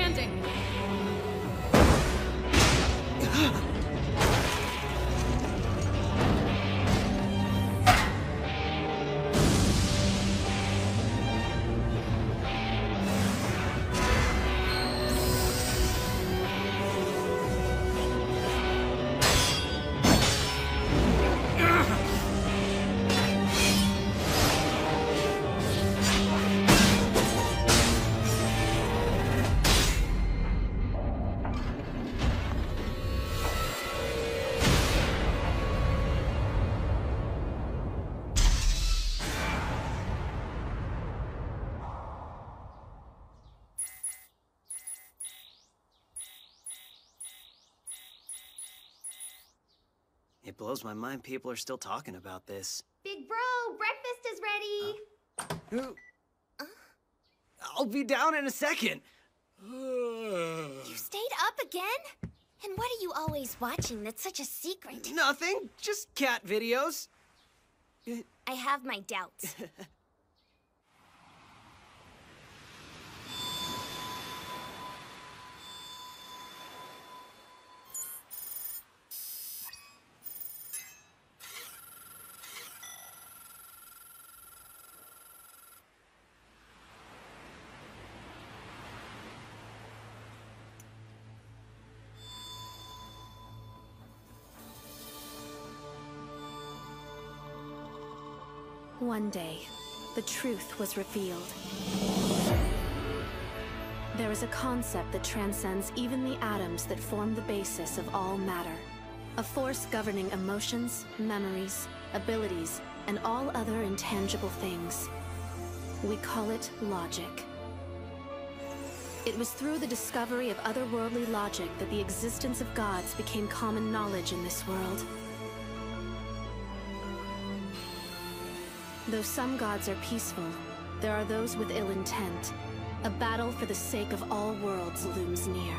landing! It blows my mind people are still talking about this. Big bro, breakfast is ready! I'll be down in a second. You stayed up again? And what are you always watching that's such a secret? Nothing, just cat videos. I have my doubts. One day, the truth was revealed. There is a concept that transcends even the atoms that form the basis of all matter. A force governing emotions, memories, abilities, and all other intangible things. We call it logic. It was through the discovery of otherworldly logic that the existence of gods became common knowledge in this world. Though some gods are peaceful, there are those with ill intent. A battle for the sake of all worlds looms near.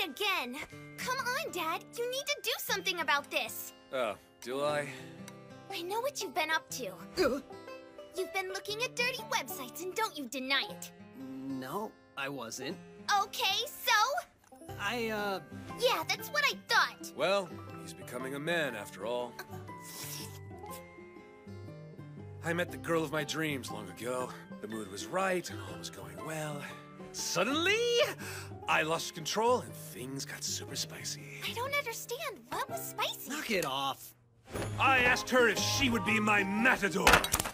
Again. Come on, Dad. You need to do something about this. Oh, do I? I know what you've been up to. You've been looking at dirty websites, and don't you deny it. No, I wasn't. Okay, so? Yeah, that's what I thought. Well, he's becoming a man after all. I met the girl of my dreams long ago. The mood was right, and all was going well. Suddenly, I lost control and things got super spicy. I don't understand. What was spicy? Knock it off. I asked her if she would be my matador,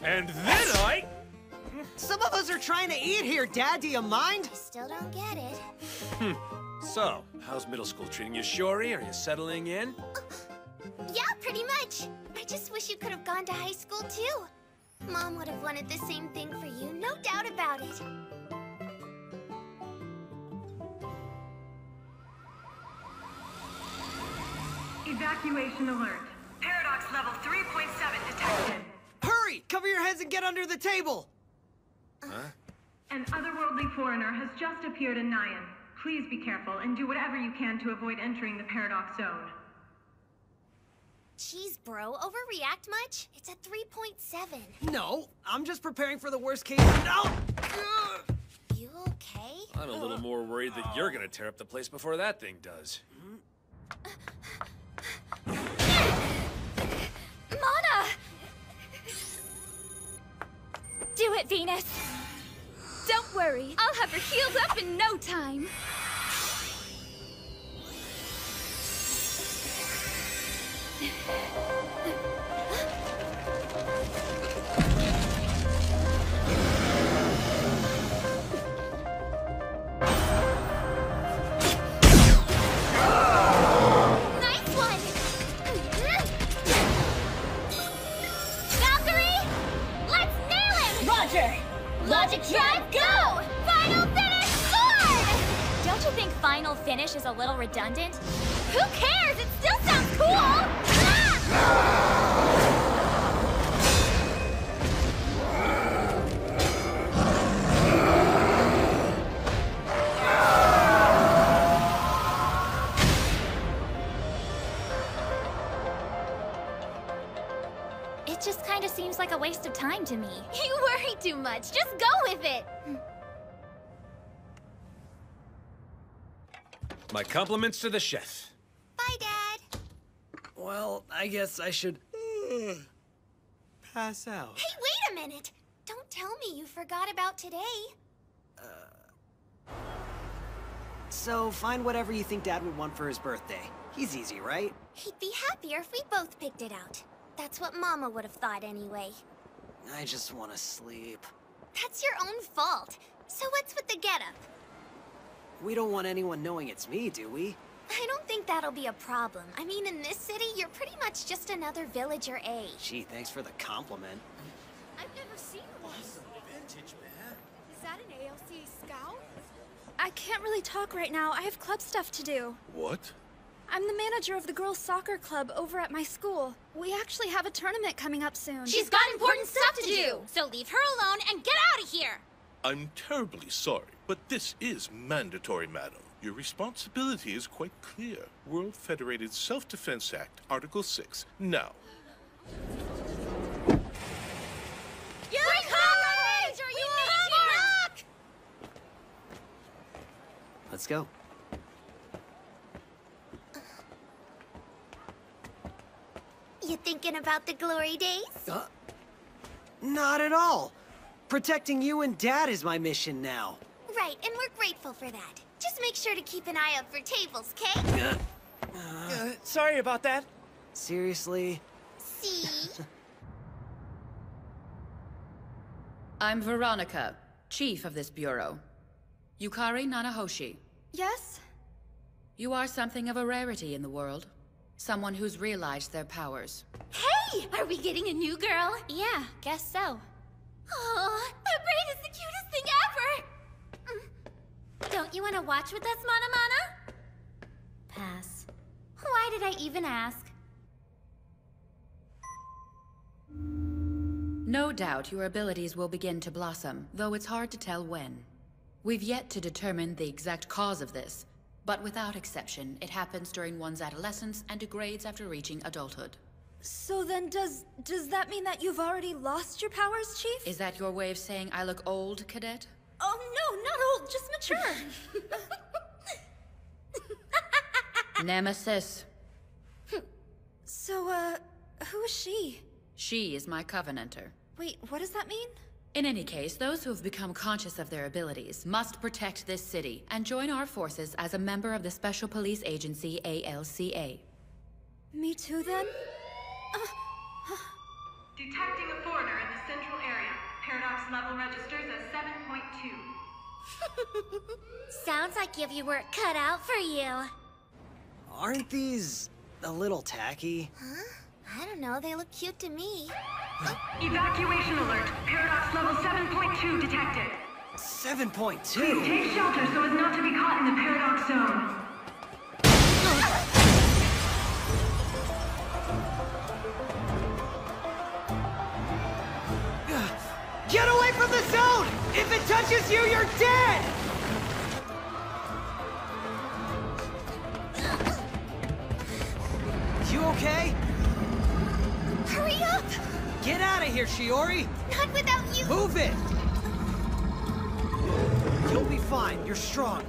and then I... Some of us are trying to eat here, Dad. Do you mind? I still don't get it. So, how's middle school treating you, Shiori? Are you settling in? Yeah, pretty much. I just wish you could have gone to high school, too. Mom would have wanted the same thing for you, no doubt about it. Evacuation alert. Paradox level 3.7 detected. Hurry! Cover your heads and get under the table! Huh? An otherworldly foreigner has just appeared in Nyan. Please be careful and do whatever you can to avoid entering the Paradox zone. Jeez, bro. Overreact much? It's at 3.7. No, I'm just preparing for the worst case. No! You okay? I'm a little more worried that you're gonna tear up the place before that thing does. Mana! Do it, Venus! Don't worry, I'll have her healed up in no time! Logic Drive, go! Final Finish, sword! Don't you think Final Finish is a little redundant? Who cares? It still sounds cool! Ah! It just kind of seems like a waste of time to me. You worry too much. Just go with it. My compliments to the chef. Bye, Dad. Well, I guess I should pass out. Hey, wait a minute. Don't tell me you forgot about today. So, find whatever you think Dad would want for his birthday. He's easy, right? He'd be happier if we both picked it out. That's what Mama would have thought anyway. I just want to sleep. That's your own fault. So what's with the getup? We don't want anyone knowing it's me, do we? I don't think that'll be a problem. I mean, in this city, you're pretty much just another villager age. Gee, thanks for the compliment. I've never seen one. Vintage, man. Is that an ALC scout? I can't really talk right now. I have club stuff to do. What? I'm the manager of the girls' soccer club over at my school. We actually have a tournament coming up soon. She's got important stuff to do, so leave her alone and get out of here! I'm terribly sorry, but this is mandatory, madam. Your responsibility is quite clear. World Federated Self-Defense Act, Article 6. Now. Bring courage! Are you back? Let's go. You thinking about the glory days? Not at all. Protecting you and Dad is my mission now. Right, and we're grateful for that. Just make sure to keep an eye out for tables, okay? Sorry about that. Seriously? See? I'm Veronica, chief of this bureau. Yukari Nanahoshi. Yes? You are something of a rarity in the world. Someone who's realized their powers. Hey! Are we getting a new girl? Yeah, guess so. Aw, that braid is the cutest thing ever! Don't you want to watch with us, Mana Mana? Pass. Why did I even ask? No doubt your abilities will begin to blossom, though it's hard to tell when. We've yet to determine the exact cause of this, but without exception, it happens during one's adolescence and degrades after reaching adulthood. So then does that mean that you've already lost your powers, Chief? Is that your way of saying I look old, Cadet? Oh no, not old, just mature. Nemesis. So, who is she? She is my Covenanter. Wait, what does that mean? In any case, those who have become conscious of their abilities must protect this city and join our forces as a member of the Special Police Agency, ALCA. Me too, then? Detecting a foreigner in the central area. Paradox level registers as 7.2. Sounds like you have your work cut out for you. Aren't these a little tacky? Huh? I don't know, they look cute to me. Evacuation alert. Paradox level 7.2 detected. 7.2? Take shelter so as not to be caught in the paradox zone. Get away from the zone! If it touches you, you're dead! You okay? Hurry up! Get out of here, Shiori! Not without you! Move it! You'll be fine. You're strong.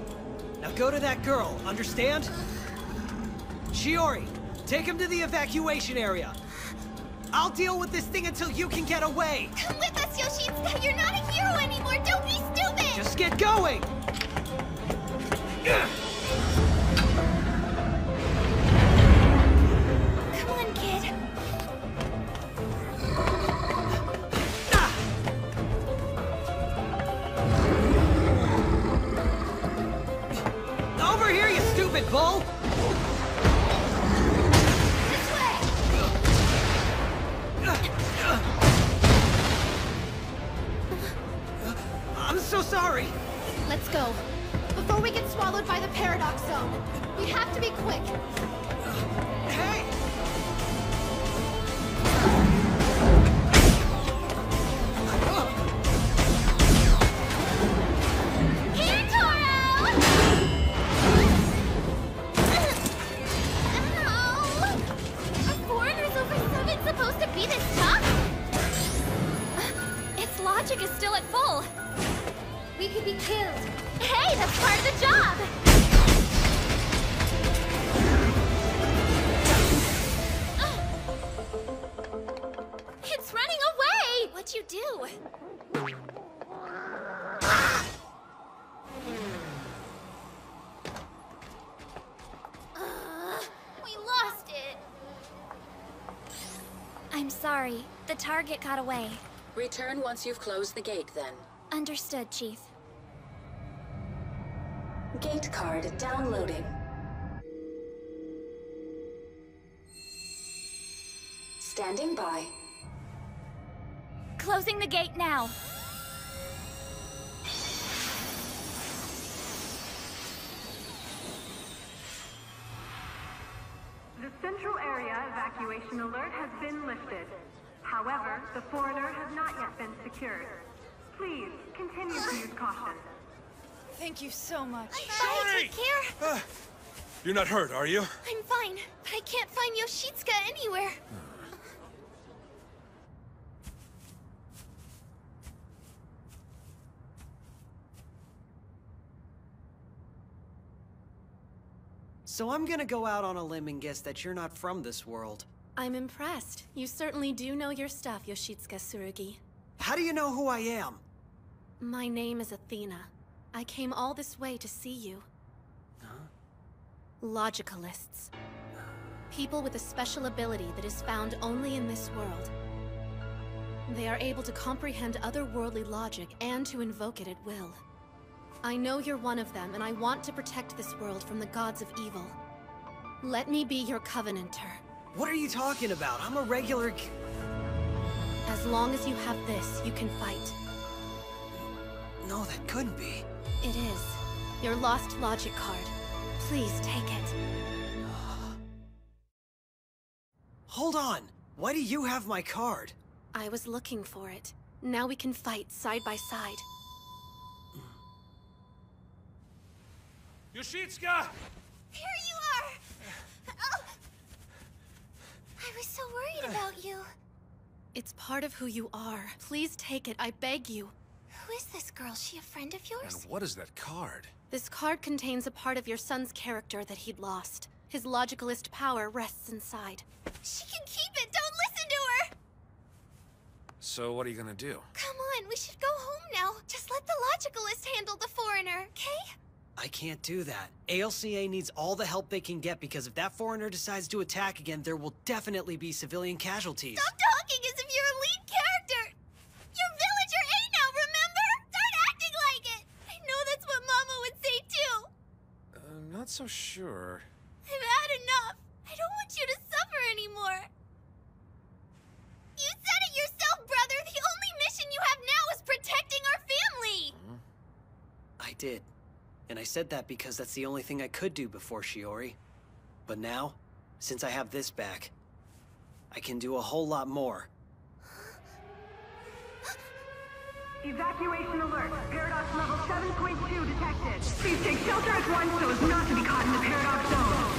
Now go to that girl, understand? Shiori, take him to the evacuation area. I'll deal with this thing until you can get away! Come with us, Yoshitsuka! You're not a hero anymore! Don't be stupid! Just get going! Come on, kid. Over here, you stupid bull! This way! I'm so sorry! Let's go. Before we get swallowed by the paradox zone. We have to be quick. Hey! Here, Toro! Ow! Are foreigners over 7 supposed to be this tough? Its logic is still at full. We could be killed. Hey, that's part of the job! It's running away! What'd you do? We lost it. I'm sorry. The target got away. Return once you've closed the gate, then. Understood, Chief. Gate card downloading. Standing by. Closing the gate now. The central area evacuation alert has been lifted. However, the foreigner has not yet been secured. Please, continue to use caution. Thank you so much. Bye, take care. You're not hurt, are you? I'm fine, but I can't find Yoshitsuka anywhere. So I'm gonna go out on a limb and guess that you're not from this world. I'm impressed. You certainly do know your stuff, Yoshitsuka Tsurugi. How do you know who I am? My name is Athena. I came all this way to see you. Logicalists. People with a special ability that is found only in this world. They are able to comprehend otherworldly logic and to invoke it at will. I know you're one of them, and I want to protect this world from the gods of evil. Let me be your covenanter. What are you talking about? I'm a regular... As long as you have this, you can fight. No, that couldn't be. It is. Your lost logic card. Please take it. Hold on. Why do you have my card? I was looking for it. Now we can fight side by side. Yoshitsuka! Here you are! Oh. I was so worried about you. It's part of who you are. Please take it, I beg you. Who is this girl? She a friend of yours? And what is that card? This card contains a part of your son's character that he'd lost. His logicalist power rests inside. She can keep it! Don't listen to her! So what are you gonna do? Come on, we should go home now. Just let the logicalist handle the foreigner, okay? I can't do that. ALCA needs all the help they can get because if that foreigner decides to attack again, there will definitely be civilian casualties. Stop talking as if you're a lead character! You're villager A now, remember? Start acting like it! I know that's what Mama would say too! Not so sure. I've had enough. I don't want you to suffer anymore. You said it yourself, brother! The only mission you have now is protecting our family! I did. And I said that because that's the only thing I could do before Shiori. But now, since I have this back, I can do a whole lot more. Evacuation alert. Paradox level 7.2 detected. Please take shelter at once so as not to be caught in the paradox zone.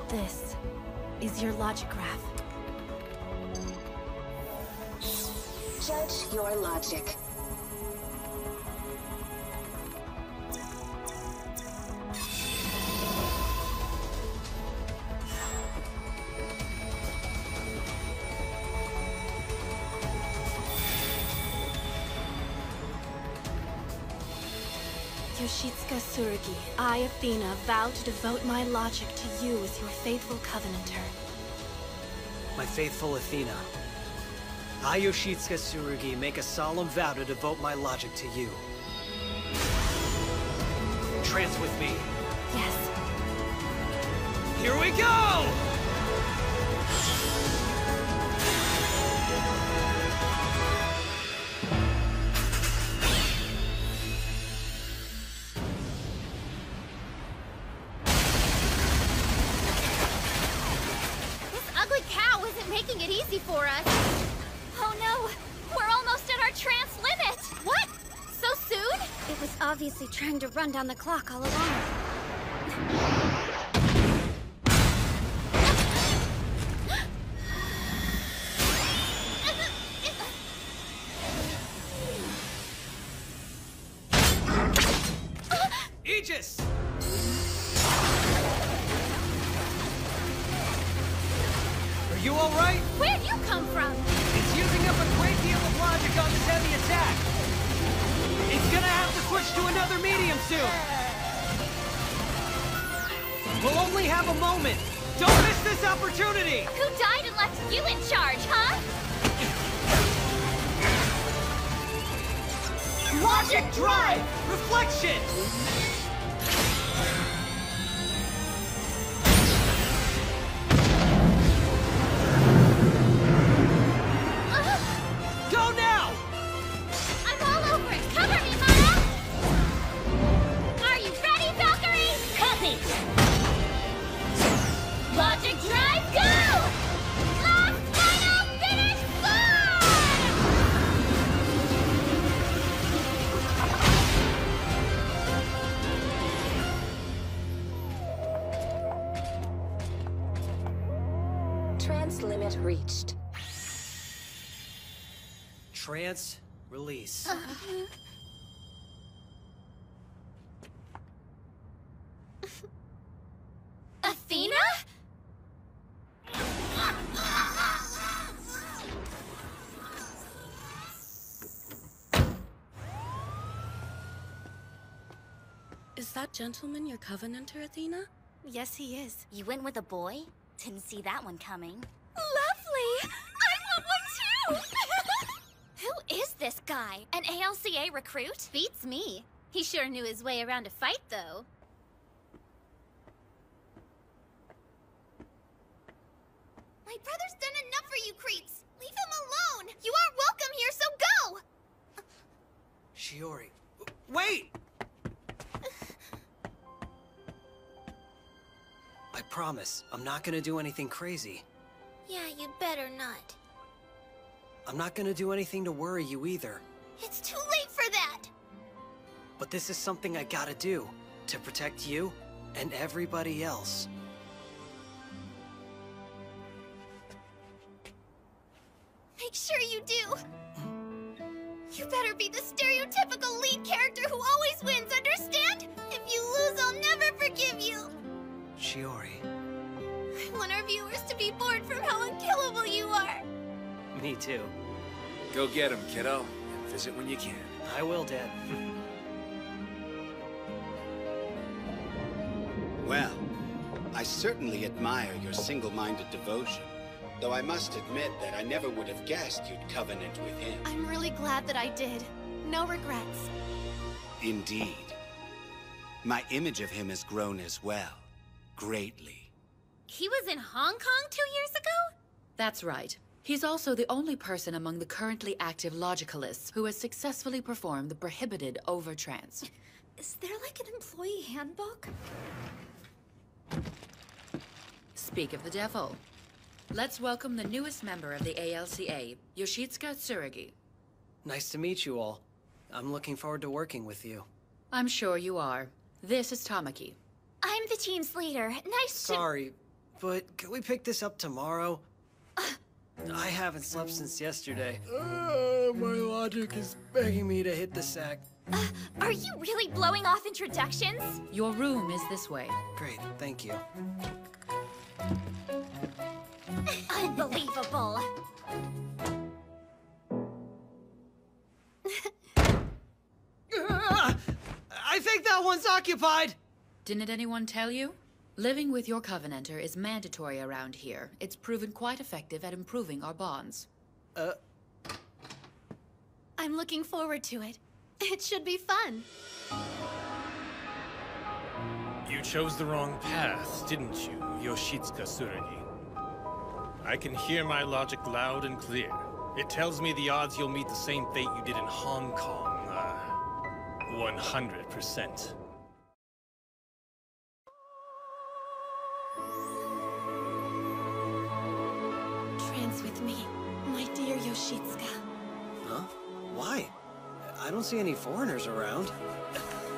This is your logic graph. Judge your logic. Yoshitsuka Tsurugi, I, Athena, vow to devote my logic to you as your faithful covenanter. My faithful Athena. I, Yoshitsuka Tsurugi, make a solemn vow to devote my logic to you. Trance with me. Yes. Here we go! Making it easy for us. Oh no! We're almost at our trance limit! What? So soon? It was obviously trying to run down the clock all along. Aegis! Are you all right? Where'd you come from? It's using up a great deal of logic on this heavy attack. It's gonna have to switch to another medium soon. We'll only have a moment. Don't miss this opportunity. Who died and left you in charge, huh? Logic Drive! Reflection! Go now! I'm all over it! Cover me, Mana! Are you ready, Valkyrie? Copy! Logic Drive, go! Last final finish Trance limit reached. Trance, release. Athena? Is that gentleman your covenanter, Athena? Yes, he is. You went with a boy? Didn't see that one coming. Lovely! I want one too! Who is this guy? An ALCA recruit? Beats me. He sure knew his way around a fight, though. My brother's done enough for you creeps! Leave him alone! You are welcome here, so go! Shiori. Wait! I promise, I'm not gonna do anything crazy. Yeah, you'd better not. I'm not gonna do anything to worry you either. It's too late for that! But this is something I gotta do, to protect you and everybody else. Make sure you do! You better be the stereotypical lead character who always wins, understand? If you lose, I'll never forgive you! Shiori. I want our viewers to be bored from how unkillable you are! Me too. Go get him, kiddo, and visit when you can. I will, Dad. Well, I certainly admire your single-minded devotion, though I must admit that I never would have guessed you'd covenant with him. I'm really glad that I did. No regrets. Indeed. My image of him has grown as well. Greatly. He was in Hong Kong 2 years ago? That's right. He's also the only person among the currently active Logicalists who has successfully performed the prohibited overtrance. Is there like an employee handbook? Speak of the devil. Let's welcome the newest member of the ALCA, Yoshitsuka Tsurugi. Nice to meet you all. I'm looking forward to working with you. I'm sure you are. This is Tamaki. I'm the team's leader. Nice to... Sorry, but could we pick this up tomorrow? I haven't slept since yesterday. My logic is begging me to hit the sack. Are you really blowing off introductions? Your room is this way. Great, thank you. Unbelievable. I think that one's occupied! Didn't anyone tell you? Living with your Covenanter is mandatory around here. It's proven quite effective at improving our bonds. I'm looking forward to it. It should be fun. You chose the wrong path, didn't you, Yoshitsuka Tsurugi? I can hear my logic loud and clear. It tells me the odds you'll meet the same fate you did in Hong Kong are 100%. Trance with me, my dear Yoshitsuka. Huh? Why? I don't see any foreigners around.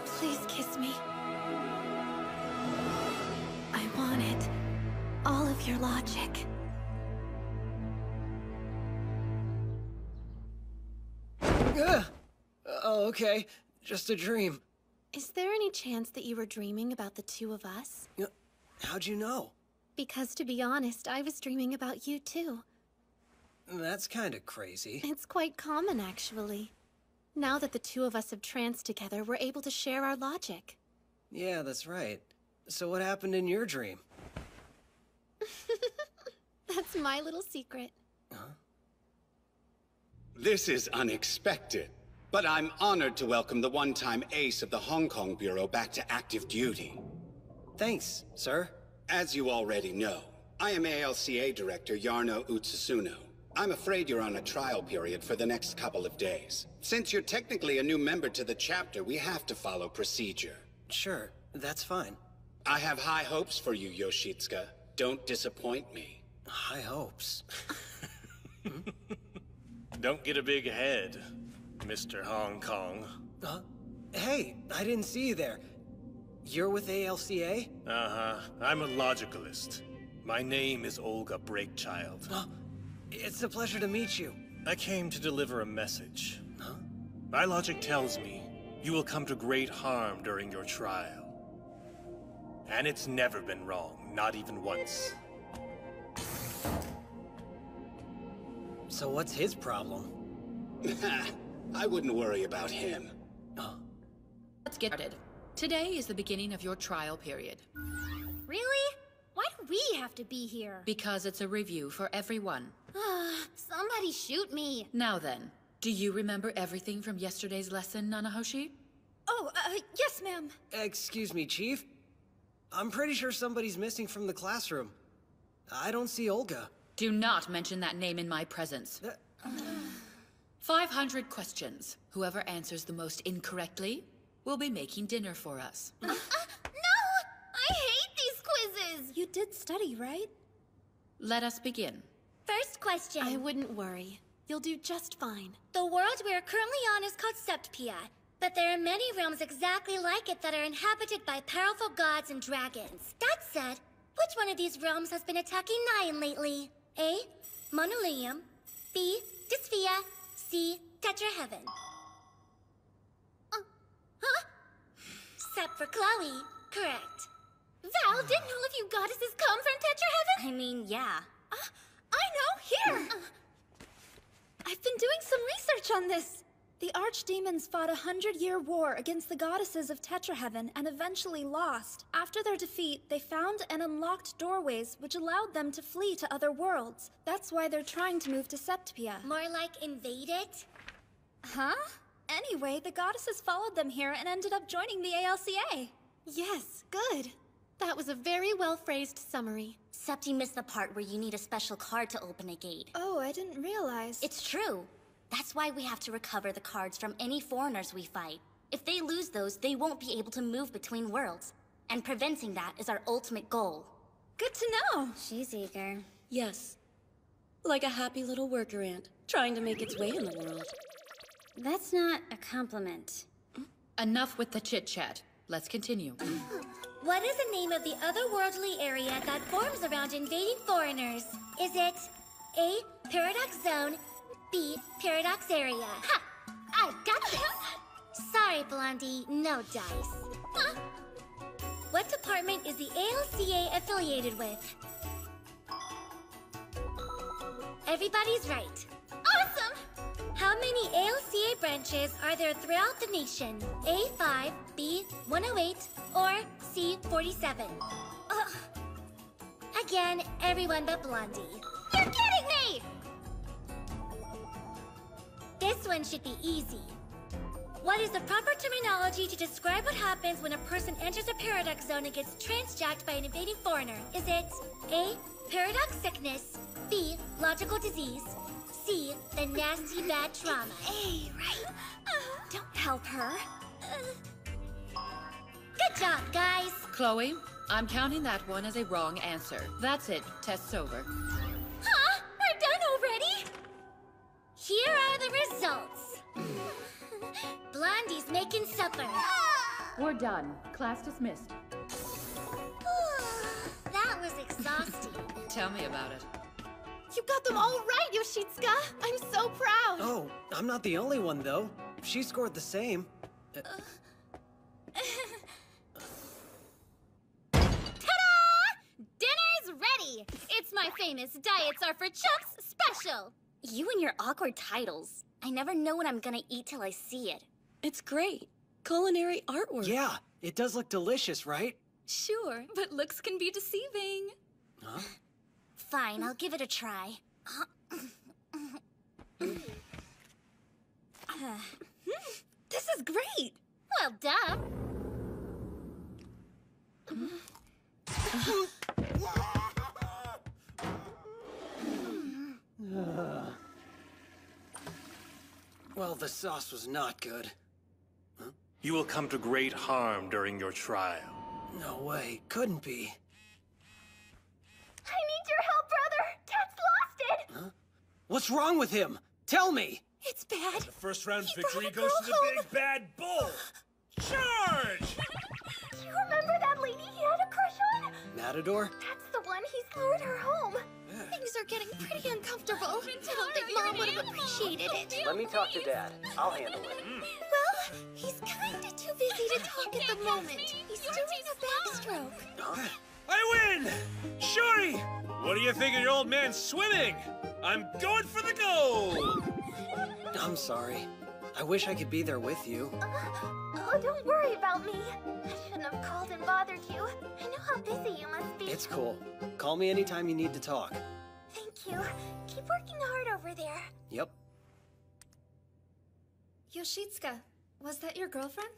Please kiss me. I want it. All of your logic. Oh, okay. Just a dream. Is there any chance that you were dreaming about the two of us? How'd you know? Because to be honest, I was dreaming about you too. That's kind of crazy. It's quite common, actually. Now that the two of us have tranced together, we're able to share our logic. Yeah, that's right. So what happened in your dream? That's my little secret. Huh? This is unexpected, but I'm honored to welcome the one-time ace of the Hong Kong Bureau back to active duty. Thanks, sir. As you already know, I am ALCA Director Yarno Utsusuno. I'm afraid you're on a trial period for the next couple of days. Since you're technically a new member to the chapter, we have to follow procedure. Sure, that's fine. I have high hopes for you, Yoshitsuka. Don't disappoint me. High hopes? Don't get a big head, Mr. Hong Kong. Hey, I didn't see you there. You're with ALCA? Uh-huh. I'm a logicalist. My name is Olga Breakchild. It's a pleasure to meet you. I came to deliver a message. My logic tells me you will come to great harm during your trial. And it's never been wrong, not even once. So what's his problem? I wouldn't worry about him. Let's get started. Today is the beginning of your trial period. Really? Why do we have to be here? Because it's a review for everyone. Somebody shoot me. Now then, do you remember everything from yesterday's lesson, Nanahoshi? Oh, yes, ma'am. Excuse me, Chief. I'm pretty sure somebody's missing from the classroom. I don't see Olga. Do not mention that name in my presence. 500 questions. Whoever answers the most incorrectly will be making dinner for us. No! I hate these quizzes! You did study, right? Let us begin. First question. I wouldn't worry. You'll do just fine. The world we are currently on is called Septpia, but there are many realms exactly like it that are inhabited by powerful gods and dragons. That said, which one of these realms has been attacking Nyan lately? A. Monoleum. B. Dysphoea. C. Tetraheaven. Huh? Except for Chloe. Correct. Val, didn't all of you goddesses come from Tetraheaven? I mean, yeah. I know! Here! I've been doing some research on this. The Archdemons fought a 100-year war against the goddesses of Tetraheaven and eventually lost. After their defeat, they found and unlocked doorways which allowed them to flee to other worlds. That's why they're trying to move to Septpia. More like invade it? Huh? Anyway, the goddesses followed them here and ended up joining the ALCA. Yes, good. That was a very well-phrased summary. Except you missed the part where you need a special card to open a gate. Oh, I didn't realize. It's true. That's why we have to recover the cards from any foreigners we fight. If they lose those, they won't be able to move between worlds. And preventing that is our ultimate goal. Good to know. She's eager. Yes. Like a happy little worker ant, trying to make its way in the world. That's not a compliment. Enough with the chit-chat. Let's continue. What is the name of the otherworldly area that forms around invading foreigners? Is it A, Paradox Zone, B, Paradox Area? Ha! I got this! Sorry, Blondie, no dice. Huh? What department is the ALCA affiliated with? Everybody's right. Awesome! How many ALCA branches are there throughout the nation? A5, B 108, or C 47? Again, everyone but Blondie. You're kidding me! This one should be easy. What is the proper terminology to describe what happens when a person enters a paradox zone and gets transjacked by an invading foreigner? Is it A, paradox sickness, B, logical disease, C, the nasty bad trauma? A, right? Don't help her. Good job, guys. Chloe, I'm counting that one as a wrong answer. That's it. Test's over. Huh? I'm done already? Here are the results. Blondie's making supper. We're done. Class dismissed. That was exhausting. Tell me about it. You got them all right, Yoshitsuka! I'm so proud! Oh, I'm not the only one, though. She scored the same. Ta-da! Dinner's ready! It's my famous Diets Are for Chumps special! You and your awkward titles. I never know what I'm gonna eat till I see it. It's great. Culinary artwork. Yeah, it does look delicious, right? Sure, but looks can be deceiving. Huh? Fine, I'll give it a try. This is great! Well, duh. Well, the sauce was not good. Huh? You will come to great harm during your trial. No way. Couldn't be. I need your help, brother! Cat's lost it! Huh? What's wrong with him? Tell me! It's bad. The first round He victory brought a goes to the girl big bad bull! Charge! Do you remember that lady he had a crush on? Matador? That's the one. He's lured her home. Things are getting pretty uncomfortable. I don't think Mom would have appreciated it. Let me talk to Dad. I'll handle it. Well, he's kinda too busy to talk at the moment. He's doing a backstroke. Huh? I win! Shuri! What do you think of your old man swimming? I'm going for the goal! I'm sorry. I wish I could be there with you. Oh, don't worry about me. I shouldn't have called and bothered you. I know how busy you must be. It's cool. Call me anytime you need to talk. Thank you. Keep working hard over there. Yep. Yoshitsuka, was that your girlfriend?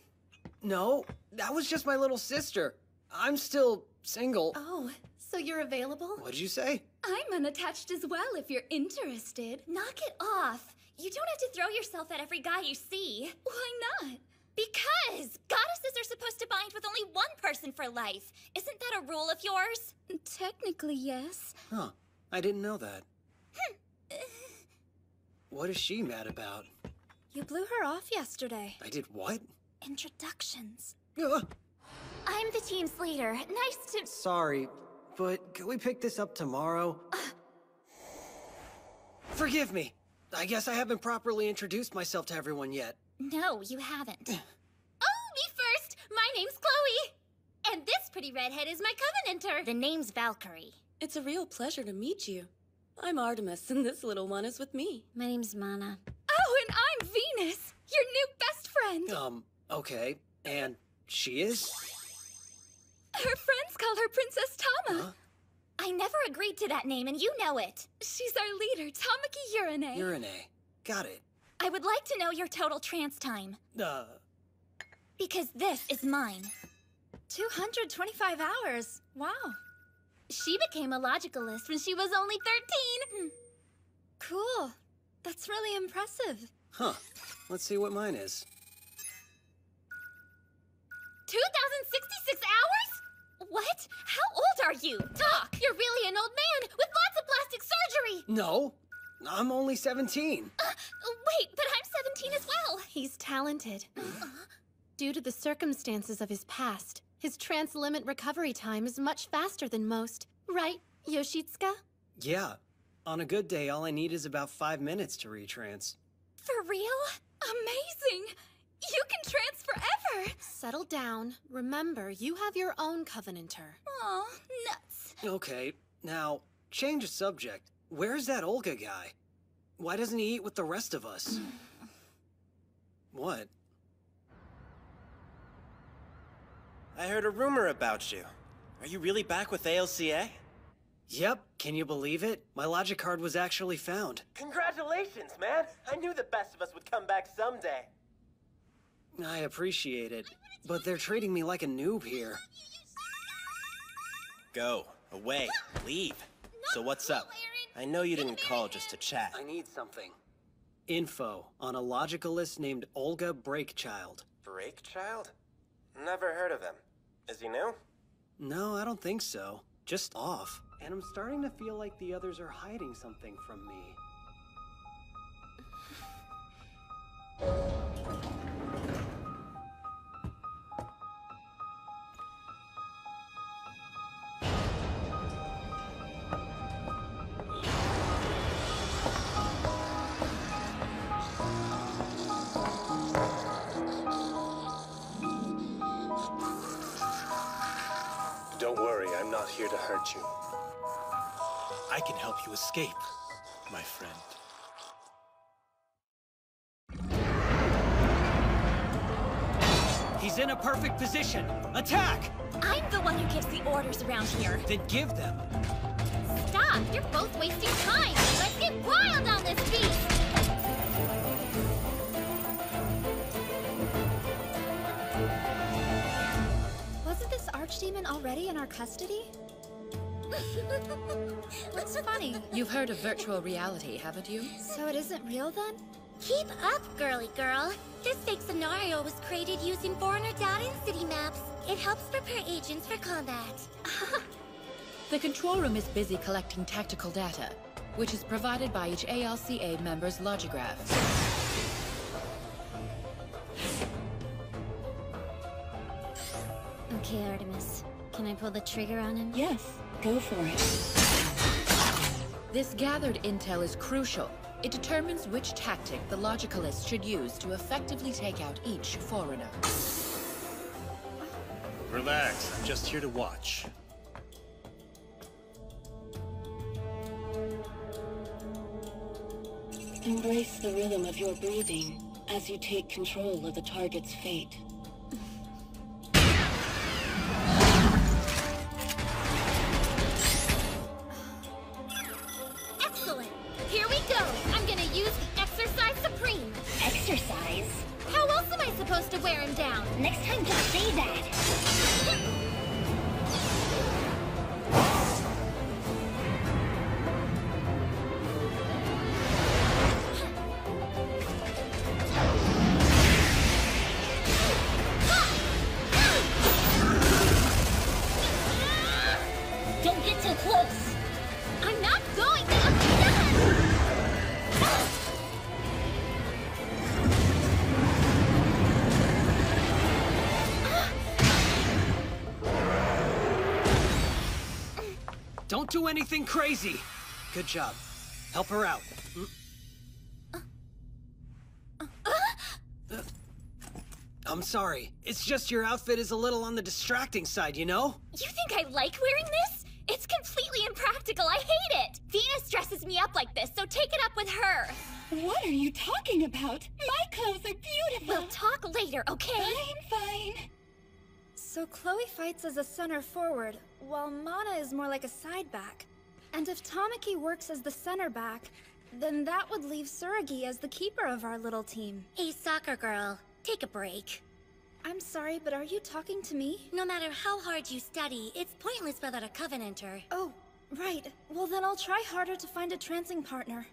No, that was just my little sister. I'm still single. Oh, so you're available? What'd you say? I'm unattached as well if you're interested. Knock it off. You don't have to throw yourself at every guy you see. Why not? Because goddesses are supposed to bind with only one person for life. Isn't that a rule of yours? Technically, yes. Huh. I didn't know that. What is she mad about? You blew her off yesterday. I did what? Introductions. I'm the team's leader. Nice to... Sorry, but could we pick this up tomorrow? Forgive me. I guess I haven't properly introduced myself to everyone yet. No, you haven't. Oh, me first! My name's Chloe! And this pretty redhead is my covenanter. The name's Valkyrie. It's a real pleasure to meet you. I'm Artemis, and this little one is with me. My name's Mana. Oh, and I'm Venus, your new best friend. Okay. And she is? Her friends call her Princess Tama. Huh? I never agreed to that name, and you know it. She's our leader, Tamaki Urine. Urine. Got it. I would like to know your total trance time. Because this is mine. 225 hours. Wow. She became a logicalist when she was only 13. Cool. That's really impressive. Huh. Let's see what mine is. 2,066 hours? What? How old are you? Talk! You're really an old man with lots of plastic surgery! No. I'm only 17. Wait, but I'm 17 as well. He's talented. Due to the circumstances of his past, His trans-limit recovery time is much faster than most. Right, Yoshitsuka? Yeah. On a good day, all I need is about 5 minutes to retrans. For real? Amazing! You can trans forever! Settle down. Remember, you have your own Covenanter. Aw, nuts. Okay, now, change the subject. Where's that Olga guy? Why doesn't he eat with the rest of us? What? I heard a rumor about you. Are you really back with ALCA? Yep, can you believe it? My logic card was actually found. Congratulations, man! I knew the best of us would come back someday. I appreciate it, but they're treating me like a noob here. Go. Away. Leave. So what's up? I know you didn't call just to chat. I need something. Info on a logicalist named Olga Breakchild. Breakchild? Never heard of him. Is he new? No, I don't think so. Just off. And I'm starting to feel like the others are hiding something from me. Don't worry, I'm not here to hurt you. I can help you escape, my friend. He's in a perfect position. Attack! I'm the one who gives the orders around here. Then give them. Stop! You're both wasting time! Let's get wild on this beast! Wasn't this archdemon already in our custody? What's funny? You've heard of virtual reality, haven't you? So it isn't real then? Keep up, girly girl. This fake scenario was created using foreigner data and city maps. It helps prepare agents for combat. The control room is busy collecting tactical data, which is provided by each ALCA member's logograph. Okay, Artemis. Can I pull the trigger on him? Yes, go for it. This gathered intel is crucial. It determines which tactic the Logicalists should use to effectively take out each foreigner. Relax, I'm just here to watch. Embrace the rhythm of your breathing as you take control of the target's fate. Excellent! Here we go! I'm gonna use the Exercise Supreme! Exercise? How else am I supposed to wear him down? Next time, don't say that. Don't get too close! I'm not going to... Don't do anything crazy! Good job. Help her out. I'm sorry. It's just your outfit is a little on the distracting side, you know? You think I like wearing this? It's completely impractical. I hate it. Venus dresses me up like this, so take it up with her. What are you talking about? My clothes are beautiful! We'll talk later, okay? Fine. So Chloe fights as a center forward, while Mana is more like a side back. And if Tamaki works as the center back, then that would leave Tsuragi as the keeper of our little team. Hey, soccer girl. Take a break. I'm sorry, but are you talking to me? No matter how hard you study, it's pointless without a Covenanter. Oh, right. Well, then I'll try harder to find a transing partner.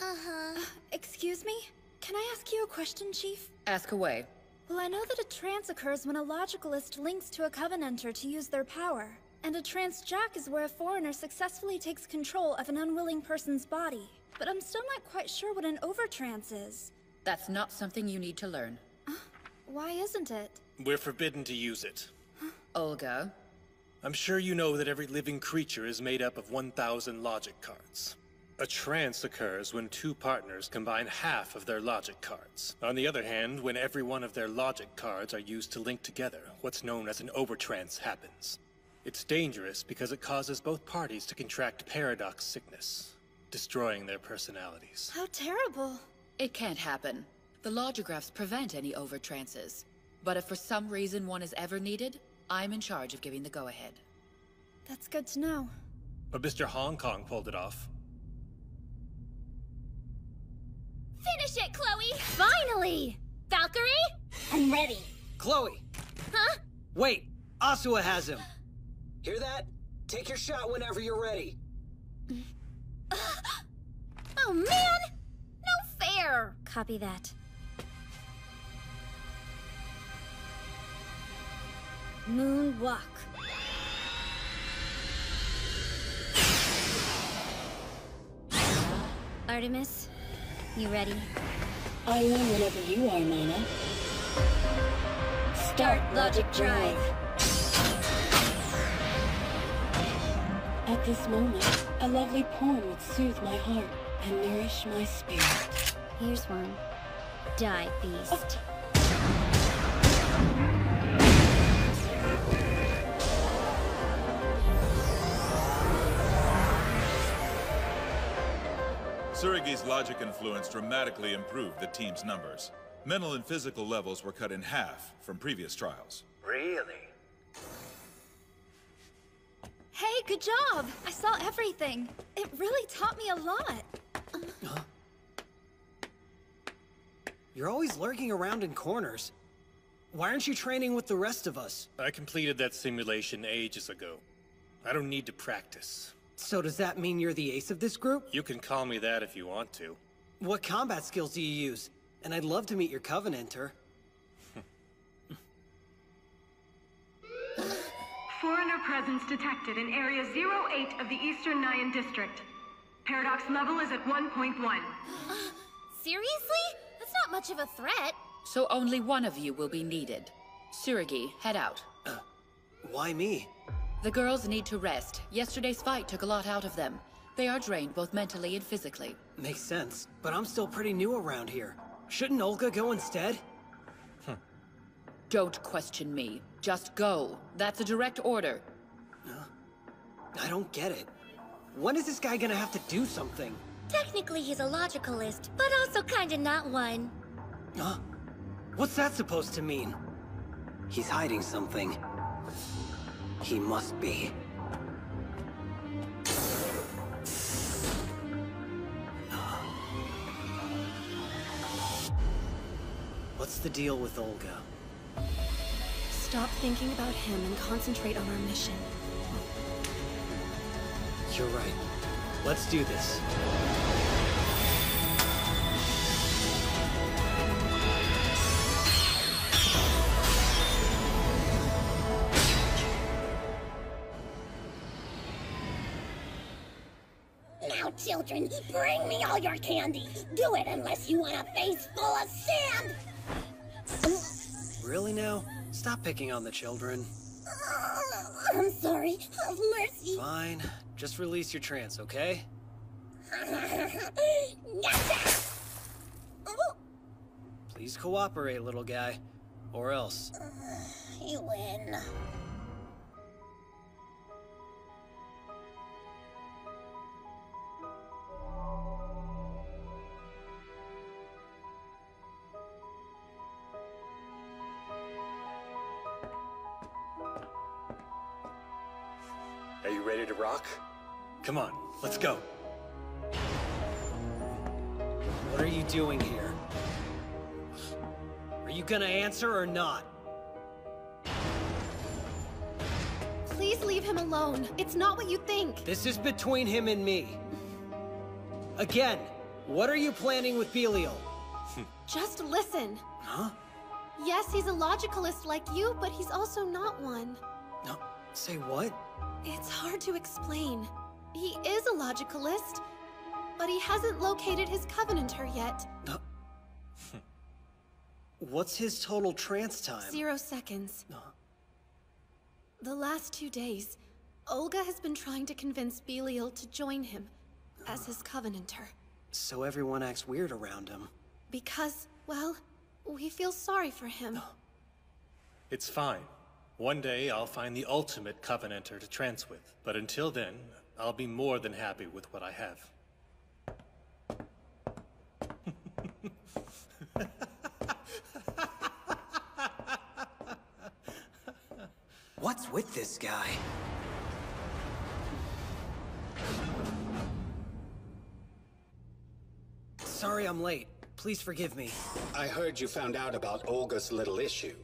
Uh-huh. Excuse me? Can I ask you a question, Chief? Ask away. Well, I know that a trance occurs when a Logicalist links to a Covenanter to use their power. And a trance jack is where a foreigner successfully takes control of an unwilling person's body. But I'm still not quite sure what an overtrance is. That's not something you need to learn. Why isn't it? We're forbidden to use it. Olga? I'm sure you know that every living creature is made up of 1,000 logic cards. A trance occurs when two partners combine half of their logic cards. On the other hand, when every one of their logic cards are used to link together, what's known as an overtrance happens. It's dangerous because it causes both parties to contract paradox sickness, destroying their personalities. How terrible. It can't happen. The logigraphs prevent any overtrances. But if for some reason one is ever needed, I'm in charge of giving the go-ahead. That's good to know. But Mr. Hong Kong pulled it off. Finish it, Chloe! Finally! Valkyrie? I'm ready. Chloe! Huh? Wait! Asua has him! Hear that? Take your shot whenever you're ready. Oh, man! No fair! Copy that. Moonwalk. Artemis, you ready? I am whenever you are, Mana. Start logic drive. At this moment, a lovely poem would soothe my heart and nourish my spirit. Here's one. Die, beast. Tsurugi's logic influence dramatically improved the team's numbers. Mental and physical levels were cut in half from previous trials. Really? Hey, good job! I saw everything. It really taught me a lot. You're always lurking around in corners. Why aren't you training with the rest of us? I completed that simulation ages ago. I don't need to practice. So does that mean you're the ace of this group? You can call me that if you want to. What combat skills do you use? And I'd love to meet your Covenanter. Foreigner presence detected in Area 08 of the Eastern Nyan District. Paradox level is at 1.1. Seriously? That's not much of a threat. So only one of you will be needed. Tsurugi, head out. Why me? The girls need to rest. Yesterday's fight took a lot out of them. They are drained both mentally and physically. Makes sense, but I'm still pretty new around here. Shouldn't Olga go instead? Don't question me. Just go. That's a direct order. I don't get it. When is this guy gonna have to do something? Technically, he's a logicalist, but also kinda not one. Huh? What's that supposed to mean? He's hiding something. He must be. What's the deal with Olga? Stop thinking about him and concentrate on our mission. You're right. Let's do this. Now, children, bring me all your candy. Do it unless you want a face full of sand. Really now? Stop picking on the children. I'm sorry. Have mercy. Fine. Just release your trance, okay? Please cooperate, little guy. Or else. You win. Are you ready to rock? Come on, let's go. What are you doing here? Are you gonna answer or not? Please leave him alone. It's not what you think. This is between him and me. Again, what are you planning with Belial? Just listen. Huh? Yes, he's a logicalist like you, but he's also not one. No, say what? It's hard to explain. He is a logicalist, but he hasn't located his Covenanter yet. What's his total trance time? 0 seconds. The last 2 days, Olga has been trying to convince Belial to join him as his Covenanter. So everyone acts weird around him. Because, well, we feel sorry for him. It's fine. One day I'll find the ultimate Covenanter to trance with. But until then, I'll be more than happy with what I have. What's with this guy? Sorry I'm late. Please forgive me. I heard you found out about Olga's little issue.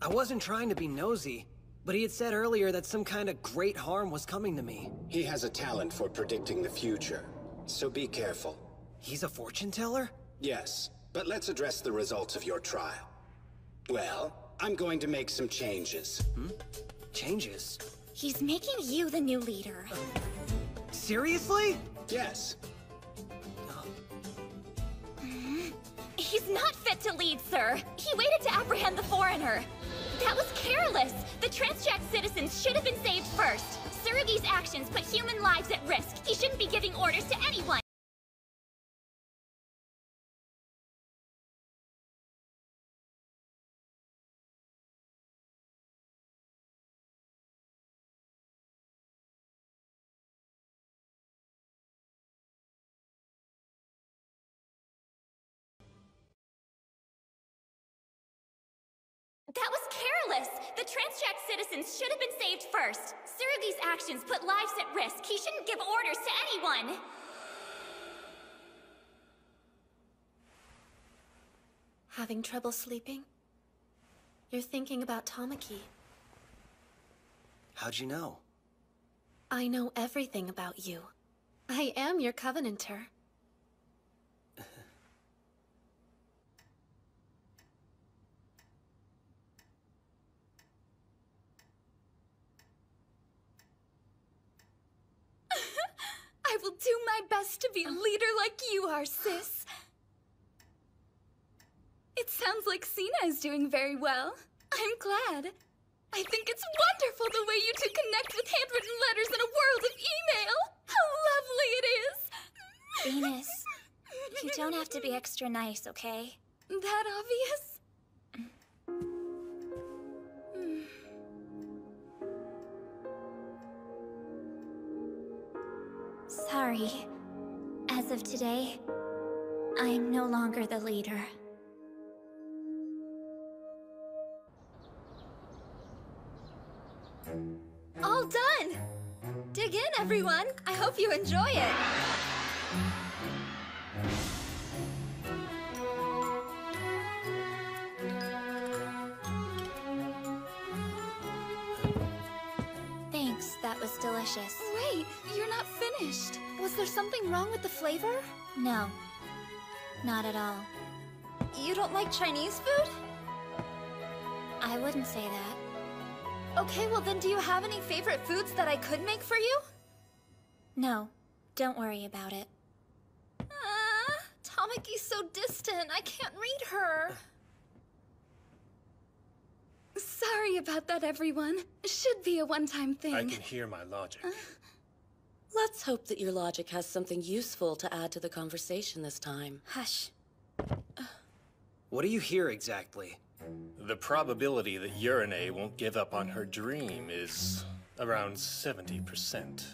I wasn't trying to be nosy, but he had said earlier that some kind of great harm was coming to me. He has a talent for predicting the future, so be careful. He's a fortune teller? Yes, but let's address the results of your trial. Well, I'm going to make some changes. Changes? He's making you the new leader. Seriously? Yes. He's not fit to lead, sir. He waited to apprehend the foreigner. That was careless. The Transjack citizens should have been saved first. Tsurugi's actions put human lives at risk. He shouldn't be giving orders to anyone. That was careless! The Transjack citizens should have been saved first. Tsurugi's actions put lives at risk. He shouldn't give orders to anyone. Having trouble sleeping? You're thinking about Tamaki. How'd you know? I know everything about you. I am your Covenanter. I will do my best to be a leader like you are, sis. It sounds like Sina is doing very well. I'm glad. I think it's wonderful the way you two connect with handwritten letters in a world of email. How lovely it is. Venus, you don't have to be extra nice, okay? That obvious? Sorry. As of today, I am no longer the leader. All done! Dig in, everyone! I hope you enjoy it! Thanks, that was delicious. Wait, you're not finished. Was there something wrong with the flavor? No, not at all. You don't like Chinese food? I wouldn't say that. Okay, well then do you have any favorite foods that I could make for you? No, don't worry about it. Tamaki's so distant, I can't read her. Sorry about that, everyone. Should be a one-time thing. I can hear my logic. Let's hope that your logic has something useful to add to the conversation this time. Hush. What do you hear exactly? The probability that Urine won't give up on her dream is around 70%.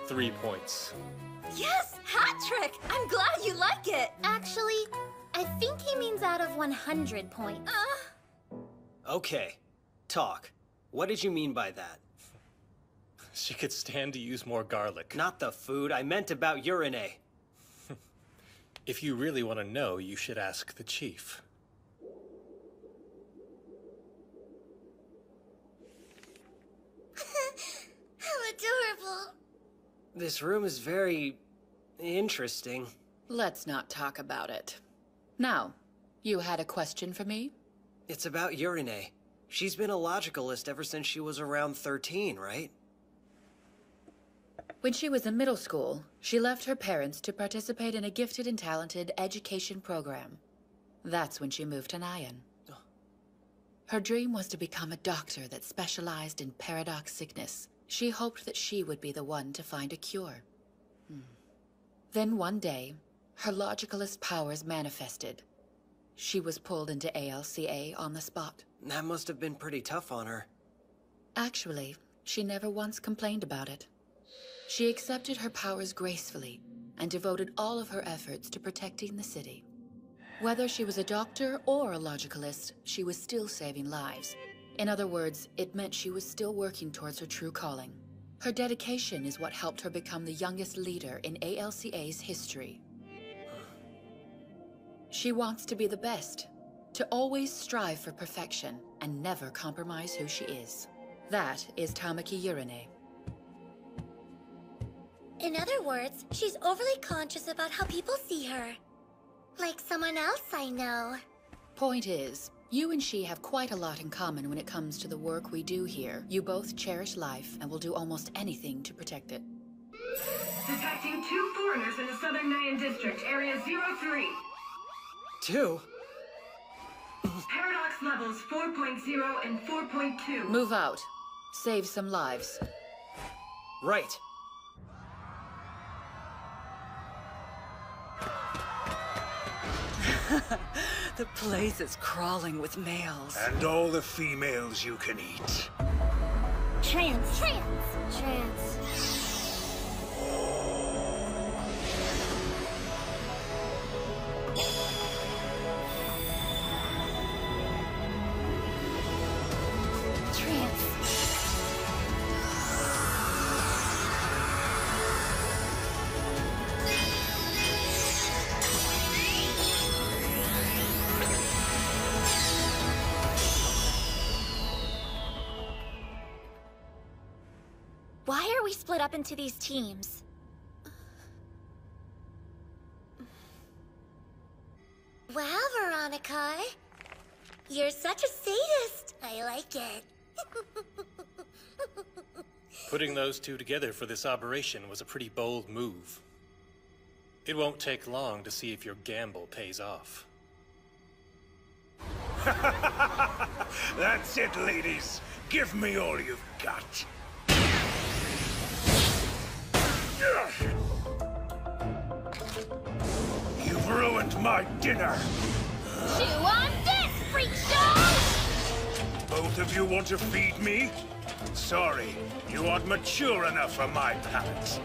Three points. Yes! Hat trick! I'm glad you like it! Actually, I think he means out of 100 points. Okay. Talk. What did you mean by that? She could stand to use more garlic. Not the food. I meant about Urine. If you really want to know, you should ask the chief. How adorable. This room is very interesting. Let's not talk about it. Now, you had a question for me? It's about Urine. She's been a logicalist ever since she was around 13, right? When she was in middle school, she left her parents to participate in a gifted and talented education program. That's when she moved to Nyan. Her dream was to become a doctor that specialized in paradox sickness. She hoped that she would be the one to find a cure. Then one day, her logicalist powers manifested. She was pulled into ALCA on the spot. That must have been pretty tough on her. Actually, she never once complained about it. She accepted her powers gracefully and devoted all of her efforts to protecting the city. Whether she was a doctor or a logicalist, she was still saving lives. In other words, it meant she was still working towards her true calling. Her dedication is what helped her become the youngest leader in ALCA's history. She wants to be the best, to always strive for perfection and never compromise who she is. That is Tamaki Urine. In other words, she's overly conscious about how people see her. Like someone else I know. Point is, you and she have quite a lot in common when it comes to the work we do here. You both cherish life and will do almost anything to protect it. Detecting 2 foreigners in the Southern Nyan District, Area 03. 2? Paradox levels 4.0 and 4.2. Move out. Save some lives. Right. The place is crawling with males. And all the females you can eat. Trans. Why are we split up into these teams? Wow, Veronica. You're such a sadist. I like it. Putting those two together for this operation was a pretty bold move. It won't take long to see if your gamble pays off. That's it, ladies. Give me all you've got. You've ruined my dinner. Chew on this, freak show! Both of you want to feed me? Sorry, you aren't mature enough for my palate.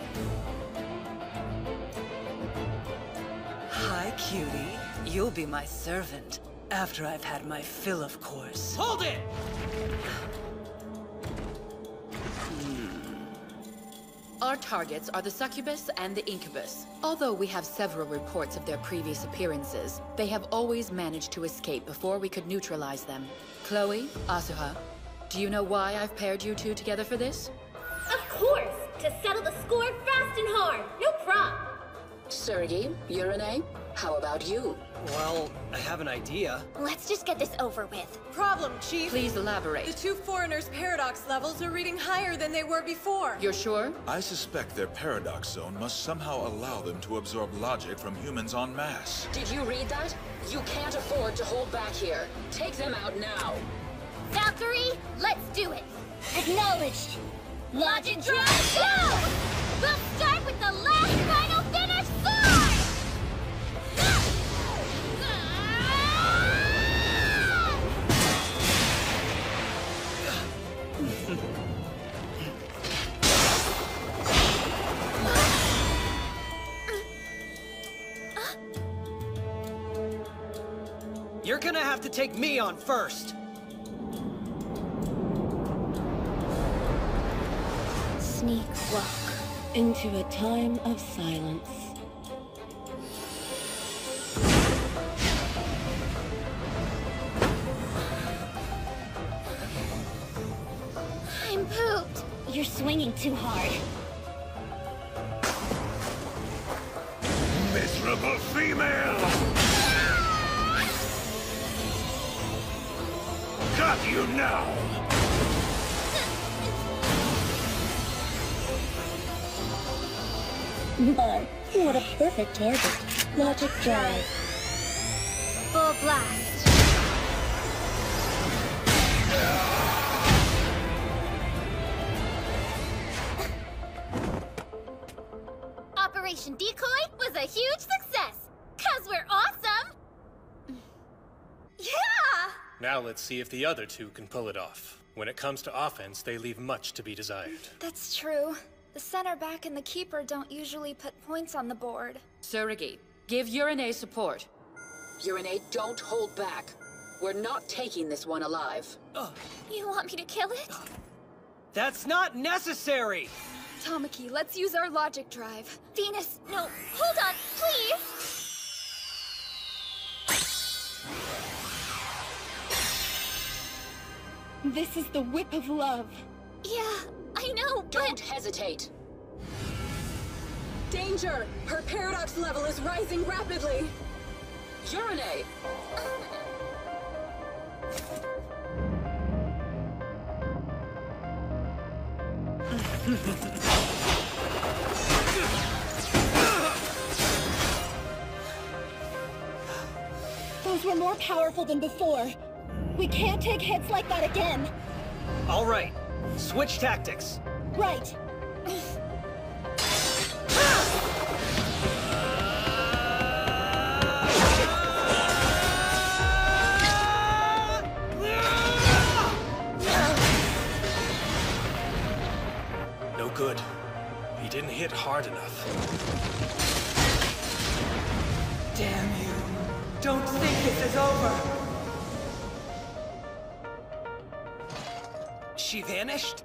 Hi, cutie. You'll be my servant. After I've had my fill, of course. Hold it! Our targets are the Succubus and the Incubus. Although we have several reports of their previous appearances, they have always managed to escape before we could neutralize them. Chloe, Asuha, do you know why I've paired you two together for this? Of course! To settle the score fast and hard. No prob. Sergei, Urine, how about you? Well, I have an idea. Let's just get this over with. Problem, Chief. Please elaborate. The 2 foreigners' paradox levels are reading higher than they were before. You're sure? I suspect their paradox zone must somehow allow them to absorb logic from humans en masse. Did you read that? You can't afford to hold back here. Take them out now. Valkyrie, let's do it. Acknowledged. Logic drive, go! We'll start with the last final finish sword! You're gonna have to take me on first. Sneak walk into a time of silence. I'm pooped. You're swinging too hard. Miserable female! Got you now! My, what a perfect target. Logic drive. Full blast. Operation Decoy was a huge success! 'Cause we're awesome! Yeah! Now let's see if the other two can pull it off. When it comes to offense, they leave much to be desired. That's true. The center back and the keeper don't usually put points on the board. Tsurugi, give Urine support. Urine, don't hold back. We're not taking this one alive. You want me to kill it? That's not necessary! Tamaki, let's use our logic drive. Venus, no, hold on, please! This is the whip of love. Yeah, I know, but... Don't hesitate. Danger! Her paradox level is rising rapidly! Urine! Those were more powerful than before. We can't take hits like that again. All right, switch tactics. Right. No good. He didn't hit hard enough. Damn you. Don't think this is over. She vanished?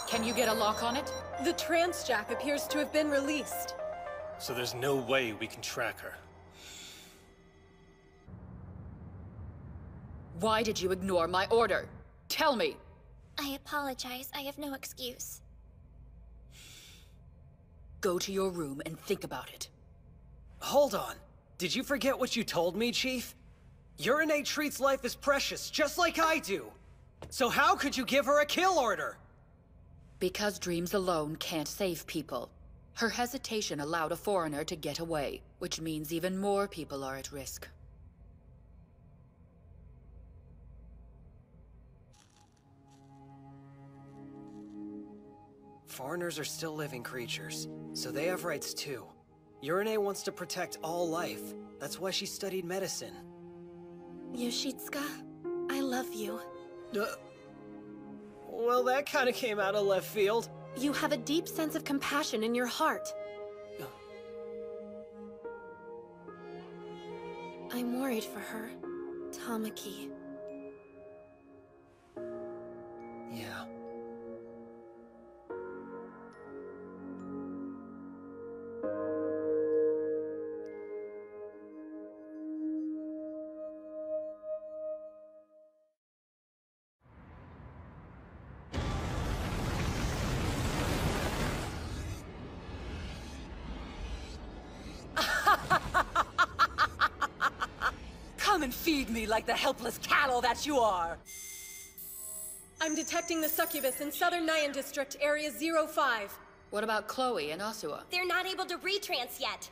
Can you get a lock on it? The transjack appears to have been released. So there's no way we can track her. Why did you ignore my order? Tell me! I apologize. I have no excuse. Go to your room and think about it. Hold on. Did you forget what you told me, Chief? Urine treats life as precious, just like I do. So how could you give her a kill order? Because dreams alone can't save people. Her hesitation allowed a foreigner to get away, which means even more people are at risk. Foreigners are still living creatures, so they have rights too. Urine wants to protect all life. That's why she studied medicine. Yoshitsuka, I love you. Well, that kind of came out of left field. You have a deep sense of compassion in your heart. I'm worried for her, Tamaki. Yeah. Come and feed me like the helpless cattle that you are! I'm detecting the succubus in Southern Nyan District, Area 05. What about Chloe and Asua? They're not able to retrans yet.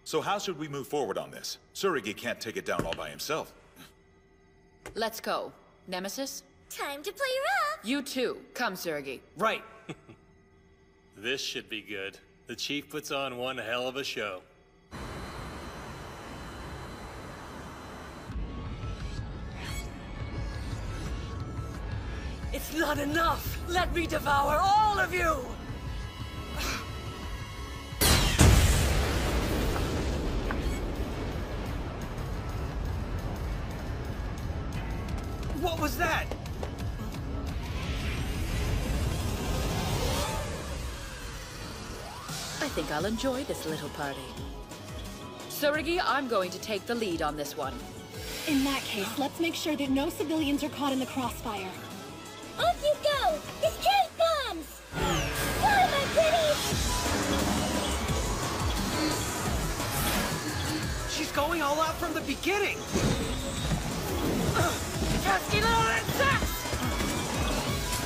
So how should we move forward on this? Tsurugi can't take it down all by himself. Let's go. Nemesis? Time to play rough. You too. Come, Tsurugi. Right. This should be good. The Chief puts on one hell of a show. It's not enough! Let me devour all of you! What was that? I think I'll enjoy this little party. Tsurugi, I'm going to take the lead on this one. In that case, let's make sure that no civilians are caught in the crossfire. Off you go! Escape bombs! Fly, my pretties! She's going all out from the beginning! Pesky little insects!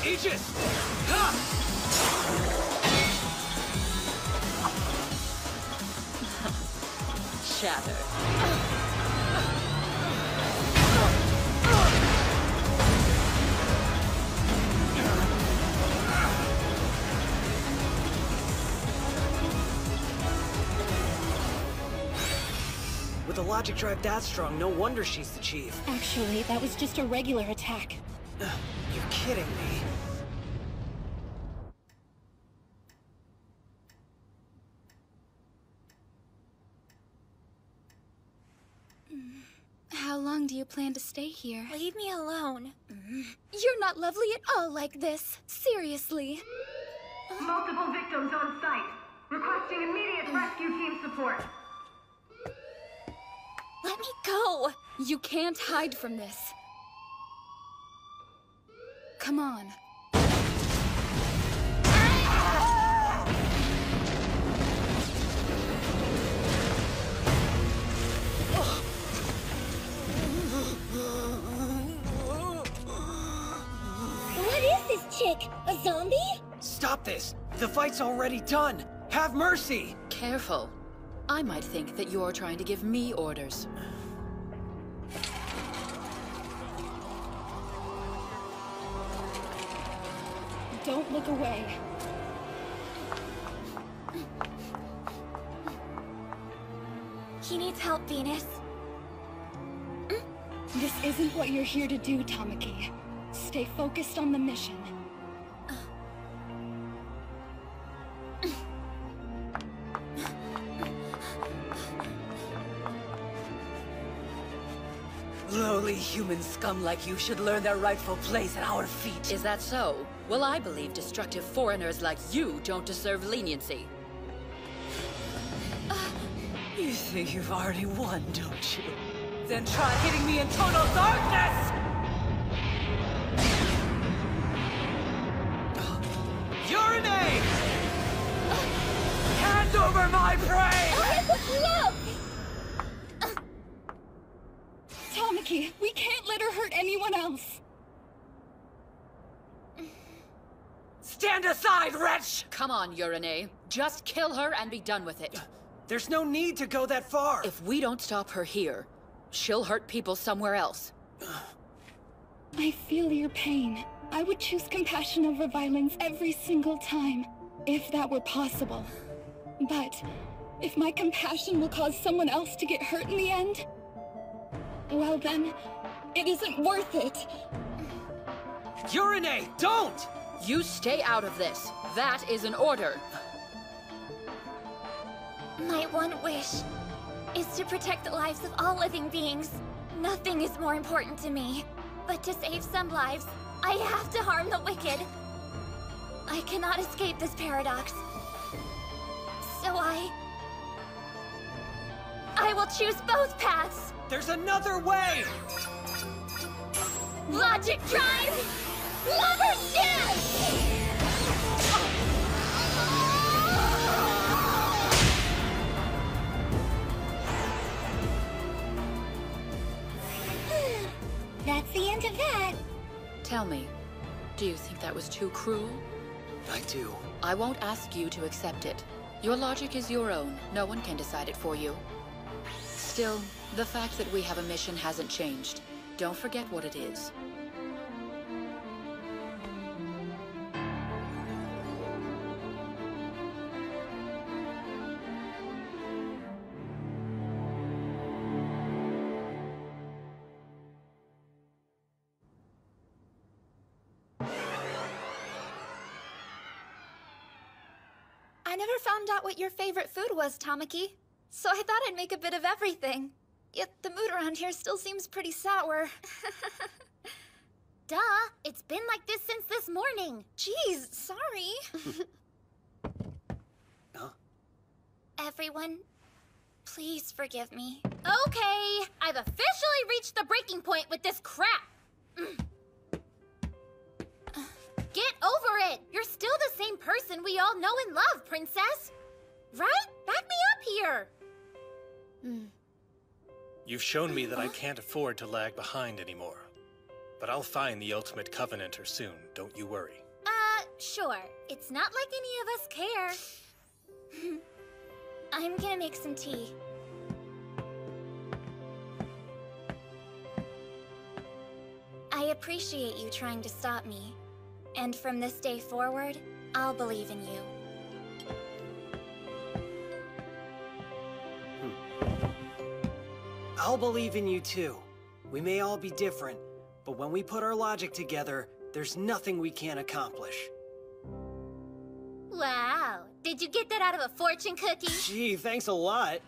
Aegis! Ha! chatter. With a logic drive that strong, no wonder she's the chief. Actually, that was just a regular attack. You're kidding me. How long do you plan to stay here? Leave me alone. You're not lovely at all like this. Seriously. Multiple victims on site. Requesting immediate rescue team support. Let me go! You can't hide from this. Come on. What is this chick? A zombie? Stop this! The fight's already done! Have mercy! Careful. I might think that you're trying to give me orders. Don't look away. He needs help, Venus. This isn't what you're here to do, Tamaki. Stay focused on the mission. Lowly human scum like you should learn their rightful place at our feet. Is that so? Well, I believe destructive foreigners like you don't deserve leniency. You think you've already won, don't you? Then try hitting me in total darkness! Urinate! Hand over my prey! No! Tamaki, we can't let her hurt anyone else. Stand aside, wretch! Come on, Urine. Just kill her and be done with it. There's no need to go that far. If we don't stop her here, she'll hurt people somewhere else. I feel your pain. I would choose compassion over violence every single time, if that were possible. But if my compassion will cause someone else to get hurt in the end, well then, it isn't worth it. Urinate! Don't! You stay out of this. That is an order. My one wish is to protect the lives of all living beings. Nothing is more important to me. But to save some lives, I have to harm the wicked. I cannot escape this paradox. So I will choose both paths. There's another way! Logic drive! Lover's death! That's the end of that. Tell me, do you think that was too cruel? I do. I won't ask you to accept it. Your logic is your own. No one can decide it for you. Still, the fact that we have a mission hasn't changed. Don't forget what it is. I never found out what your favorite food was, Tamaki. So I thought I'd make a bit of everything. Yet the mood around here still seems pretty sour. Duh, it's been like this since this morning. Jeez, sorry. Huh? Everyone, please forgive me. Okay, I've officially reached the breaking point with this crap. Get over it! You're still the same person we all know and love, Princess! Right? Back me up here! You've shown me that I can't afford to lag behind anymore. But I'll find the ultimate Covenanter soon, don't you worry. Sure. It's not like any of us care. I'm gonna make some tea. I appreciate you trying to stop me. And from this day forward, I'll believe in you. I'll believe in you too. We may all be different, but when we put our logic together, there's nothing we can't accomplish. Wow, did you get that out of a fortune cookie? Gee, thanks a lot.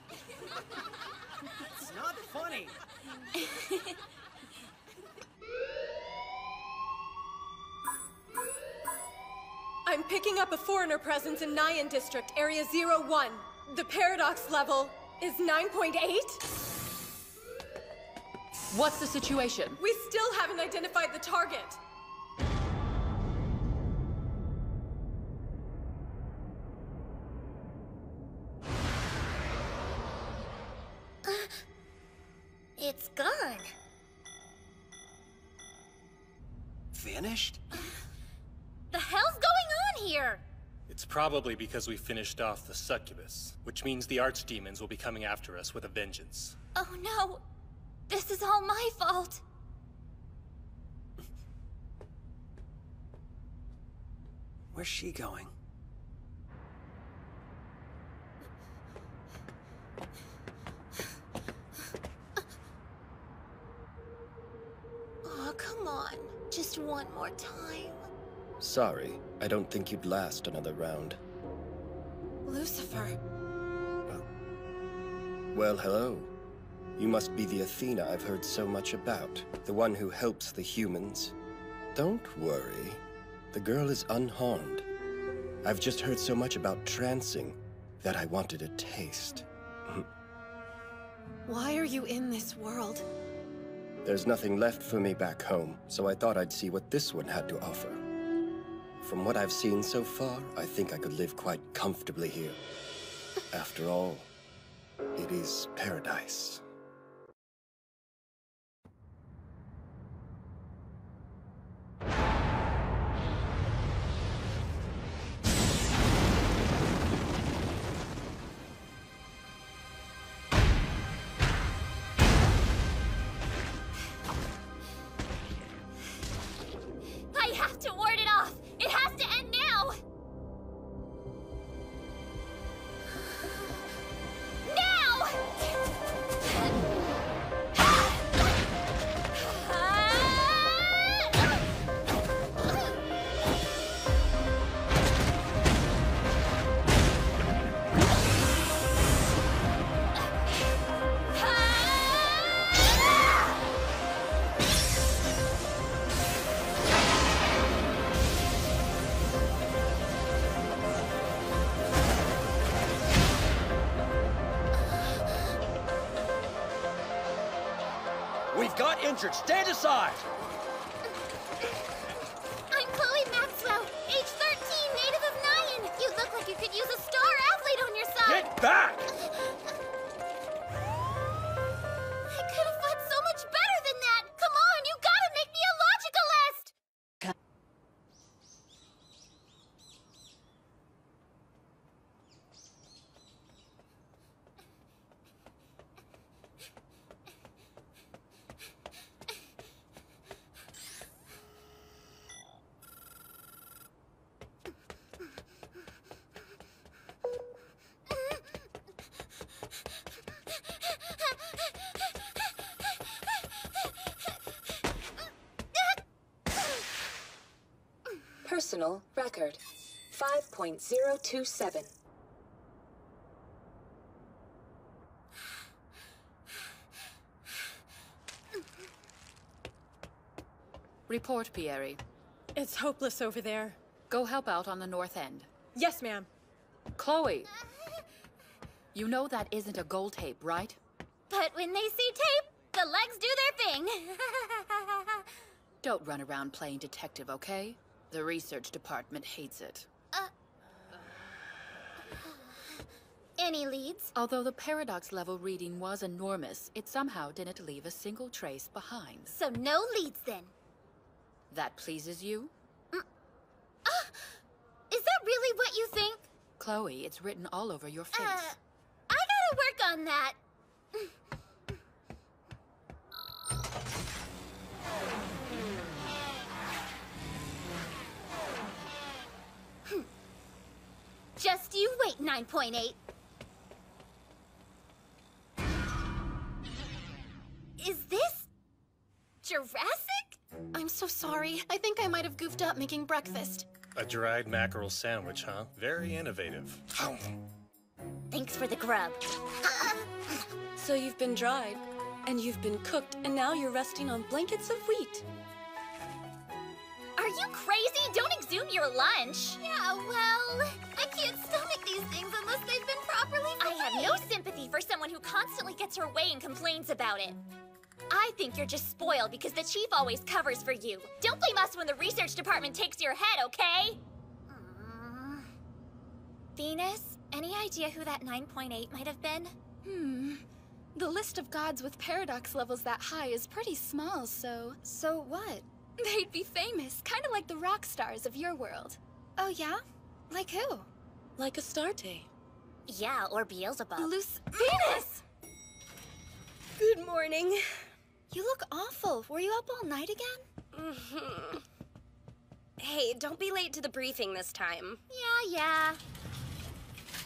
It's not funny. I'm picking up a foreigner presence in Nyan District, Area 01. The paradox level is 9.8? What's the situation? We still haven't identified the target. It's gone. Vanished? The hell's going on here? It's probably because we finished off the succubus, which means the archdemons will be coming after us with a vengeance. Oh no! This is all my fault! Where's she going? Oh, come on. Just one more time. Sorry, I don't think you'd last another round. Lucifer. Well, hello. You must be the Athena I've heard so much about. The one who helps the humans. Don't worry. The girl is unharmed. I've just heard so much about trancing that I wanted a taste. Why are you in this world? There's nothing left for me back home, so I thought I'd see what this one had to offer. From what I've seen so far, I think I could live quite comfortably here. After all, it is paradise. I have to ward it off! It has to end now! Now! We've got injured. Stand aside! I'm Chloe Maxwell, age 13, native of Nyan. You look like you could use a star athlete on your side. Get back! I could have fought so much better than that. Come on, you gotta make me a logicalist. Personal record 5.027. Report, Pierre. It's hopeless over there. Go help out on the north end. Yes, ma'am. Chloe! You know that isn't a gold tape, right? But when they see tape, the legs do their thing. Don't run around playing detective, okay? The research department hates it. Any leads? Although the paradox level reading was enormous, it somehow didn't leave a single trace behind. So no leads then. That pleases you? Is that really what you think? Chloe, it's written all over your face. I gotta work on that. Just you wait, 9.8. Is this... Jurassic? I'm so sorry. I think I might have goofed up making breakfast. A dried mackerel sandwich, huh? Very innovative. Thanks for the grub. So you've been dried, and you've been cooked, and now you're resting on blankets of wheat. Are you crazy? Don't exhume your lunch. Yeah, well, I can't stomach these things unless they've been properly I have no sympathy for someone who constantly gets her way and complains about it. I think you're just spoiled because the chief always covers for you. Don't blame us when the research department takes your head, okay? Venus, any idea who that 9.8 might have been? The list of gods with paradox levels that high is pretty small, so... So what? They'd be famous, kind of like the rock stars of your world. Oh yeah? Like who? Like Astarte. Yeah, or Beelzebub. Venus! Good morning. You look awful. Were you up all night again? Hey, don't be late to the briefing this time. Yeah.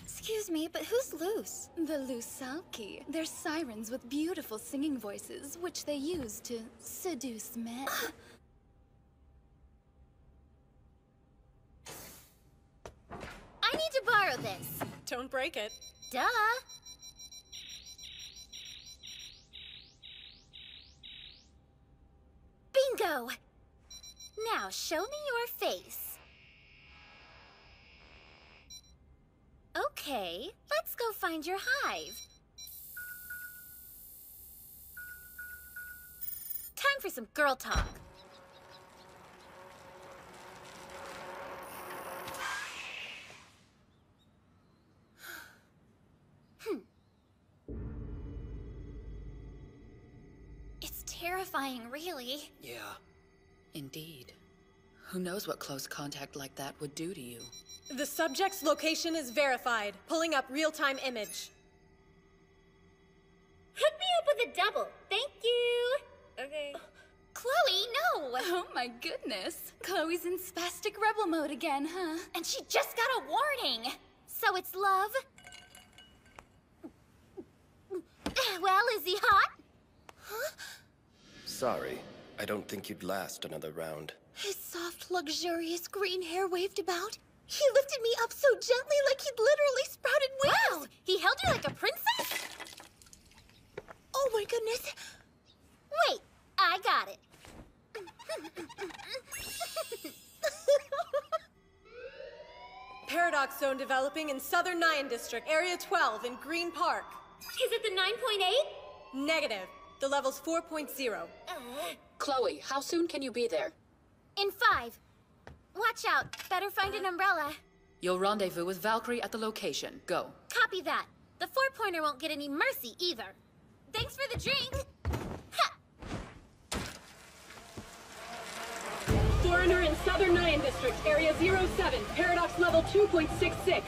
Excuse me, but who's Luce? The Lusalki. They're sirens with beautiful singing voices, which they use to seduce men. I need to borrow this. Don't break it. Duh. Bingo! Now show me your face. Okay, let's go find your hive. Time for some girl talk. It's terrifying, really. Yeah. Indeed. Who knows what close contact like that would do to you? The subject's location is verified. Pulling up real-time image. Hook me up with a double. Thank you. Okay. Chloe, no! Oh my goodness. Chloe's in spastic rebel mode again, huh? And she just got a warning. So it's love? Well, is he hot? Huh? Sorry, I don't think you'd last another round. His soft, luxurious green hair waved about. He lifted me up so gently like he'd literally sprouted wings. Wow, he held you like a princess? Oh my goodness. Wait, I got it. Paradox zone developing in Southern Nyan District, Area 12 in Green Park. Is it the 9.8? Negative. The level's 4.0. Chloe, how soon can you be there? In 5. Watch out. Better find an umbrella. You'll rendezvous with Valkyrie at the location. Go. Copy that. The 4-pointer won't get any mercy either. Thanks for the drink. Ha! Foreigner in Southern Nyan District, Area 07, Paradox level 2.66.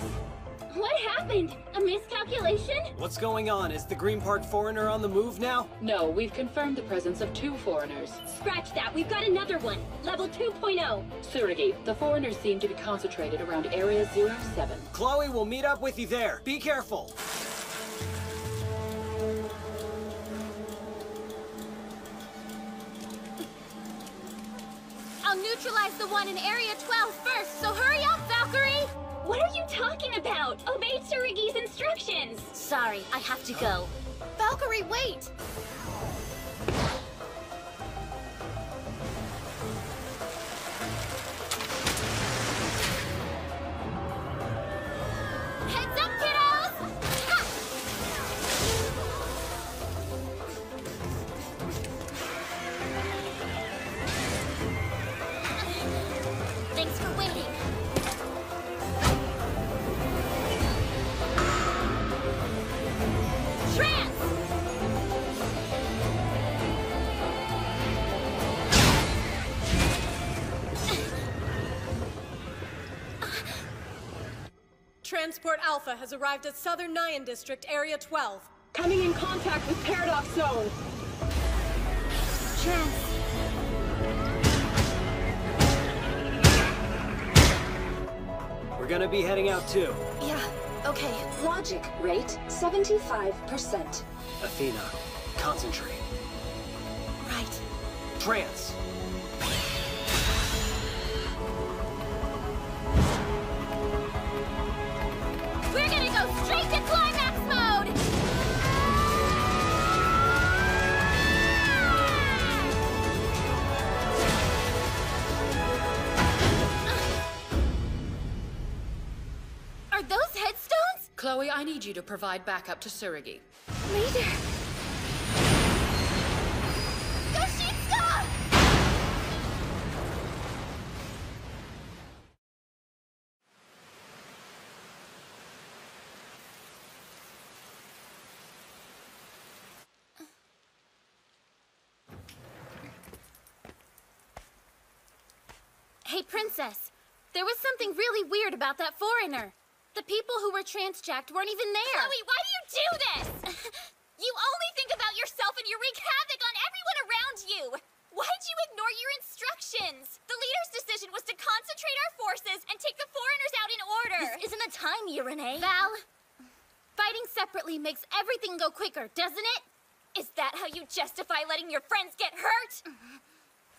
What happened? A miscalculation? What's going on? Is the Green Park Foreigner on the move now? No, we've confirmed the presence of 2 foreigners. Scratch that. We've got another one. Level 2.0. Tsurugi, the foreigners seem to be concentrated around Area 07. Chloe, we'll meet up with you there. Be careful. I'll neutralize the one in Area 12 first, so hurry up, Valkyrie! What are you talking about? Obey Tsurugi's instructions! Sorry, I have to go. Valkyrie, wait! Heads up, kiddos! Ha! Thanks for waiting. Trance! Transport Alpha has arrived at Southern Nyan District, Area 12. Coming in contact with Paradox Zone. Trance. We're gonna be heading out too. Yeah, okay. Logic rate 75%. Athena, concentrate. Right. Trance. We're gonna go straight to climax mode! Are those headstones? Chloe, I need you to provide backup to Tsurugi. Leader! Yoshitsuka! Hey, Princess. There was something really weird about that foreigner. The people who were transjacked weren't even there. Chloe, why do you do this? You only think about yourself and you wreak havoc on everyone around you. Why'd you ignore your instructions? The leader's decision was to concentrate our forces and take the foreigners out in order. This isn't the time, Urine. Val, fighting separately makes everything go quicker, doesn't it? Is that how you justify letting your friends get hurt?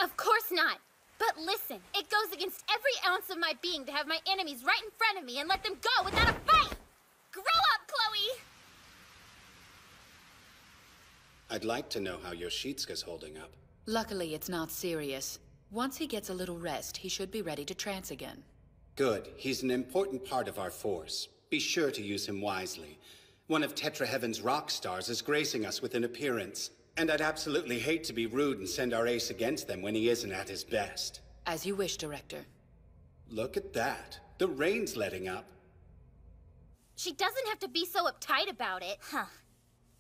Of course not. But listen, it goes against every ounce of my being to have my enemies right in front of me and let them go without a fight! Grow up, Chloe! I'd like to know how Yoshitsuka's holding up. Luckily, it's not serious. Once he gets a little rest, he should be ready to trance again. Good. He's an important part of our force. Be sure to use him wisely. One of Tetraheaven's rock stars is gracing us with an appearance. And I'd absolutely hate to be rude and send our ace against them when he isn't at his best. As you wish, Director. Look at that. The rain's letting up. She doesn't have to be so uptight about it. Huh.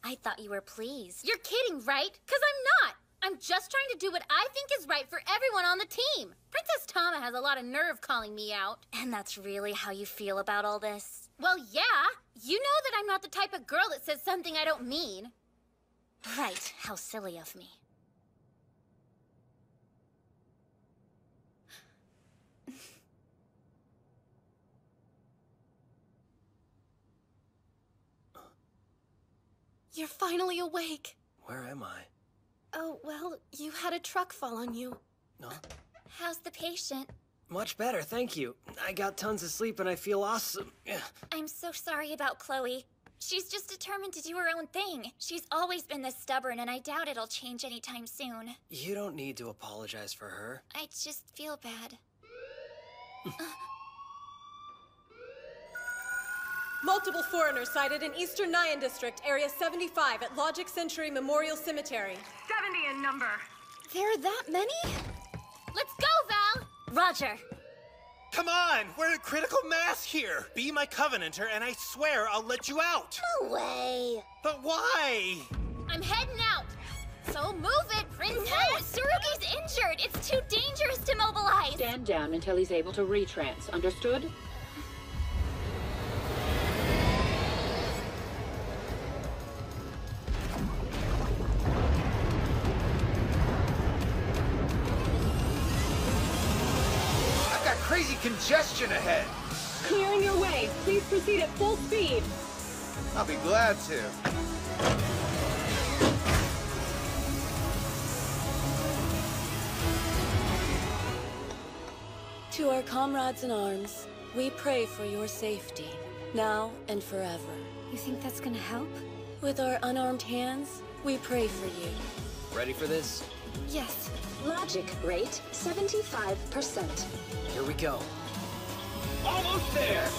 I thought you were pleased. You're kidding, right? 'Cause I'm not. I'm just trying to do what I think is right for everyone on the team. Princess Tama has a lot of nerve calling me out. And that's really how you feel about all this? Well, yeah. You know that I'm not the type of girl that says something I don't mean. Right. How silly of me. You're finally awake. Where am I? Oh, well, you had a truck fall on you. No. How's the patient? Much better, thank you. I got tons of sleep and I feel awesome. I'm so sorry about Chloe. She's just determined to do her own thing. She's always been this stubborn, and I doubt it'll change anytime soon. You don't need to apologize for her. I just feel bad. Multiple foreigners sighted in Eastern Nyan District, Area 75 at Logic Century Memorial Cemetery. 70 in number. There are that many? Let's go, Val! Roger. Come on! We're at critical mass here! Be my Covenanter, and I swear I'll let you out! No way! But why? I'm heading out! So move it, Princess! No, Tsurugi's injured! It's too dangerous to mobilize! Stand down until he's able to retrance, understood? Crazy congestion ahead. Clearing your way. Please proceed at full speed. I'll be glad to. To our comrades in arms, we pray for your safety, now and forever. You think that's gonna help? With our unarmed hands, we pray for you. Ready for this? Yes. Logic rate 75%. Here we go. Almost there!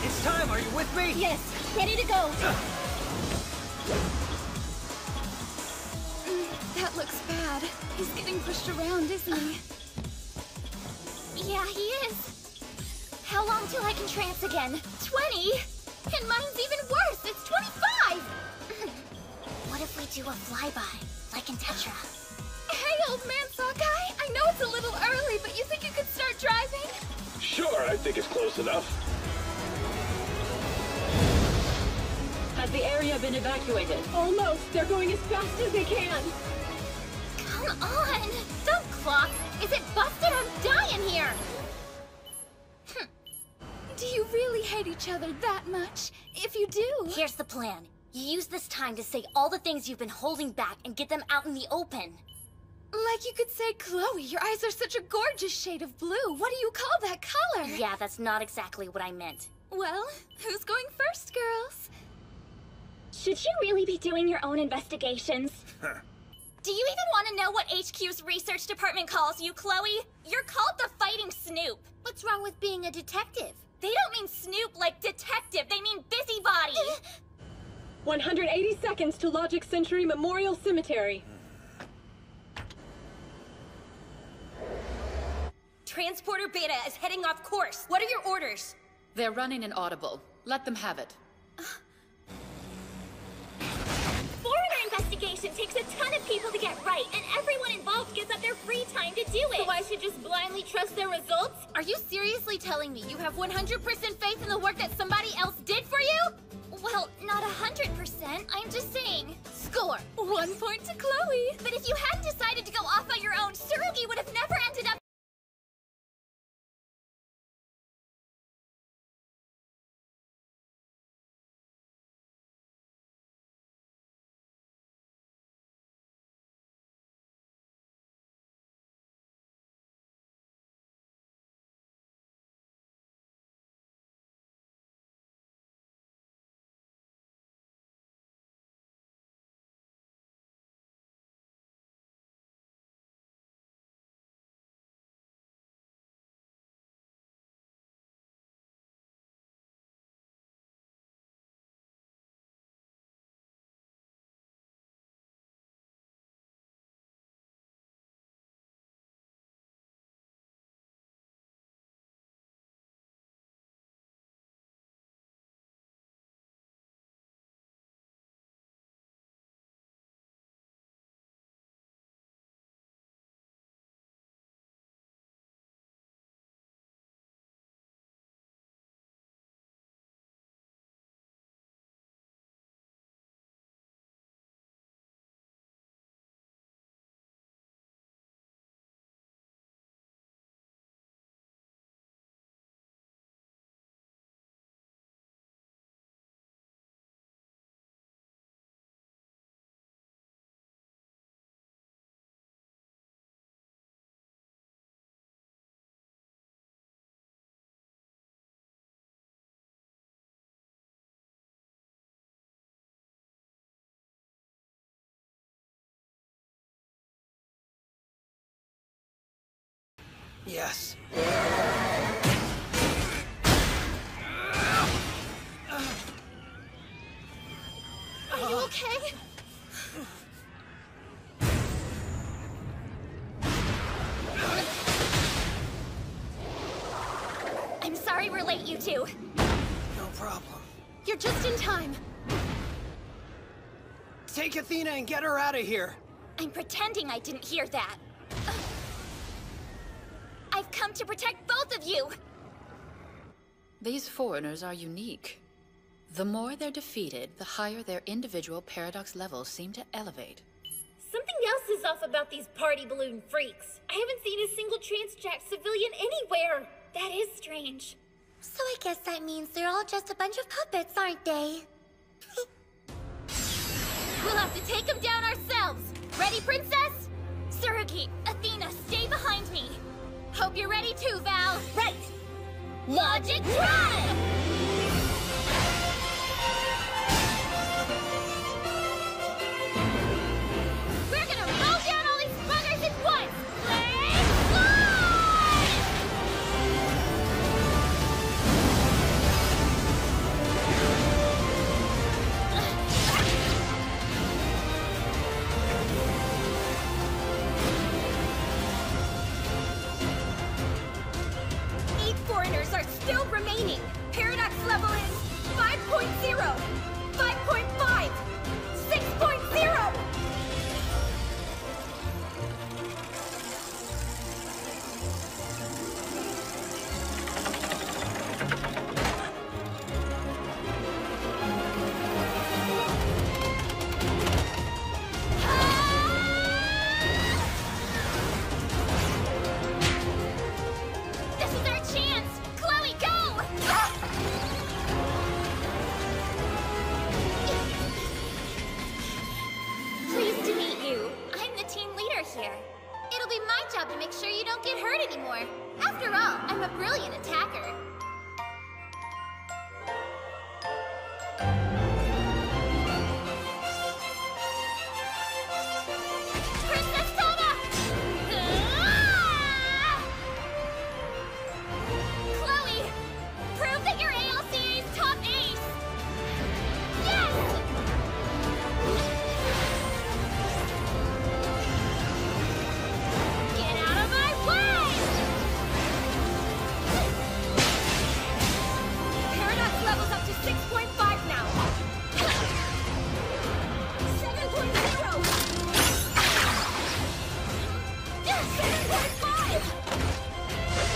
It's time, are you with me? Yes, ready to go. That looks bad. He's getting pushed around, isn't he? Yeah, he is. How long till I can trance again? 20? And mine's even worse! It's 25! What if we do a flyby, like in Tetra? Hey, old man Sockeye! I know it's a little early, but you think you could start driving? Sure, I think it's close enough. Has the area been evacuated? Almost. They're going as fast as they can. on! Don't clock! Is it busted? I'm dying here! Do you really hate each other that much? If you do... Here's the plan. You use this time to say all the things you've been holding back and get them out in the open. Like you could say, Chloe, your eyes are such a gorgeous shade of blue. What do you call that color? Yeah, that's not exactly what I meant. Well, who's going first, girls? Should you really be doing your own investigations? Do you even want to know what HQ's research department calls you, Chloe? You're called the Fighting Snoop. What's wrong with being a detective? They don't mean Snoop like detective, they mean busybody! 180 seconds to Logic Century Memorial Cemetery. Transporter Beta is heading off course. What are your orders? They're running an audible. Let them have it. Foreigner investigation takes a ton of people to get right, and everyone involved gives up their free time to do it. So I should just blindly trust their results? Are you seriously telling me you have 100% faith in the work that somebody else did for you? Well, not 100%. I'm just saying. Score! 1 point to Chloe. But if you hadn't decided to go off on your own, Tsurugi would have never ended up. Yes. Are you okay? I'm sorry we're late, you two. No problem. You're just in time. Take Athena and get her out of here. I'm pretending I didn't hear that. I've come to protect both of you! These foreigners are unique. The more they're defeated, the higher their individual paradox levels seem to elevate. Something else is off about these party balloon freaks. I haven't seen a single transjack civilian anywhere. That is strange. So I guess that means they're all just a bunch of puppets, aren't they? We'll have to take them down ourselves! Ready, Princess? Tsurugi, Athena, stay behind me. Hope you're ready too, Val. Right! Logic Drive! We're gonna mow down all these buggers at once! Let's fly! Foreigners are still remaining. Paradox I'm a brilliant attacker. Princess Zelda! Chloe, prove that you're ALCA's top ace! Yes! Get out of my way! Paradox levels up to 6.5 now. 7.0. 7.5!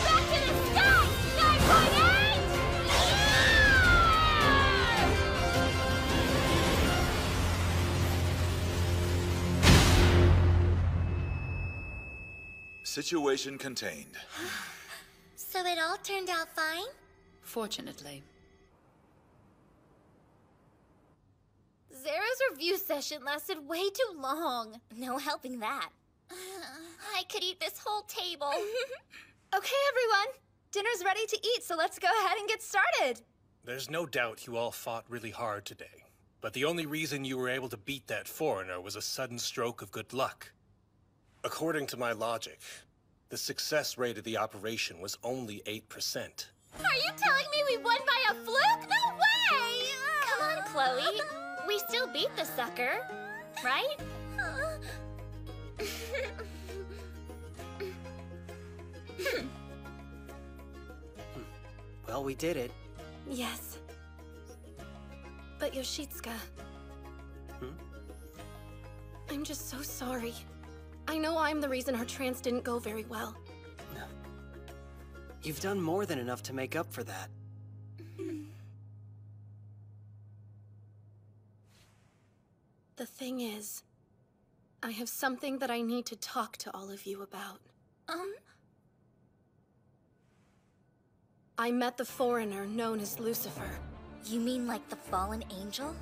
Back to the sky! 9.8! Situation contained. So it all turned out fine? Fortunately. Zara's review session lasted way too long. No helping that. I could eat this whole table. Okay, everyone. Dinner's ready to eat, so let's go ahead and get started. There's no doubt you all fought really hard today. But the only reason you were able to beat that foreigner was a sudden stroke of good luck. According to my logic, the success rate of the operation was only 8%. Are you telling me we won by a fluke? No way! Come on, Chloe. We still beat the sucker, right? Well, we did it. Yes. But Yoshitsuka... I'm just so sorry. I know I'm the reason her trance didn't go very well. You've done more than enough to make up for that. The thing is, I have something that I need to talk to all of you about. I met the foreigner known as Lucifer. You mean like the fallen angel?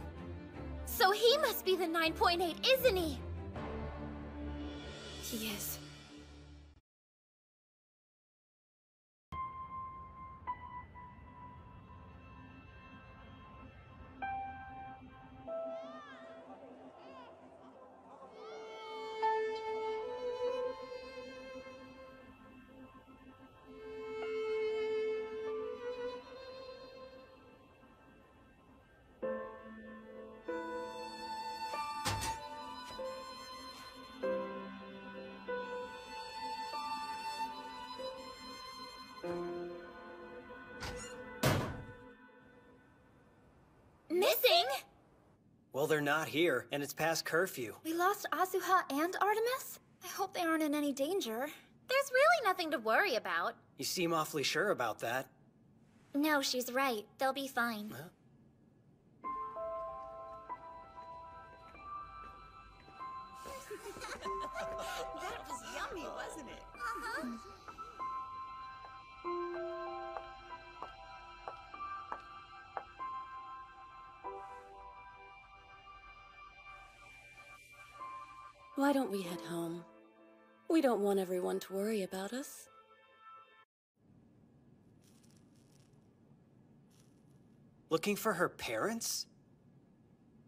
So he must be the 9.8, isn't he? He is. Missing? Well, they're not here, and it's past curfew. We lost Azuha and Artemis? I hope they aren't in any danger. There's really nothing to worry about. You seem awfully sure about that. No, she's right. They'll be fine. Huh? That was yummy, wasn't it? Why don't we head home? We don't want everyone to worry about us. Looking for her parents?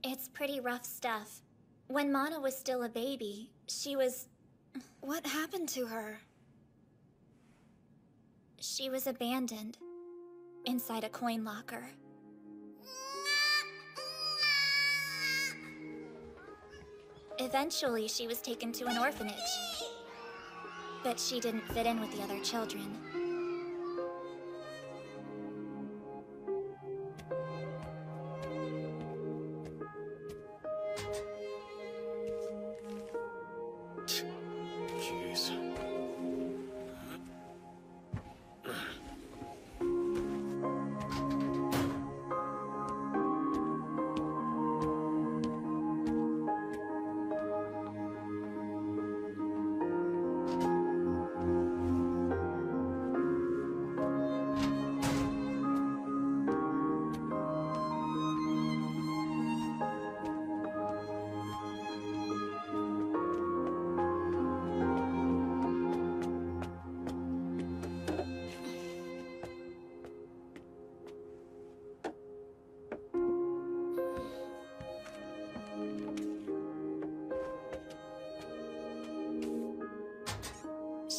It's pretty rough stuff. When Mana was still a baby, she was... What happened to her? She was abandoned. Inside a coin locker. Eventually, she was taken to an orphanage. But she didn't fit in with the other children. Jeez.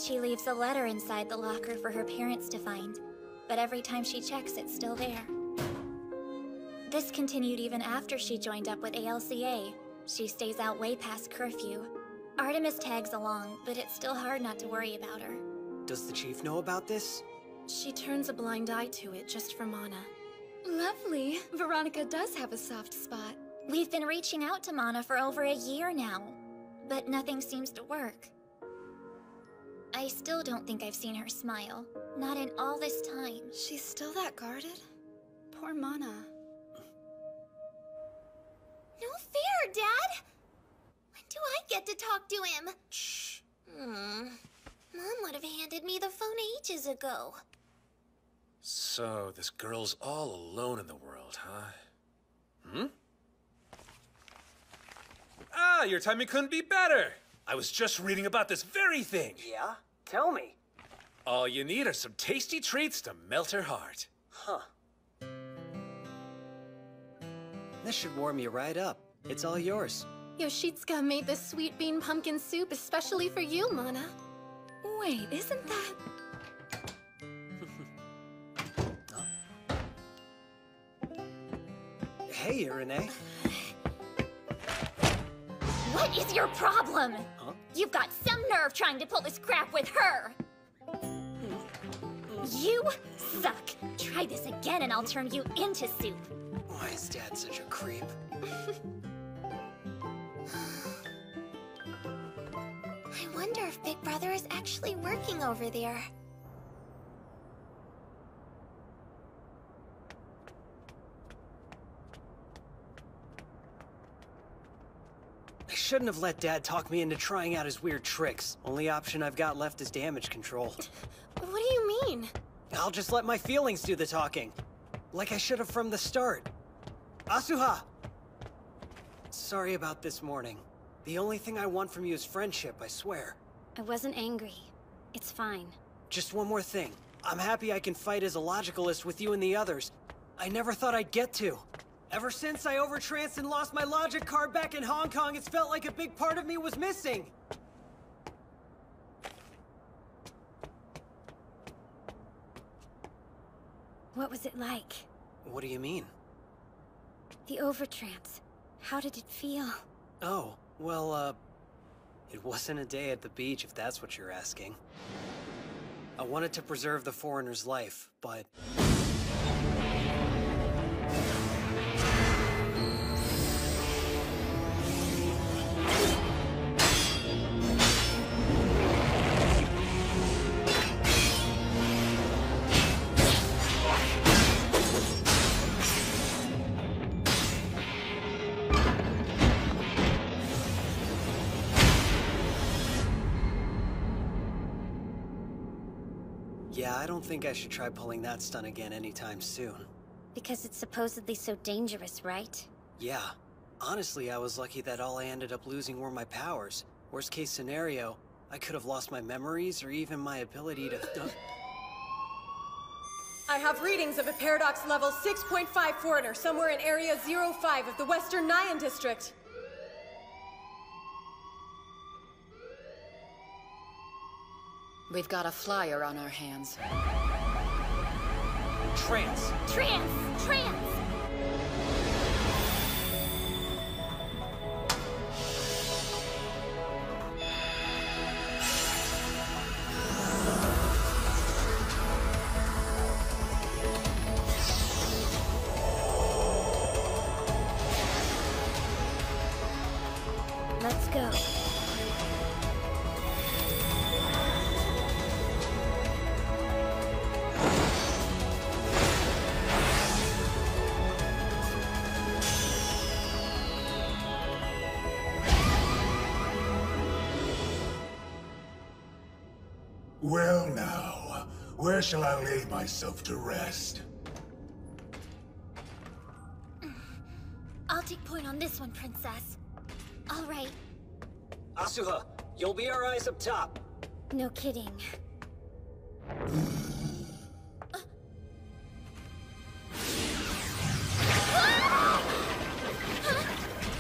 She leaves a letter inside the locker for her parents to find, but every time she checks, it's still there. This continued even after she joined up with ALCA. She stays out way past curfew. Artemis tags along, but it's still hard not to worry about her. Does the chief know about this? She turns a blind eye to it just for Mana. Lovely. Veronica does have a soft spot. We've been reaching out to Mana for over a year now, but nothing seems to work. I still don't think I've seen her smile. Not in all this time. She's still that guarded? Poor Mana. No fair, Dad! When do I get to talk to him? Shh. Mom would have handed me the phone ages ago. So, this girl's all alone in the world, huh? Ah, your timing couldn't be better! I was just reading about this very thing. Yeah? Tell me. All you need are some tasty treats to melt her heart. Huh. This should warm you right up. It's all yours. Yoshitsuka made this sweet bean pumpkin soup especially for you, Mana. Wait, isn't that... Hey, Irene. What is your problem? Huh? You've got some nerve trying to pull this crap with her! You suck! Try this again and I'll turn you into soup. Why is Dad such a creep? I wonder if Big Brother is actually working over there. I shouldn't have let Dad talk me into trying out his weird tricks. Only option I've got left is damage control. What do you mean? I'll just let my feelings do the talking. Like I should have from the start. Asuha! Sorry about this morning. The only thing I want from you is friendship, I swear. I wasn't angry. It's fine. Just one more thing. I'm happy I can fight as a logicalist with you and the others. I never thought I'd get to. Ever since I overtranced and lost my logic card back in Hong Kong, it's felt like a big part of me was missing. What was it like? What do you mean? The overtrance. How did it feel? Oh, well, it wasn't a day at the beach, if that's what you're asking. I wanted to preserve the foreigner's life, but... Yeah, I don't think I should try pulling that stunt again anytime soon. Because it's supposedly so dangerous, right? Yeah. Honestly, I was lucky that all I ended up losing were my powers. Worst case scenario, I could have lost my memories or even my ability to... I have readings of a Paradox level 6.5 foreigner somewhere in Area 05 of the Western Nyan District. We've got a flyer on our hands. Trance! Trance! Trance! Let's go. Well now, where shall I lay myself to rest? I'll take point on this one, Princess. All right. Asuha, you'll be our eyes up top. No kidding.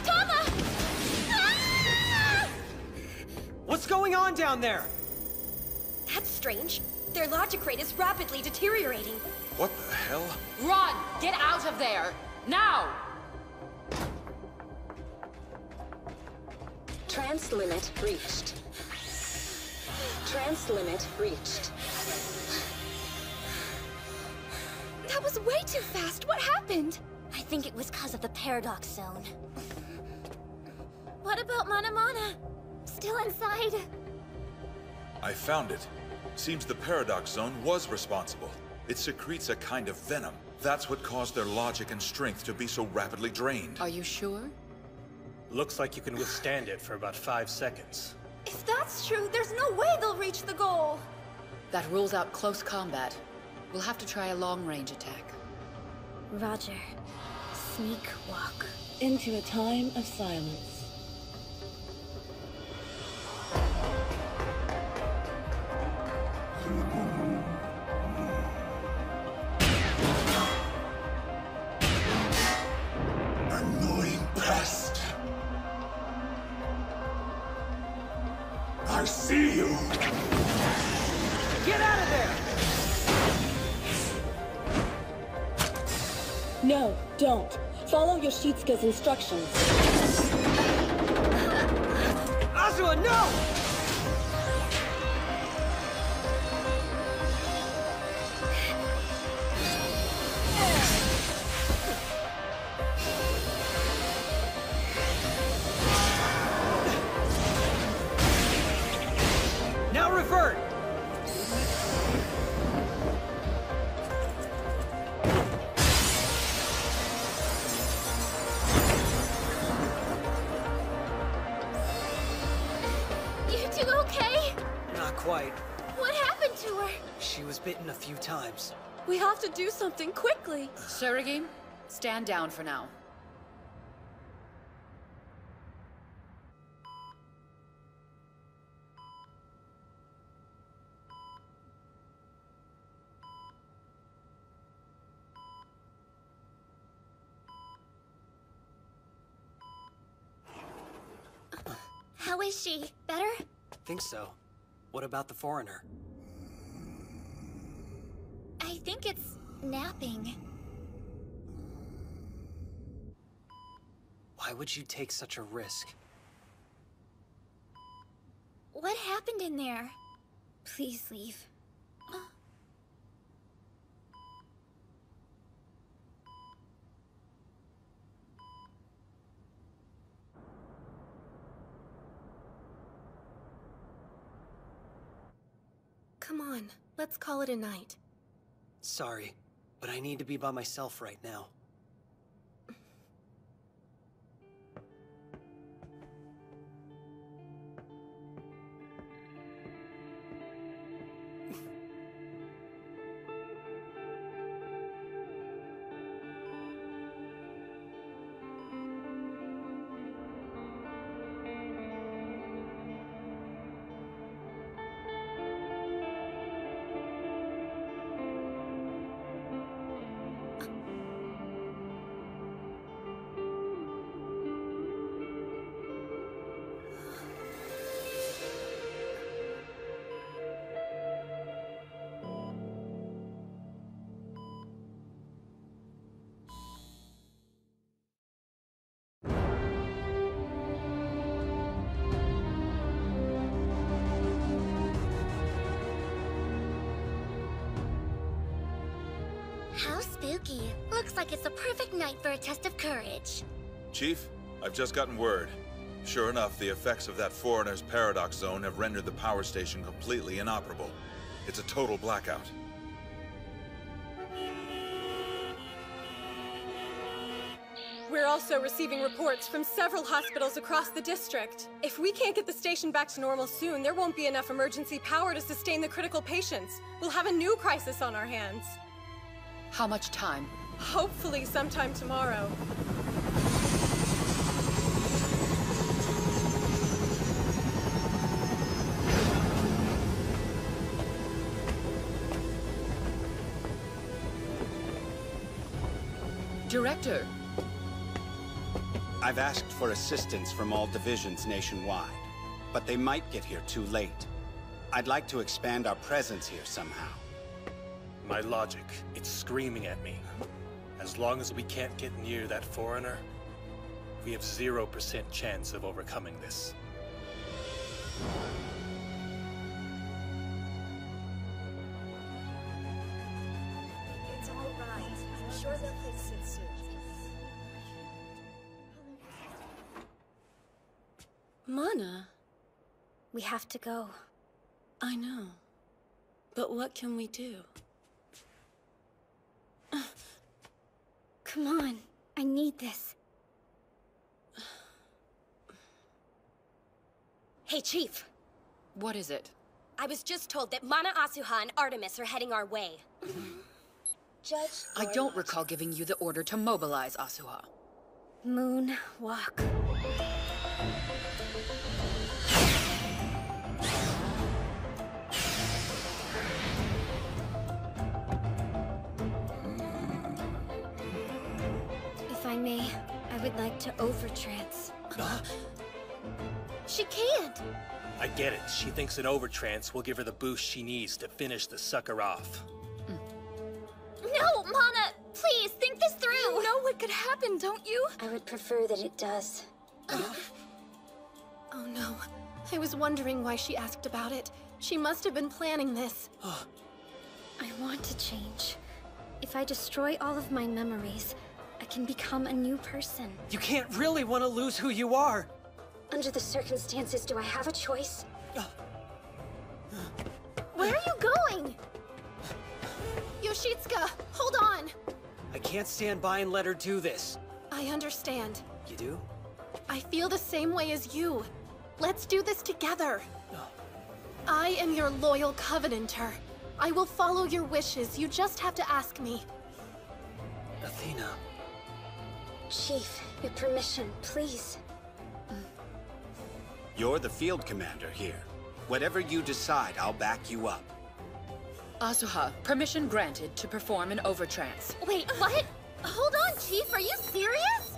Tama! What's going on down there? That's strange. Their logic rate is rapidly deteriorating. What the hell? Run! Get out of there! Now! Trans limit reached. Trans limit reached. That was way too fast. What happened? I think it was because of the Paradox Zone. What about Mana Mana? Still inside? I found it. Seems the Paradox Zone was responsible. It secretes a kind of venom. That's what caused their logic and strength to be so rapidly drained. Are you sure? Looks like you can withstand it for about 5 seconds. If that's true, there's no way they'll reach the goal. That rules out close combat. We'll have to try a long-range attack. Roger. Sneak walk. Into a time of silence. Annoying pest. I see you. Get out of there! No, don't. Follow Yoshitsuka's instructions. Azuma, no! Now revert! You two okay? Not quite. What happened to her? She was bitten a few times. We have to do something quickly. Tsurugi, stand down for now. How is she? Better? Think so. What about the foreigner? I think it's napping. Why would you take such a risk? What happened in there? Please leave. Come on, let's call it a night. Sorry, but I need to be by myself right now. How spooky. Looks like it's a perfect night for a test of courage. Chief, I've just gotten word. Sure enough, the effects of that foreigner's Paradox Zone have rendered the power station completely inoperable. It's a total blackout. We're also receiving reports from several hospitals across the district. If we can't get the station back to normal soon, there won't be enough emergency power to sustain the critical patients. We'll have a new crisis on our hands. How much time? Hopefully sometime tomorrow. Director! I've asked for assistance from all divisions nationwide, but they might get here too late. I'd like to expand our presence here somehow. My logic, it's screaming at me. As long as we can't get near that foreigner, we have 0% chance of overcoming this. It's all right. I'm sure they'll fix it soon. Mana, We have to go. I know. But what can we do? Come on. I need this. Hey, Chief. What is it? I was just told that Mana Asuha and Artemis are heading our way. Judge... I don't recall giving you the order to mobilize Asuha. Moon walk. If I may, I would like to overtrance. She can't! I get it. She thinks an overtrance will give her the boost she needs to finish the sucker off. No, Mana! Please, think this through! You know what could happen, don't you? I would prefer that it does. Oh no. I was wondering why she asked about it. She must have been planning this. I want to change. If I destroy all of my memories, I can become a new person. You can't really want to lose who you are! Under the circumstances, do I have a choice? Where are you going? Yoshitsuka, hold on! I can't stand by and let her do this. I understand. You do? I feel the same way as you. Let's do this together. I am your loyal Covenanter. I will follow your wishes. You just have to ask me. Athena. Chief, your permission, please. You're the field commander here. Whatever you decide, I'll back you up. Asuha, permission granted to perform an overtrance. Wait, what? Hold on, Chief, are you serious?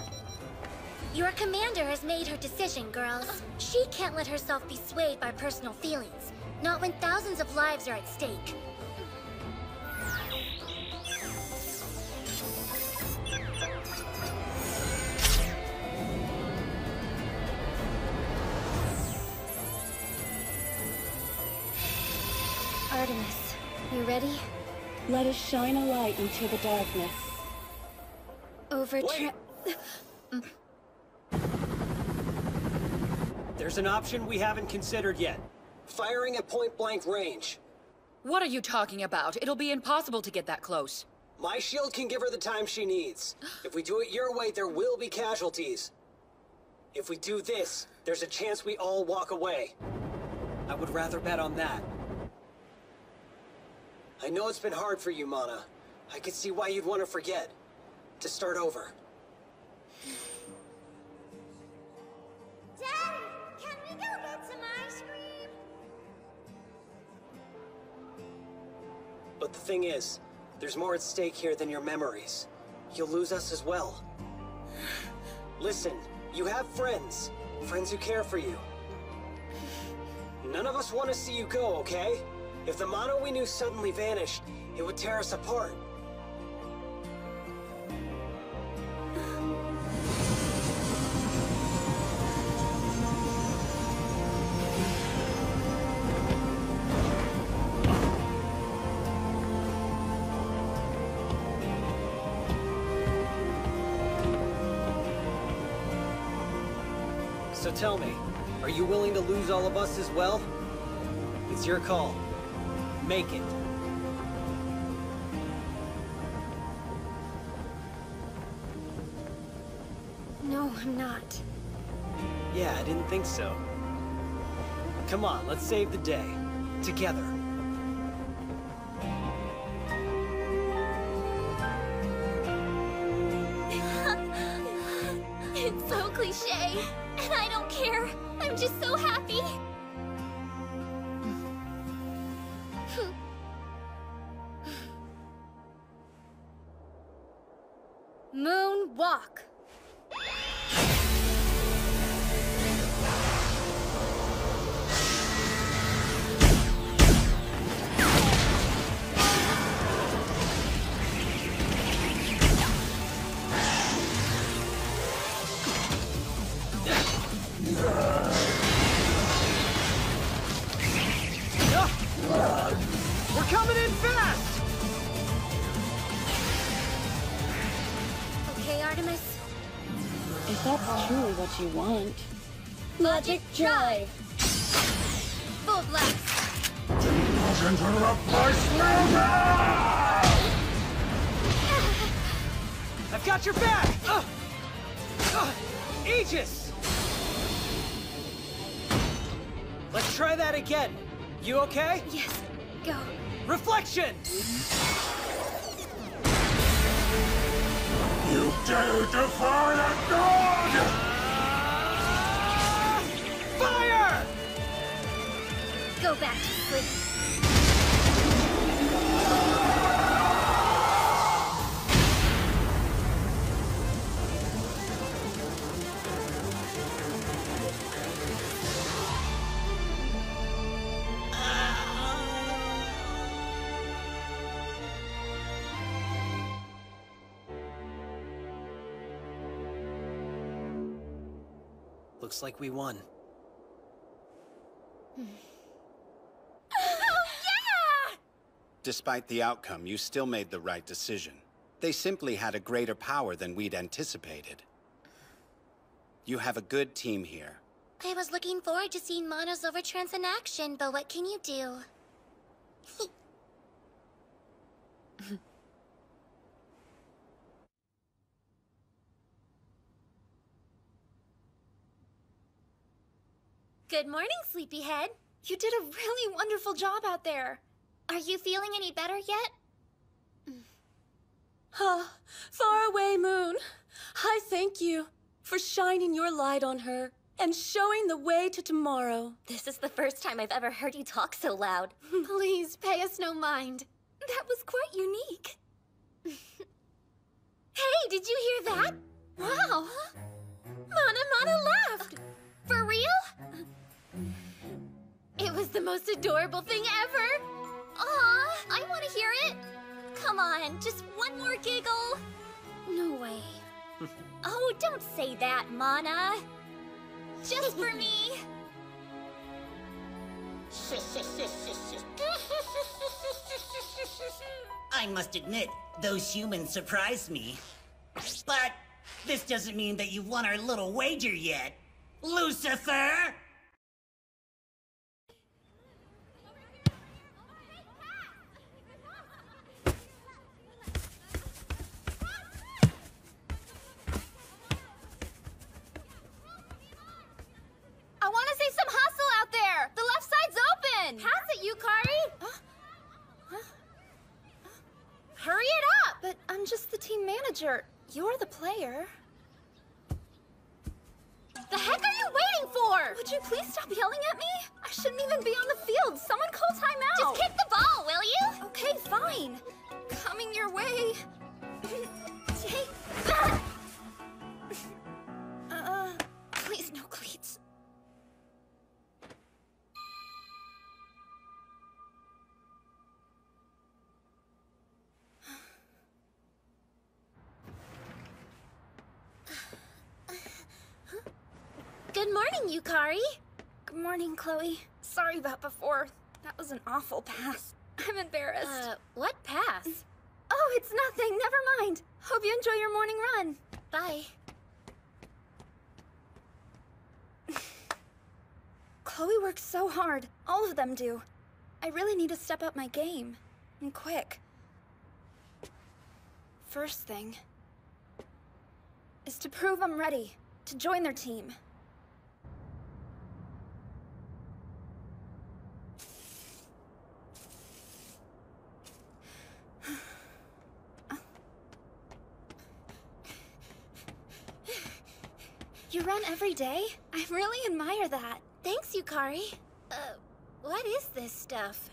Your commander has made her decision, girls. She can't let herself be swayed by personal feelings. Not when thousands of lives are at stake. Artemis, you ready? Let us shine a light into the darkness. There's an option we haven't considered yet. Firing at point-blank range. What are you talking about? It'll be impossible to get that close. My shield can give her the time she needs. If we do it your way, there will be casualties. If we do this, there's a chance we all walk away. I would rather bet on that. I know it's been hard for you, Mana. I could see why you'd want to forget. To start over. Daddy, can we go get some ice cream? But the thing is, there's more at stake here than your memories. You'll lose us as well. Listen, you have friends. Friends who care for you. None of us want to see you go, okay? If the Mana we knew suddenly vanished, it would tear us apart. So tell me, are you willing to lose all of us as well? It's your call. Make it. No, I'm not. Yeah, I didn't think so. Come on, let's save the day. Together. It's so cliche, and I don't care. I'm just so happy. Moon walk. We're coming in fast! Okay, Artemis. If that's truly what you want. Logic drive! Full blast! Do not interrupt my swimming! I've got your back! Aegis! Let's try that again. You okay? Yes, go. Reflection! You dare defy a god! Fire! Go back to sleep. Looks like we won. Oh, yeah! Despite the outcome, you still made the right decision. They simply had a greater power than we'd anticipated. You have a good team here. I was looking forward to seeing Mono's Overtrance in action, but what can you do? Good morning, Sleepyhead. You did a really wonderful job out there. Are you feeling any better yet? Ah, faraway moon, I thank you for shining your light on her and showing the way to tomorrow. This is the first time I've ever heard you talk so loud. Please, pay us no mind. That was quite unique. Hey, did you hear that? Wow! Mana laughed! For real? It was the most adorable thing ever! Aw, I want to hear it! Come on, just one more giggle! No way. Oh, don't say that, Mana. Just for me. I must admit, those humans surprised me. But this doesn't mean that you've won our little wager yet. Lucifer! I want to see some hustle out there! The left side's open! Pass it, Yukari! Hurry it up! But I'm just the team manager. You're the player. The heck are you waiting for? Would you please stop yelling at me? I shouldn't even be on the field. Someone call timeout. Just kick the ball, will you? Okay, fine. Coming your way. Take that! Please no cleats. Good morning, Yukari. Good morning, Chloe. Sorry about before. That was an awful pass. I'm embarrassed. What pass? Oh, it's nothing. Never mind. Hope you enjoy your morning run. Bye. Chloe works so hard. All of them do. I really need to step up my game. And quick. First thing is to prove I'm ready to join their team. You run every day? I really admire that. Thanks, Yukari. What is this stuff?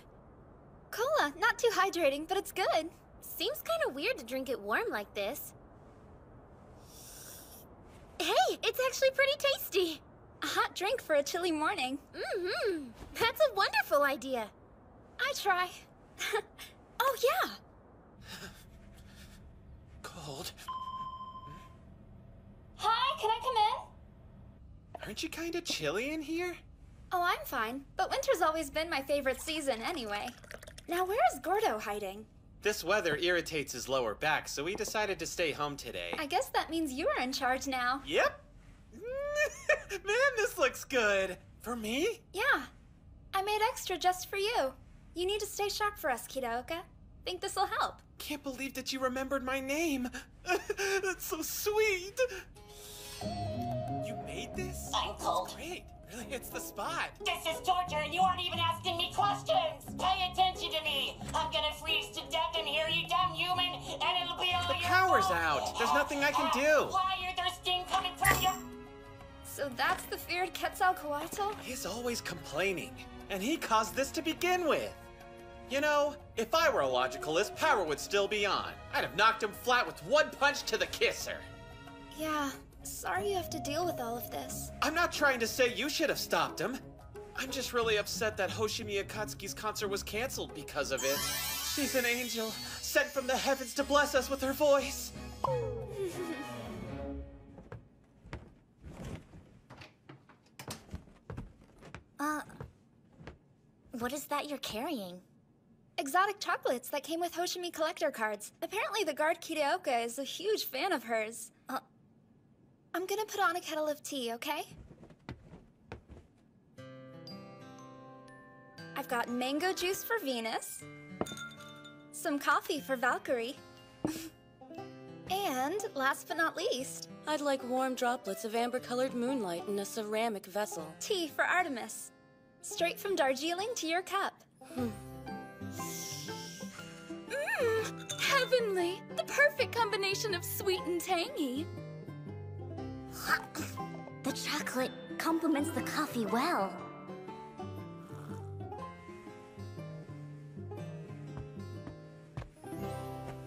Cola, not too hydrating, but it's good. Seems kind of weird to drink it warm like this. Hey, it's actually pretty tasty. A hot drink for a chilly morning. Mm-hmm. That's a wonderful idea. I try. Oh, yeah. Cold. Hi, can I come in? Aren't you kinda chilly in here? Oh, I'm fine. But winter's always been my favorite season anyway. Now where's Gordo hiding? This weather irritates his lower back, so we decided to stay home today. I guess that means you are in charge now. Yep. Man, this looks good. For me? Yeah. I made extra just for you. You need to stay sharp for us, Kitaoka. Think this'll help. Can't believe that you remembered my name. That's so sweet. You made this? I'm cold. Great. Really hits the spot. This is torture and you aren't even asking me questions! Pay attention to me! I'm gonna freeze to death in here, you dumb human, and it'll be all The your power's fault. out. There's nothing I can do. Why are there steam coming from your... So that's the feared Quetzalcoatl? He's always complaining, and he caused this to begin with. You know, if I were a logicalist, power would still be on. I'd have knocked him flat with one punch to the kisser. Yeah, sorry you have to deal with all of this. I'm not trying to say you should have stopped him. I'm just really upset that Hoshimi Akatsuki's concert was canceled because of it. She's an angel, sent from the heavens to bless us with her voice. What is that you're carrying? Exotic chocolates that came with Hoshimi collector cards. Apparently the guard Kitaoka is a huge fan of hers. I'm gonna put on a kettle of tea, okay? I've got mango juice for Venus, some coffee for Valkyrie, and last but not least, I'd like warm droplets of amber-colored moonlight in a ceramic vessel. tea for Artemis. Straight from Darjeeling to your cup. Heavenly! The perfect combination of sweet and tangy. The chocolate complements the coffee well.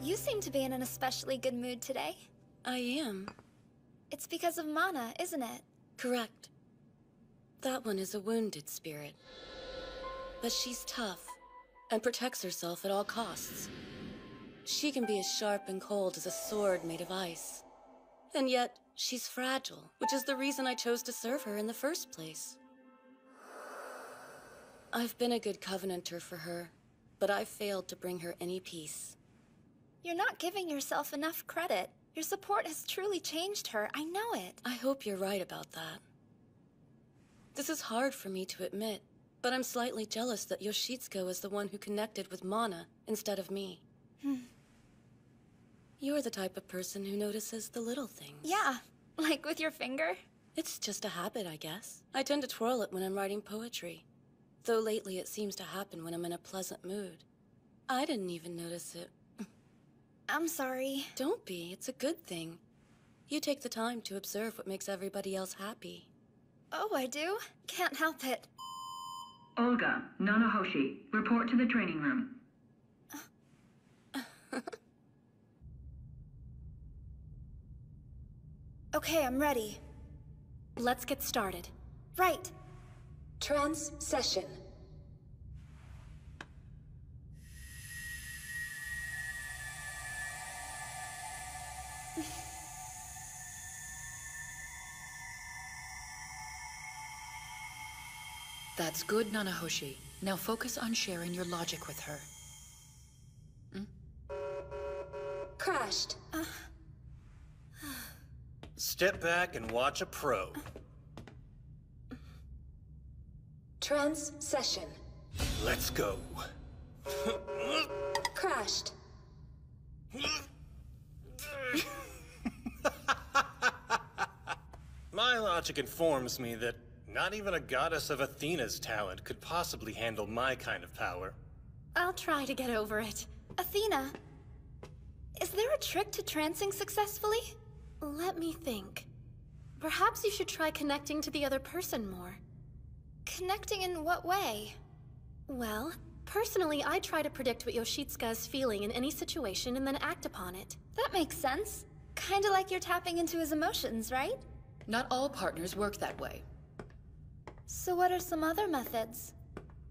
You seem to be in an especially good mood today. I am. It's because of Mana, isn't it? Correct. That one is a wounded spirit. But she's tough, and protects herself at all costs. She can be as sharp and cold as a sword made of ice. And yet, she's fragile, which is the reason I chose to serve her in the first place. I've been a good Covenanter for her, but I've failed to bring her any peace. You're not giving yourself enough credit. Your support has truly changed her, I know it. I hope you're right about that. This is hard for me to admit, but I'm slightly jealous that Yoshitsuka is the one who connected with Mana instead of me. You're the type of person who notices the little things. Yeah, like with your finger? It's just a habit, I guess. I tend to twirl it when I'm writing poetry. Though lately it seems to happen when I'm in a pleasant mood. I didn't even notice it. I'm sorry. Don't be, it's a good thing. You take the time to observe what makes everybody else happy. Oh, I do? Can't help it. Olga, Nanahoshi, report to the training room. Okay, I'm ready. Let's get started. Right. Trance session. That's good, Nanahoshi. Now focus on sharing your logic with her. Crashed. Step back and watch a pro. Trance session. Let's go. Crashed. My logic informs me that not even a goddess of Athena's talent could possibly handle my kind of power. I'll try to get over it. Athena, is there a trick to trancing successfully? Let me think. Perhaps you should try connecting to the other person more. Connecting in what way? Well, personally, I try to predict what Yoshitsuka is feeling in any situation and then act upon it. That makes sense. Kinda like you're tapping into his emotions, right? Not all partners work that way. So what are some other methods?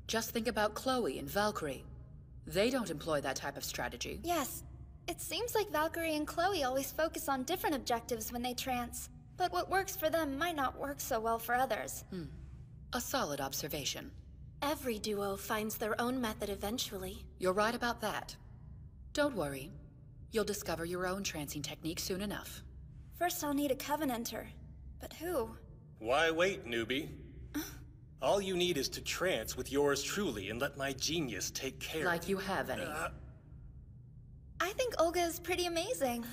Just think about Chloe and Valkyrie. They don't employ that type of strategy. Yes. It seems like Valkyrie and Chloe always focus on different objectives when they trance. But what works for them might not work so well for others. A solid observation. Every duo finds their own method eventually. You're right about that. Don't worry. You'll discover your own trancing technique soon enough. First I'll need a Covenanter. But who? Why wait, newbie? All you need is to trance with yours truly and let my genius take care Like of you have any. I think Olga is pretty amazing.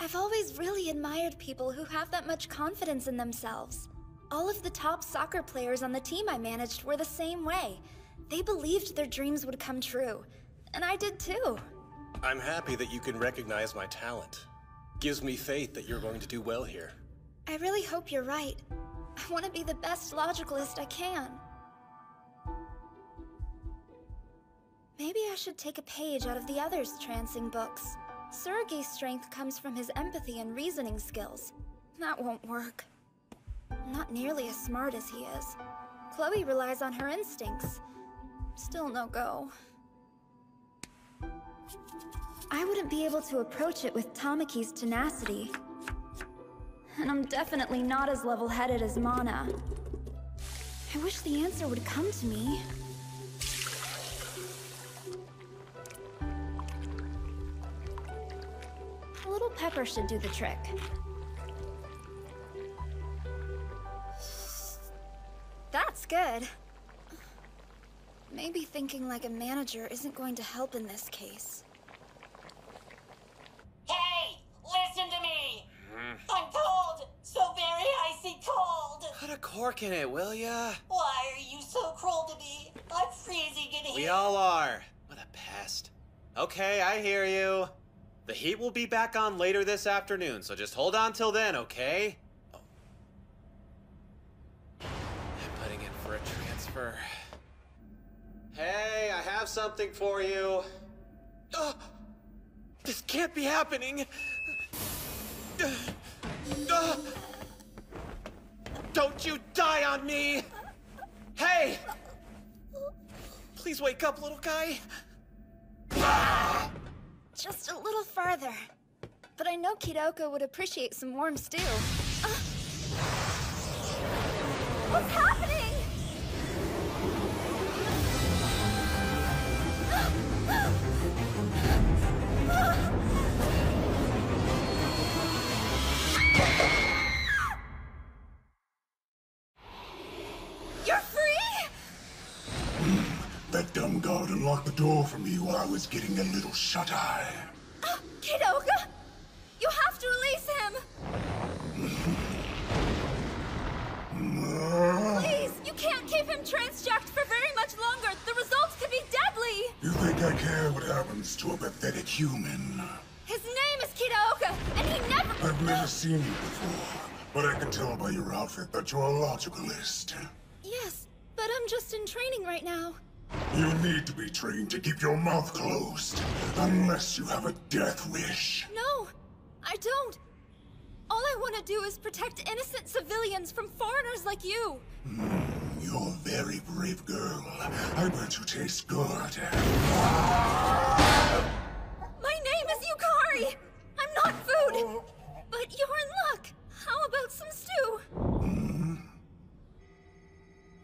I've always really admired people who have that much confidence in themselves. All of the top soccer players on the team I managed were the same way. They believed their dreams would come true. And I did too. I'm happy that you can recognize my talent. Gives me faith that you're going to do well here. I really hope you're right. I want to be the best logicalist I can. Maybe I should take a page out of the others' trancing books. Sergei's strength comes from his empathy and reasoning skills. That won't work. I'm not nearly as smart as he is. Chloe relies on her instincts. Still no go. I wouldn't be able to approach it with Tamaki's tenacity. And I'm definitely not as level-headed as Mana. I wish the answer would come to me. A little pepper should do the trick. That's good. Maybe thinking like a manager isn't going to help in this case. Hey, listen to me! I'm cold! So very icy cold! Put a cork in it, will ya? Why are you so cruel to me? I'm freezing in here. We all are. What a pest. Okay, I hear you. The heat will be back on later this afternoon, so just hold on till then, okay? Oh. I'm putting in for a transfer. Hey, I have something for you. This can't be happening. Don't you die on me! Hey! Please wake up, little guy. Just a little farther. But I know Kidoko would appreciate some warm stew. What's happening? You're free? That dumb guard unlocked the door for me while I was getting a little shut-eye. Kidoko! You have to release him! Please! You can't keep him transjacked for very much longer! The results could be deadly! You think I care what happens to a pathetic human? His name is Kidoko, and he never— I've never seen you before, but I can tell by your outfit that you're a logicalist. Yes, but I'm just in training right now. You need to be trained to keep your mouth closed, unless you have a death wish. No, I don't. All I want to do is protect innocent civilians from foreigners like you. You're a very brave girl. I bet you taste good. My name is Yukari! I'm not food! But you're in luck. How about some stew?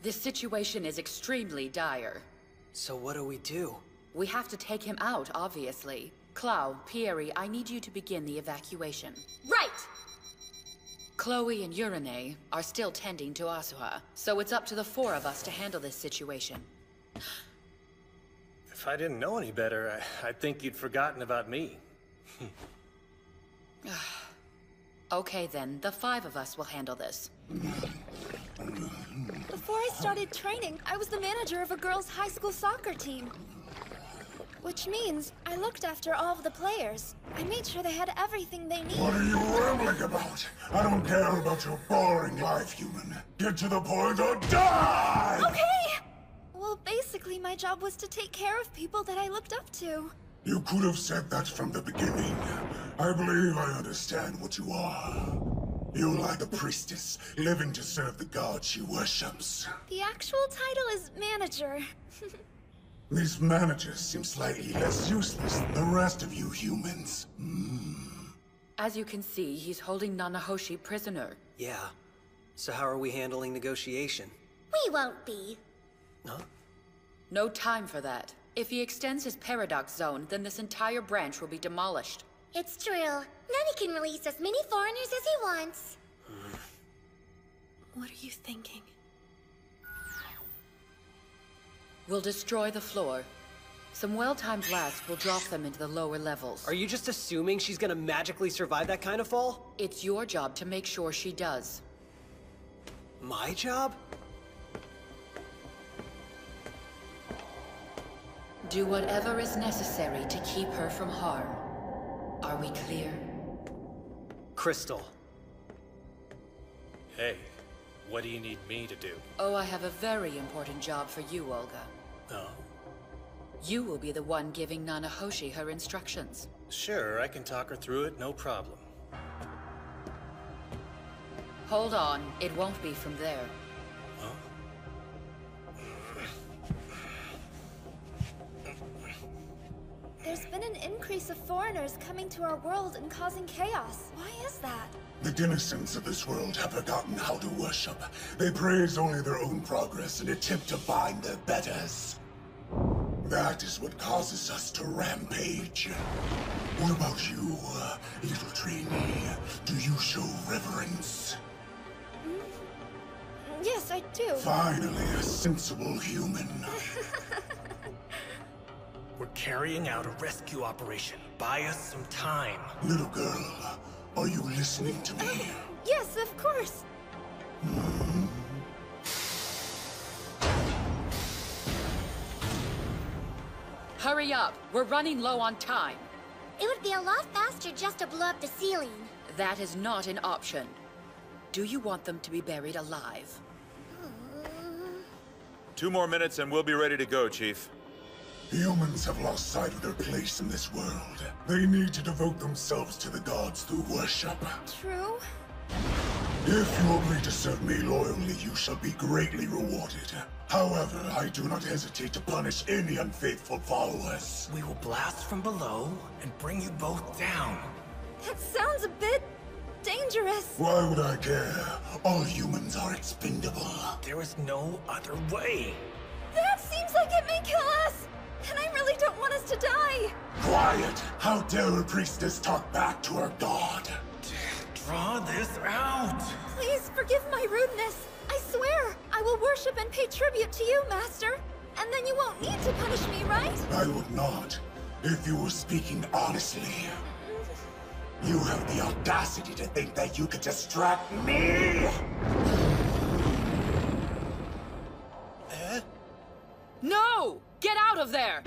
This situation is extremely dire. So what do we do? We have to take him out, obviously. Clow, Pieri, I need you to begin the evacuation. Right! Chloe and Urine are still tending to Asuha, so it's up to the four of us to handle this situation. If I didn't know any better, I'd think you'd forgotten about me. Okay then, the five of us will handle this. Before I started training, I was the manager of a girls' high school soccer team. Which means I looked after all of the players. I made sure they had everything they need. What are you rambling about? I don't care about your boring life, human. Get to the point or die! Okay! Well, basically my job was to take care of people that I looked up to. You could have said that from the beginning. I believe I understand what you are. You're like a priestess, living to serve the god she worships. The actual title is manager. These managers seem slightly less useless than the rest of you humans. As you can see, he's holding Nanahoshi prisoner. Yeah. So how are we handling negotiation? We won't be. Huh? No time for that. If he extends his paradox zone, then this entire branch will be demolished. It's true. Then he can release as many foreigners as he wants. What are you thinking? We'll destroy the floor. Some well-timed blasts will drop them into the lower levels. Are you just assuming she's gonna magically survive that kind of fall? It's your job to make sure she does. My job? Do whatever is necessary to keep her from harm. Are we clear? Crystal. Hey, what do you need me to do? Oh, I have a very important job for you, Olga. Oh? You will be the one giving Nanahoshi her instructions. Sure, I can talk her through it, no problem. Hold on, it won't be from there. Huh? There's been an increase of foreigners coming to our world and causing chaos. Why is that? The denizens of this world have forgotten how to worship. They praise only their own progress and attempt to bind their betters. That is what causes us to rampage. What about you, little trainee? Do you show reverence? Yes, I do. Finally, a sensible human. We're carrying out a rescue operation. Buy us some time. Little girl, are you listening to me? Yes, of course. Hurry up! We're running low on time. It would be a lot faster just to blow up the ceiling. That is not an option. Do you want them to be buried alive? 2 more minutes and we'll be ready to go, Chief. Humans have lost sight of their place in this world. They need to devote themselves to the gods through worship. True. If you agree to serve me loyally, you shall be greatly rewarded. However, I do not hesitate to punish any unfaithful followers. We will blast from below and bring you both down. That sounds a bit dangerous. Why would I care? All humans are expendable. There is no other way. That seems like it may kill us. And I really don't want us to die. Quiet! How dare a priestess talk back to her god? Draw this out. Please forgive my rudeness. I swear, I will worship and pay tribute to you, Master. And then you won't need to punish me, right? I would not, if you were speaking honestly. You have the audacity to think that you could distract me! No! Get out of there!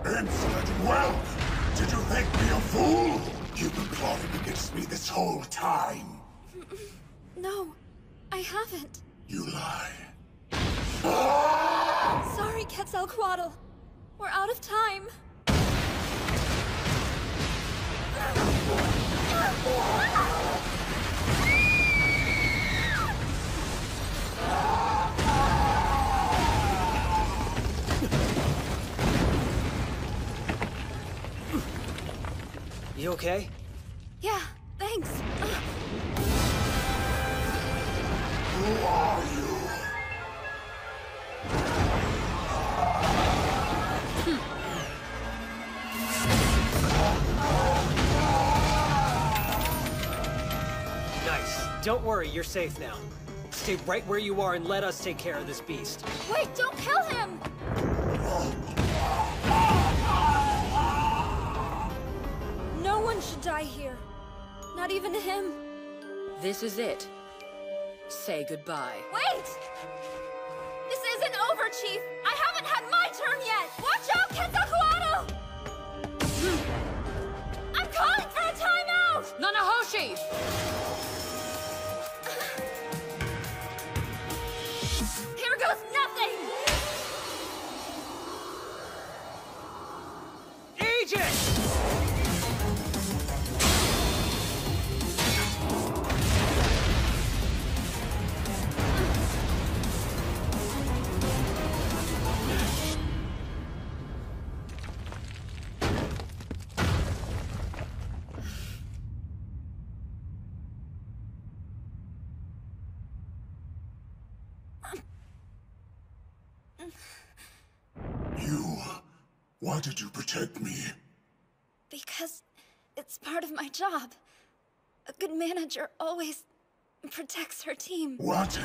Insolent whelp! Did you think me a fool? You've been plotting against me this whole time. No, I haven't. You lie. Sorry, Quetzalcoatl. We're out of time. You okay? Yeah, thanks. Who are you? Nice. Don't worry, you're safe now. Stay right where you are and let us take care of this beast. Wait, don't kill him! No one should die here. Not even him. This is it. Say goodbye. Wait! This isn't over, Chief! I haven't had my turn yet! Watch out, Quetzalcoatl! I'm calling for a timeout! Nanahoshi! Here goes nothing! Agent! Why did you protect me? Because it's part of my job. A good manager always protects her team. What?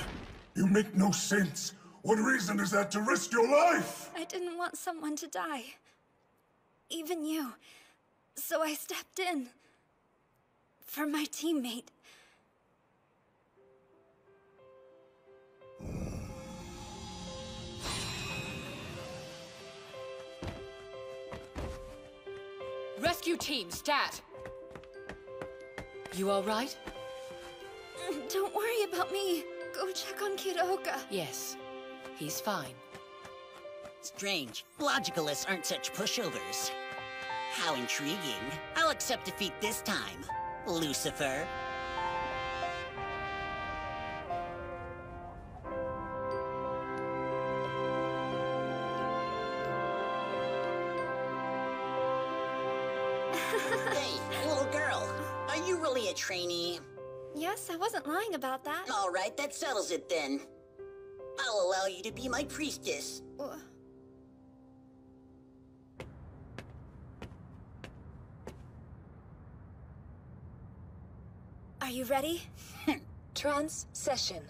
You make no sense. What reason is that to risk your life? I didn't want someone to die. Even you. So I stepped in. For my teammate. Rescue team, stat! You all right? Don't worry about me. Go check on Kiraoka. Yes, he's fine. Strange. Logicalists aren't such pushovers. How intriguing. I'll accept defeat this time, Lucifer. Hey, little girl. Are you really a trainee? Yes, I wasn't lying about that. All right, that settles it then. I'll allow you to be my priestess. Are you ready? Trance session.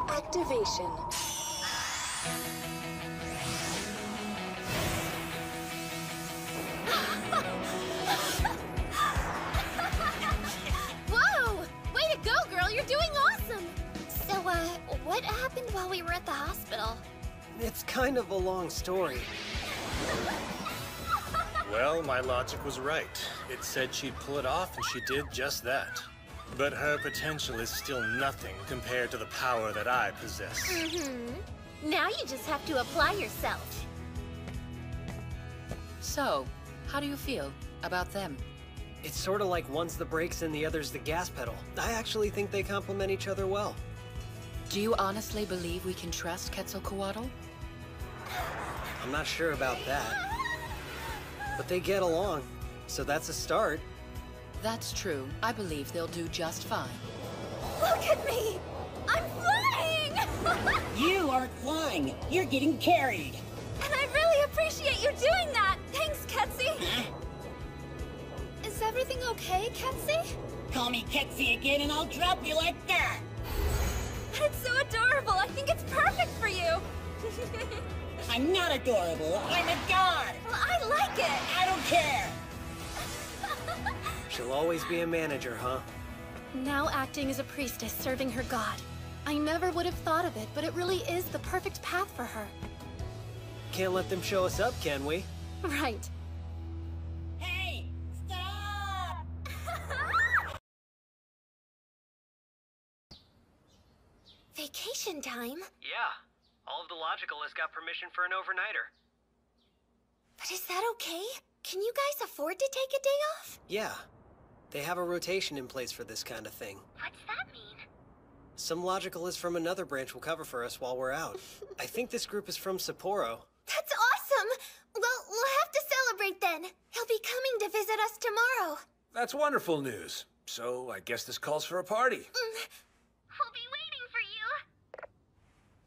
Activation. Whoa! Way to go, girl! You're doing awesome! So, what happened while we were at the hospital? It's kind of a long story. Well, my logic was right. It said she'd pull it off, and she did just that. But her potential is still nothing compared to the power that I possess. Mm-hmm. Now you just have to apply yourself. So, how do you feel about them? It's sort of like one's the brakes and the other's the gas pedal. I actually think they complement each other well. Do you honestly believe we can trust Quetzalcoatl? I'm not sure about that. But they get along, so that's a start. That's true. I believe they'll do just fine. Look at me! I'm flying! You aren't flying. You're getting carried. And I really appreciate you doing that! Thanks, Ketsi! Huh? Is everything okay, Ketsi? Call me Ketsi again and I'll drop you like that! It's so adorable! I think it's perfect for you! I'm not adorable. I'm a god! Well, I like it! I don't care! She'll always be a manager, huh? Now acting as a priestess serving her god. I never would have thought of it, but it really is the perfect path for her. Can't let them show us up, can we? Right. Hey! Stop! Vacation time? Yeah. All of the Logicalists got permission for an overnighter. But is that okay? Can you guys afford to take a day off? Yeah. They have a rotation in place for this kind of thing. What's that mean? Some Logicalists from another branch will cover for us while we're out. I think this group is from Sapporo. That's awesome! Well, we'll have to celebrate then. He'll be coming to visit us tomorrow. That's wonderful news. So I guess this calls for a party. We'll be waiting for you.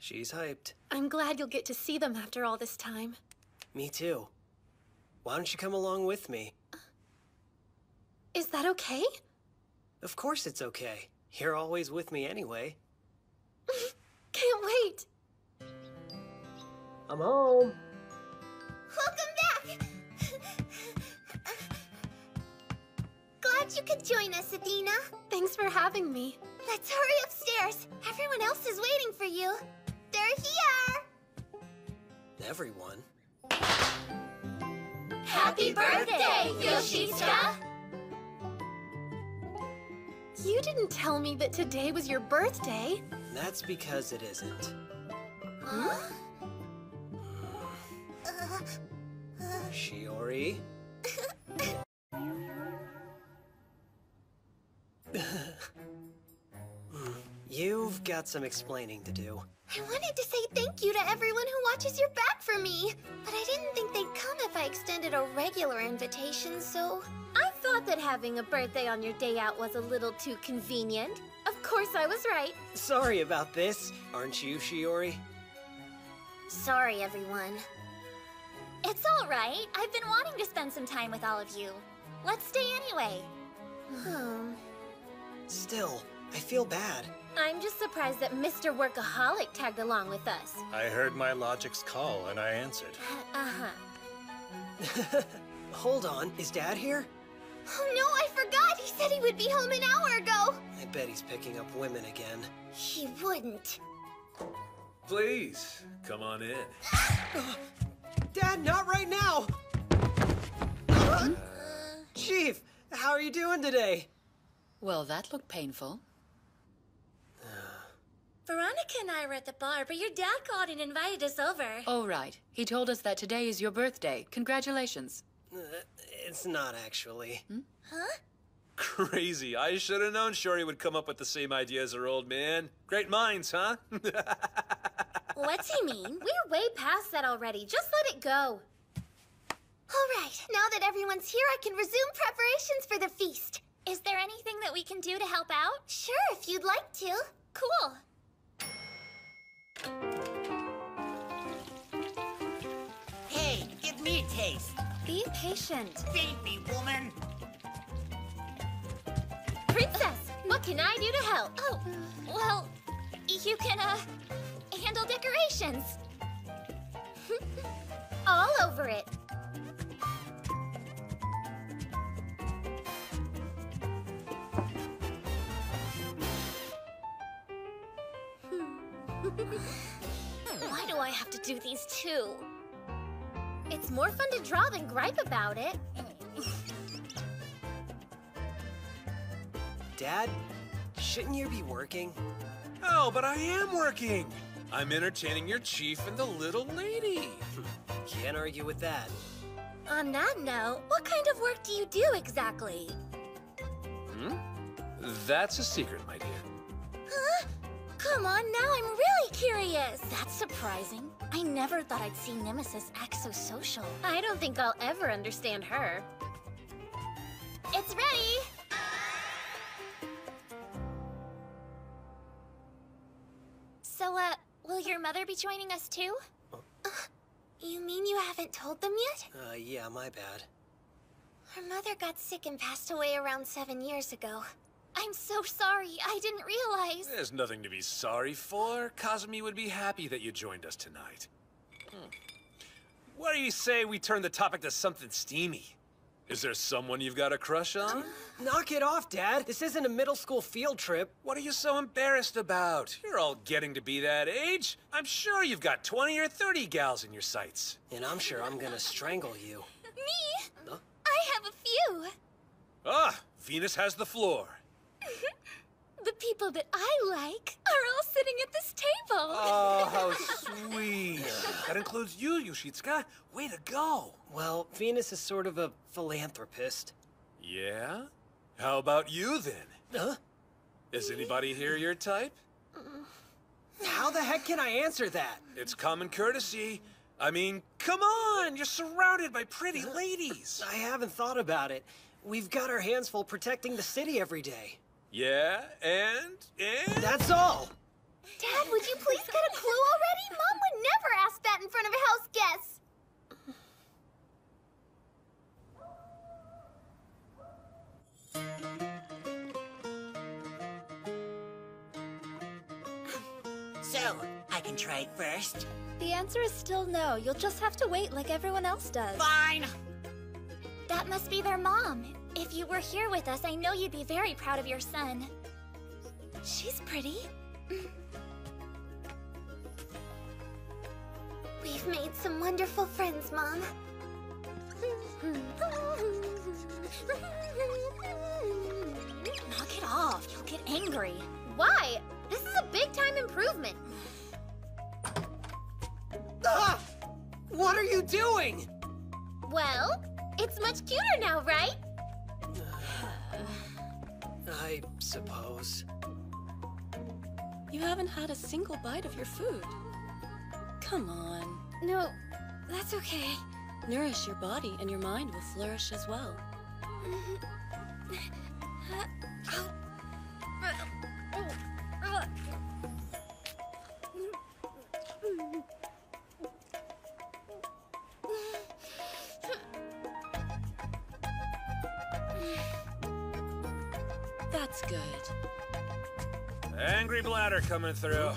She's hyped. I'm glad you'll get to see them after all this time. Me too. Why don't you come along with me? Is that okay? Of course it's okay. You're always with me anyway. Can't wait! I'm home. Welcome back! Glad you could join us, Athena. Thanks for having me. Let's hurry upstairs. Everyone else is waiting for you. They're here! Everyone? Happy birthday, Yoshitsuka! You didn't tell me that today was your birthday. That's because it isn't. Huh? Shiori? You've got some explaining to do. I wanted to say thank you to everyone who watches your back for me, but I didn't think they'd come if I extended a regular invitation, so... I thought that having a birthday on your day out was a little too convenient. Of Of course I was right. Sorry about this, aren't you, Shiori? Sorry, everyone. It's all right. I've been wanting to spend some time with all of you. Let's stay anyway. Still, I feel bad. I'm just surprised that Mr. Workaholic tagged along with us. I heard my logic's call and I answered. Hold on, is Dad here? Oh no, I forgot! He said he would be home an hour ago! I bet he's picking up women again. He wouldn't. Please, come on in. Dad, not right now! Chief, how are you doing today? Well, that looked painful. Veronica and I were at the bar, but your dad called and invited us over. Oh, right. He told us that today is your birthday. Congratulations. It's not actually. Huh? Crazy. I should have known Shiori would come up with the same idea as her old man. Great minds, huh? What's he mean? We're way past that already. Just let it go. All right, now that everyone's here, I can resume preparations for the feast. Is there anything that we can do to help out? Sure, if you'd like to. Cool. Hey, give me a taste. Be patient. Feed me, woman. Princess, what can I do to help? Oh, well, you can, handle decorations. All over it. Why do I have to do these too? It's more fun to draw than gripe about it. Dad, shouldn't you be working? Oh, but I am working. I'm entertaining your chief and the little lady. Can't argue with that. On that note, what kind of work do you do exactly? That's a secret, my dear. Huh? Come on, now I'm really curious. That's surprising. I never thought I'd see Nemesis act so social. I don't think I'll ever understand her. It's ready! So, will your mother be joining us too? You mean you haven't told them yet? Yeah, my bad. Her mother got sick and passed away around 7 years ago. I'm so sorry. I didn't realize. There's nothing to be sorry for. Kazumi would be happy that you joined us tonight. What do you say we turn the topic to something steamy? Is there someone you've got a crush on? Knock it off, Dad. This isn't a middle school field trip. What are you so embarrassed about? You're all getting to be that age. I'm sure you've got 20 or 30 gals in your sights. And I'm sure I'm gonna strangle you. Me? Huh? I have a few. Ah, Venus has the floor. The people that I like are all sitting at this table. Oh, how sweet. That includes you, Yoshitsuka. Way to go. Well, Venus is sort of a philanthropist. Yeah? How about you, then? Huh? Is anybody here your type? How the heck can I answer that? It's common courtesy. I mean, come on! You're surrounded by pretty ladies. I haven't thought about it. We've got our hands full protecting the city every day. Yeah, and? That's all! Dad, would you please get a clue already? Mom would never ask that in front of a house guest. So, I can try it first? The answer is still no. You'll just have to wait like everyone else does. Fine! That must be their mom. If you were here with us, I know you'd be very proud of your son. She's pretty. We've made some wonderful friends, Mom. Knock it off. You'll get angry. Why? This is a big-time improvement. Ah! What are you doing? Well, it's much cuter now, right? I suppose. You haven't had a single bite of your food. Come on. No, that's okay. Nourish your body and your mind will flourish as well. That's good. Angry bladder coming through.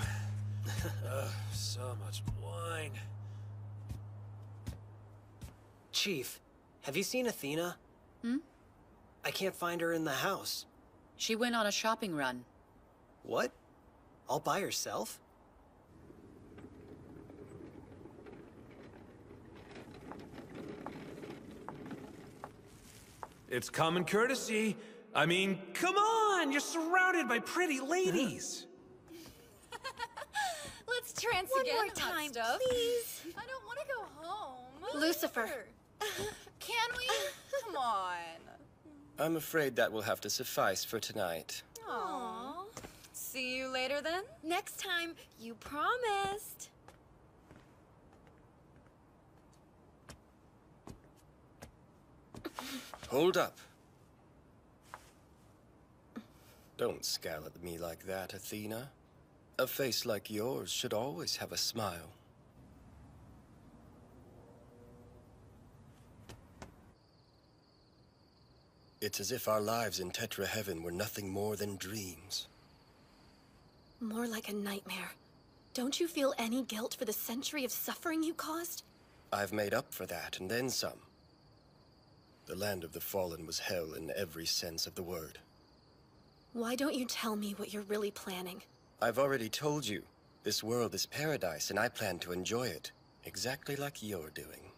So much wine. Chief, have you seen Athena? I can't find her in the house. She went on a shopping run. What? All by herself? It's common courtesy. I mean, come on! You're surrounded by pretty ladies! Let's trance One again. more time, please. I don't want to go home. Lucifer. Can we? Come on. I'm afraid that will have to suffice for tonight. Aww. See you later then? Next time, you promised. Hold up. Don't scowl at me like that, Athena. A face like yours should always have a smile. It's as if our lives in Tetra Heaven were nothing more than dreams. More like a nightmare. Don't you feel any guilt for the century of suffering you caused? I've made up for that, and then some. The land of the fallen was hell in every sense of the word. Why don't you tell me what you're really planning? I've already told you. This world is paradise, and I plan to enjoy it. Exactly like you're doing.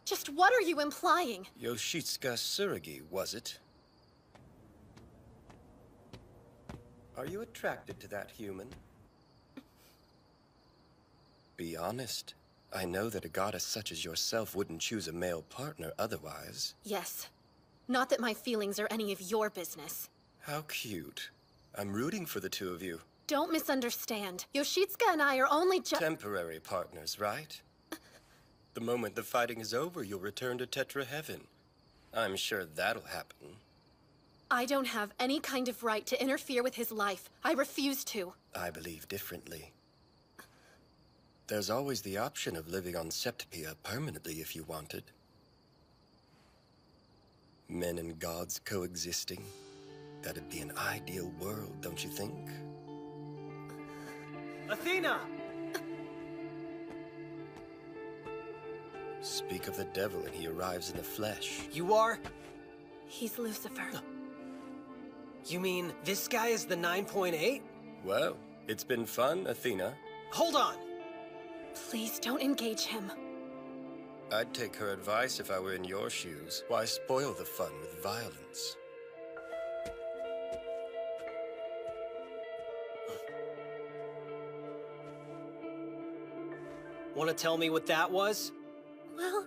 Just what are you implying? Yoshitsuka Tsurugi, was it? Are you attracted to that human? Be honest. I know that a goddess such as yourself wouldn't choose a male partner otherwise. Yes. Not that my feelings are any of your business. How cute. I'm rooting for the two of you. Don't misunderstand. Yoshitsuka and I are only temporary partners, right? The moment the fighting is over, you'll return to Tetra Heaven. I'm sure that'll happen. I don't have any kind of right to interfere with his life. I refuse to. I believe differently. There's always the option of living on Septipia permanently if you wanted. Men and gods coexisting. That'd be an ideal world, don't you think? Athena! Speak of the devil and he arrives in the flesh. You are? He's Lucifer. You mean this guy is the 9.8? Well, it's been fun, Athena. Hold on! Please don't engage him. I'd take her advice if I were in your shoes. Why spoil the fun with violence? Want to tell me what that was? Well...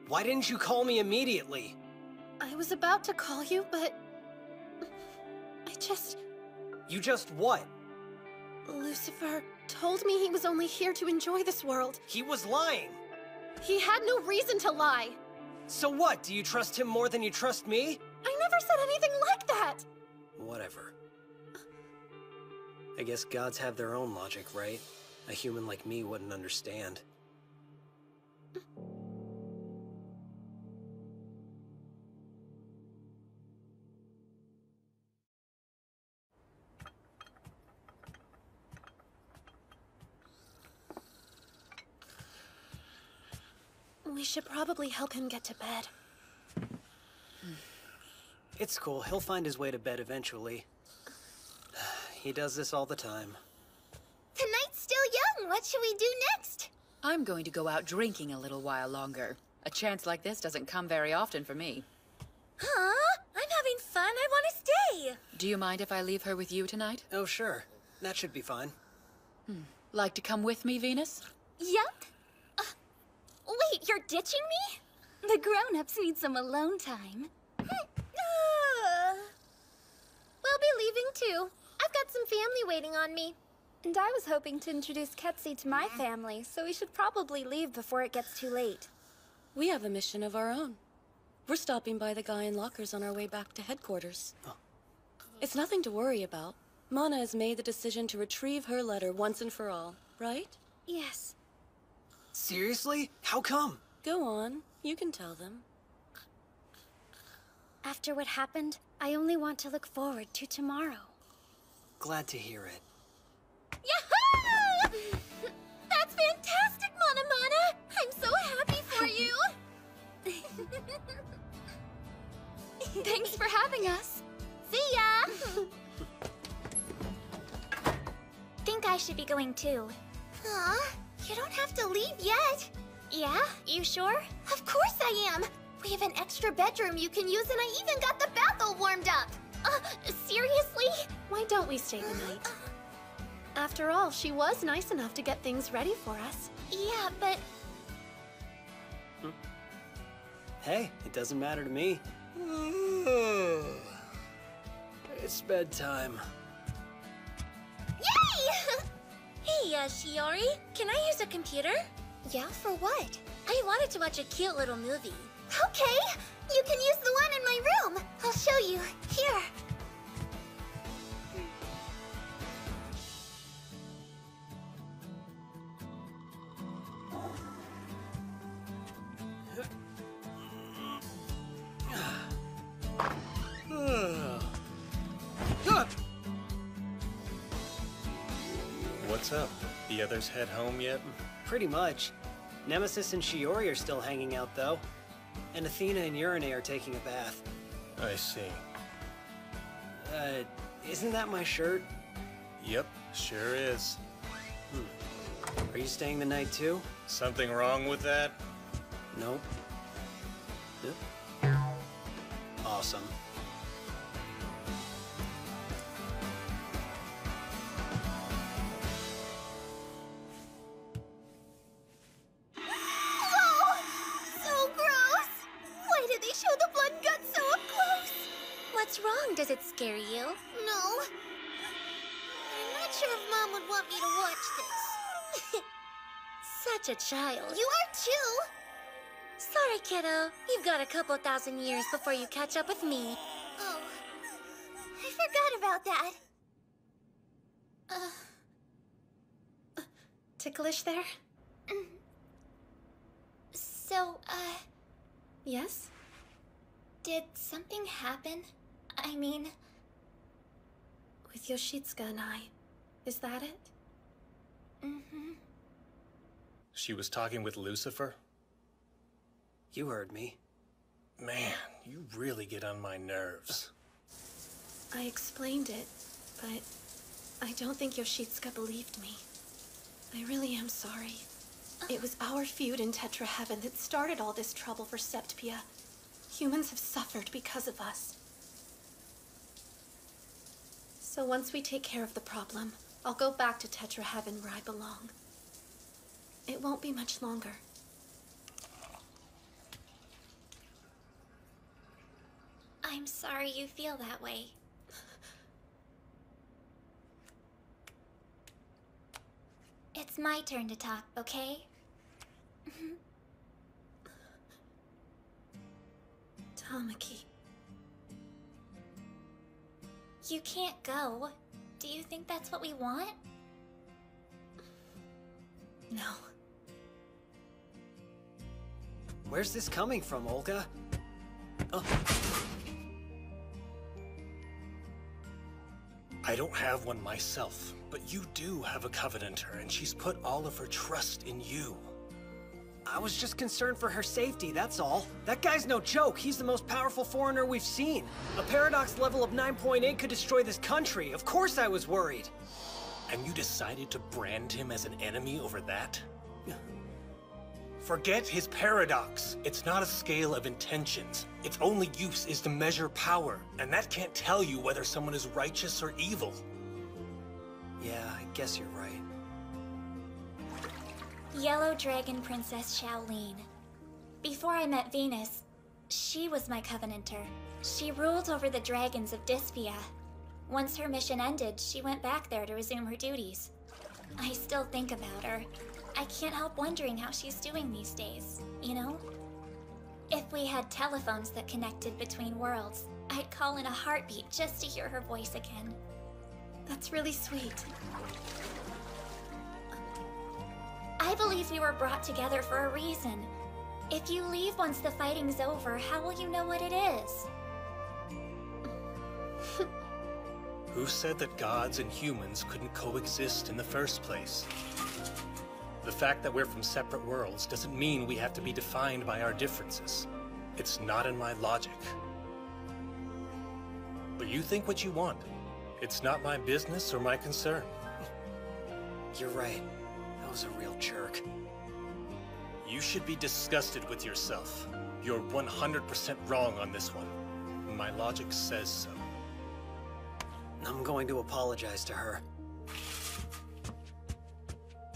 Why didn't you call me immediately? I was about to call you, but... I just... You just what? Lucifer told me he was only here to enjoy this world. He was lying. He had no reason to lie. So what? Do you trust him more than you trust me? I never said anything like that! Whatever. I guess gods have their own logic, right? A human like me wouldn't understand. We should probably help him get to bed. It's cool. He'll find his way to bed eventually. He does this all the time. The night's still young. What should we do next? I'm going to go out drinking a little while longer. A chance like this doesn't come very often for me. Huh? I'm having fun. I want to stay. Do you mind if I leave her with you tonight? Oh, sure. That should be fine. Like to come with me, Venus? Yup. Wait, you're ditching me? The grown-ups need some alone time. We'll be leaving too. I've got some family waiting on me. And I was hoping to introduce Ketsi to my family, so we should probably leave before it gets too late. We have a mission of our own. We're stopping by the guy in lockers on our way back to headquarters. It's nothing to worry about. Mana has made the decision to retrieve her letter once and for all, right? Yes. Seriously? How come? Go on. You can tell them. After what happened, I only want to look forward to tomorrow. Glad to hear it. Yahoo! That's fantastic, Mana Mana! I'm so happy for you! Thanks for having us. See ya! Think I should be going too. Huh? You don't have to leave yet. Yeah? You sure? Of course I am! We have an extra bedroom you can use, and I even got the bath all warmed up! Seriously? Why don't we stay the night? After all, she was nice enough to get things ready for us. Yeah, but... Hey, it doesn't matter to me. It's bedtime. Yay! Hey, Shiori, can I use a computer? Yeah, for what? I wanted to watch a cute little movie. Okay, you can use the one in my room. I'll show you. Here. What's up? The others head home yet? Pretty much. Nemesis and Shiori are still hanging out, though. And Athena and Urine are taking a bath. I see. Isn't that my shirt? Yep, sure is. Are you staying the night, too? Something wrong with that? Nope. Awesome. What's wrong? Does it scare you? No. I'm not sure if Mom would want me to watch this. Such a child. You are too. Sorry, kiddo. You've got a couple thousand years before you catch up with me. Oh. I forgot about that. Ticklish there? So, Yes? did something happen? I mean... With Yoshitsuka and I. Is that it? Mm-hmm. She was talking with Lucifer? You heard me. Man, you really get on my nerves. I explained it, but I don't think Yoshitsuka believed me. I really am sorry. It was our feud in Tetra Heaven that started all this trouble for Septpia. Humans have suffered because of us. So once we take care of the problem, I'll go back to Tetra Heaven where I belong. It won't be much longer. I'm sorry you feel that way. It's my turn to talk, okay? Tamaki. You can't go. Do you think that's what we want? No. Where's this coming from, Olga? Oh. I don't have one myself, but you do have a Covenanter, and she's put all of her trust in you. I was just concerned for her safety, that's all. That guy's no joke. He's the most powerful foreigner we've seen. A paradox level of 9.8 could destroy this country. Of course I was worried. And you decided to brand him as an enemy over that? Forget his paradox. It's not a scale of intentions. Its only use is to measure power, and that can't tell you whether someone is righteous or evil. Yeah, I guess you're right. Yellow Dragon Princess Shaolin. Before I met Venus, she was my Covenanter. She ruled over the dragons of Dyspia. Once her mission ended, she went back there to resume her duties. I still think about her. I can't help wondering how she's doing these days, you know? If we had telephones that connected between worlds, I'd call in a heartbeat just to hear her voice again. That's really sweet. I believe we were brought together for a reason. If you leave once the fighting's over, how will you know what it is? Who said that gods and humans couldn't coexist in the first place? The fact that we're from separate worlds doesn't mean we have to be defined by our differences. It's not in my logic. But you think what you want. It's not my business or my concern. You're right. I was a real jerk. You should be disgusted with yourself. You're 100% wrong on this one. My logic says so. I'm going to apologize to her.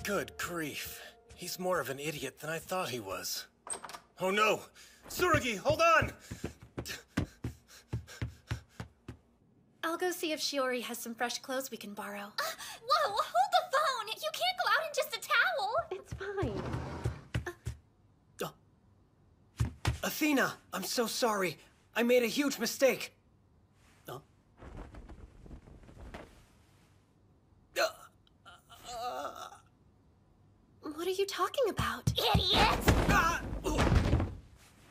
Good grief. He's more of an idiot than I thought he was. Oh no! Tsurugi, hold on! I'll go see if Shiori has some fresh clothes we can borrow. Whoa, hold the phone! You can't go out in just a towel! It's fine. Athena, I'm so sorry. I made a huge mistake. What are you talking about? Idiot!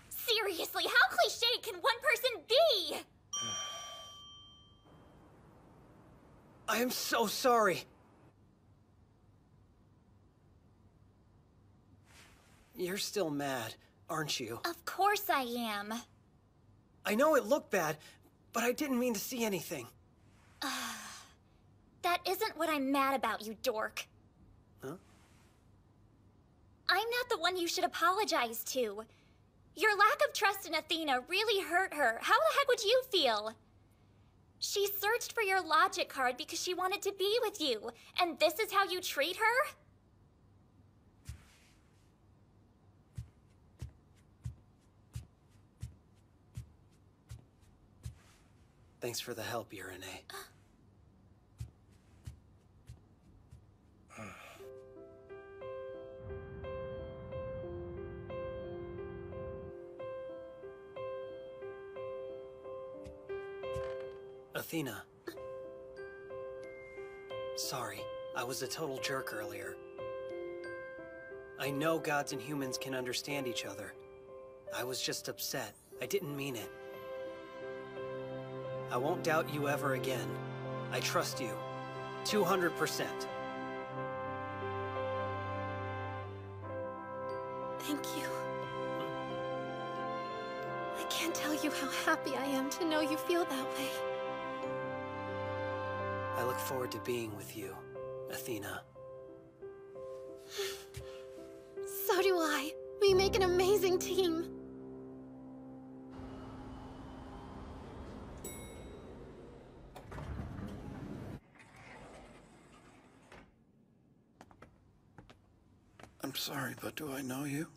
Seriously, how cliche can one person be? I am so sorry. You're still mad, aren't you? Of course I am. I know it looked bad, but I didn't mean to see anything. That isn't what I'm mad about, you dork. Huh? I'm not the one you should apologize to. Your lack of trust in Athena really hurt her. How the heck would you feel? She searched for your logic card because she wanted to be with you, and this is how you treat her? Thanks for the help, Irene. Athena. Sorry, I was a total jerk earlier. I know gods and humans can understand each other. I was just upset. I didn't mean it. I won't doubt you ever again. I trust you. 200%. Thank you. I can't tell you how happy I am to know you feel that way. I look forward to being with you, Athena. So do I. We make an amazing team. I'm sorry, but do I know you?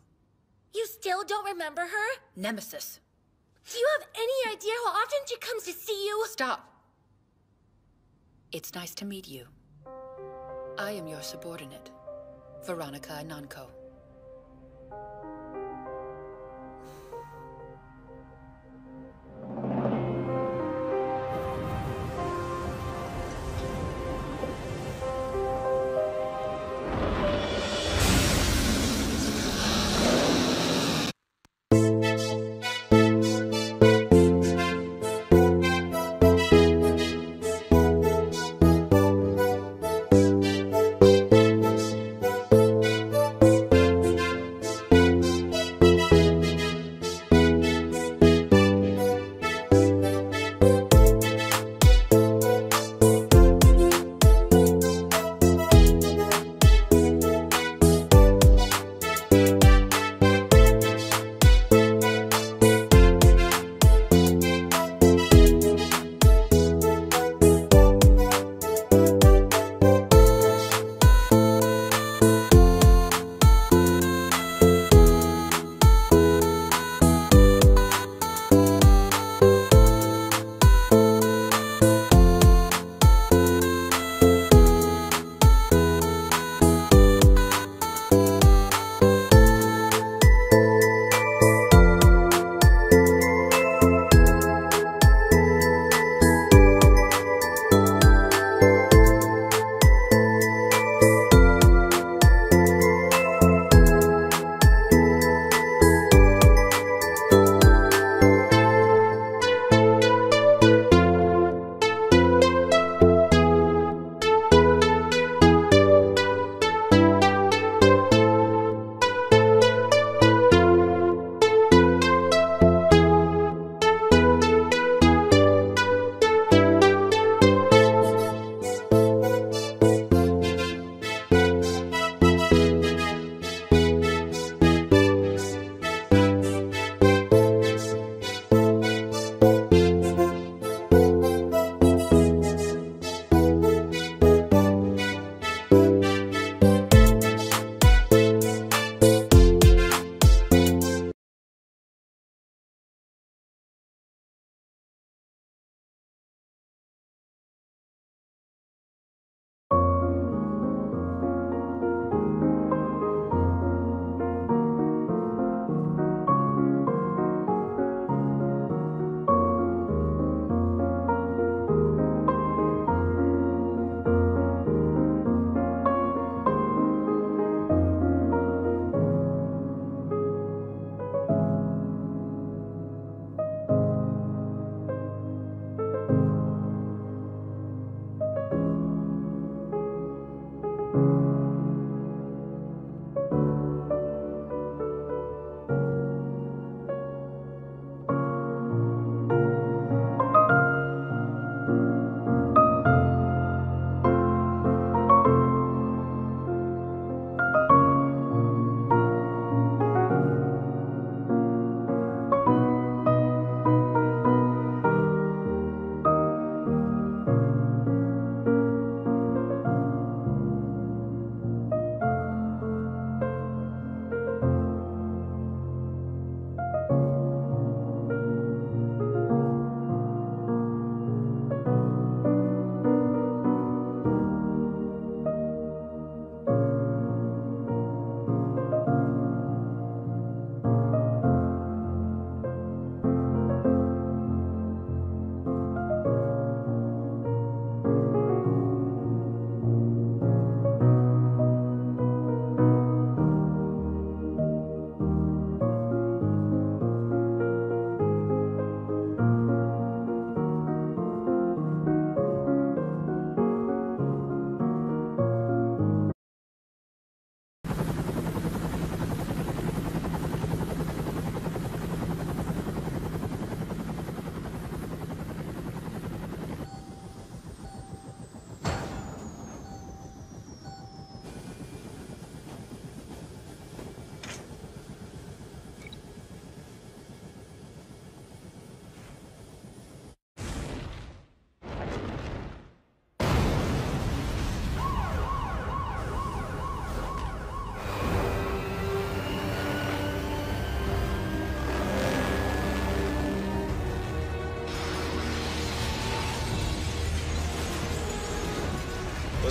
You still don't remember her? Nemesis. Do you have any idea how often she comes to see you? Stop. It's nice to meet you. I am your subordinate, Veronica Ananko.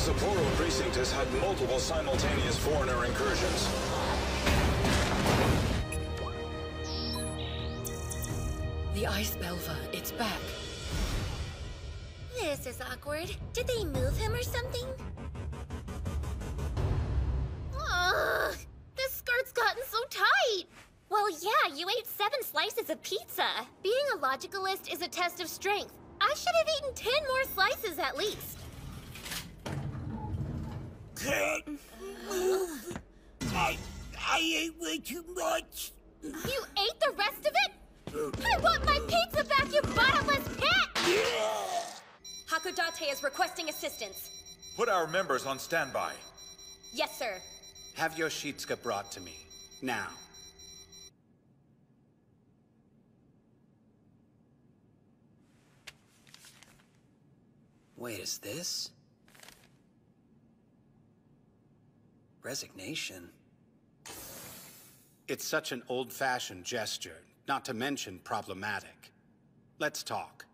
Sapporo precinct has had multiple simultaneous foreigner incursions. The Ice Belva, it's back. This is awkward. Did they move him or something? Ugh, this skirt's gotten so tight. Well, yeah, you ate 7 slices of pizza. Being a logicalist is a test of strength. I should have eaten 10 more slices at least. Can't move. I ate way too much. You ate the rest of it? I want my pizza back, you bottomless pit! Hakodate is requesting assistance. Put our members on standby. Yes, sir. Have Yoshitsuka brought to me. Now. Wait, is this? Resignation? It's such an old-fashioned gesture, not to mention problematic. Let's talk.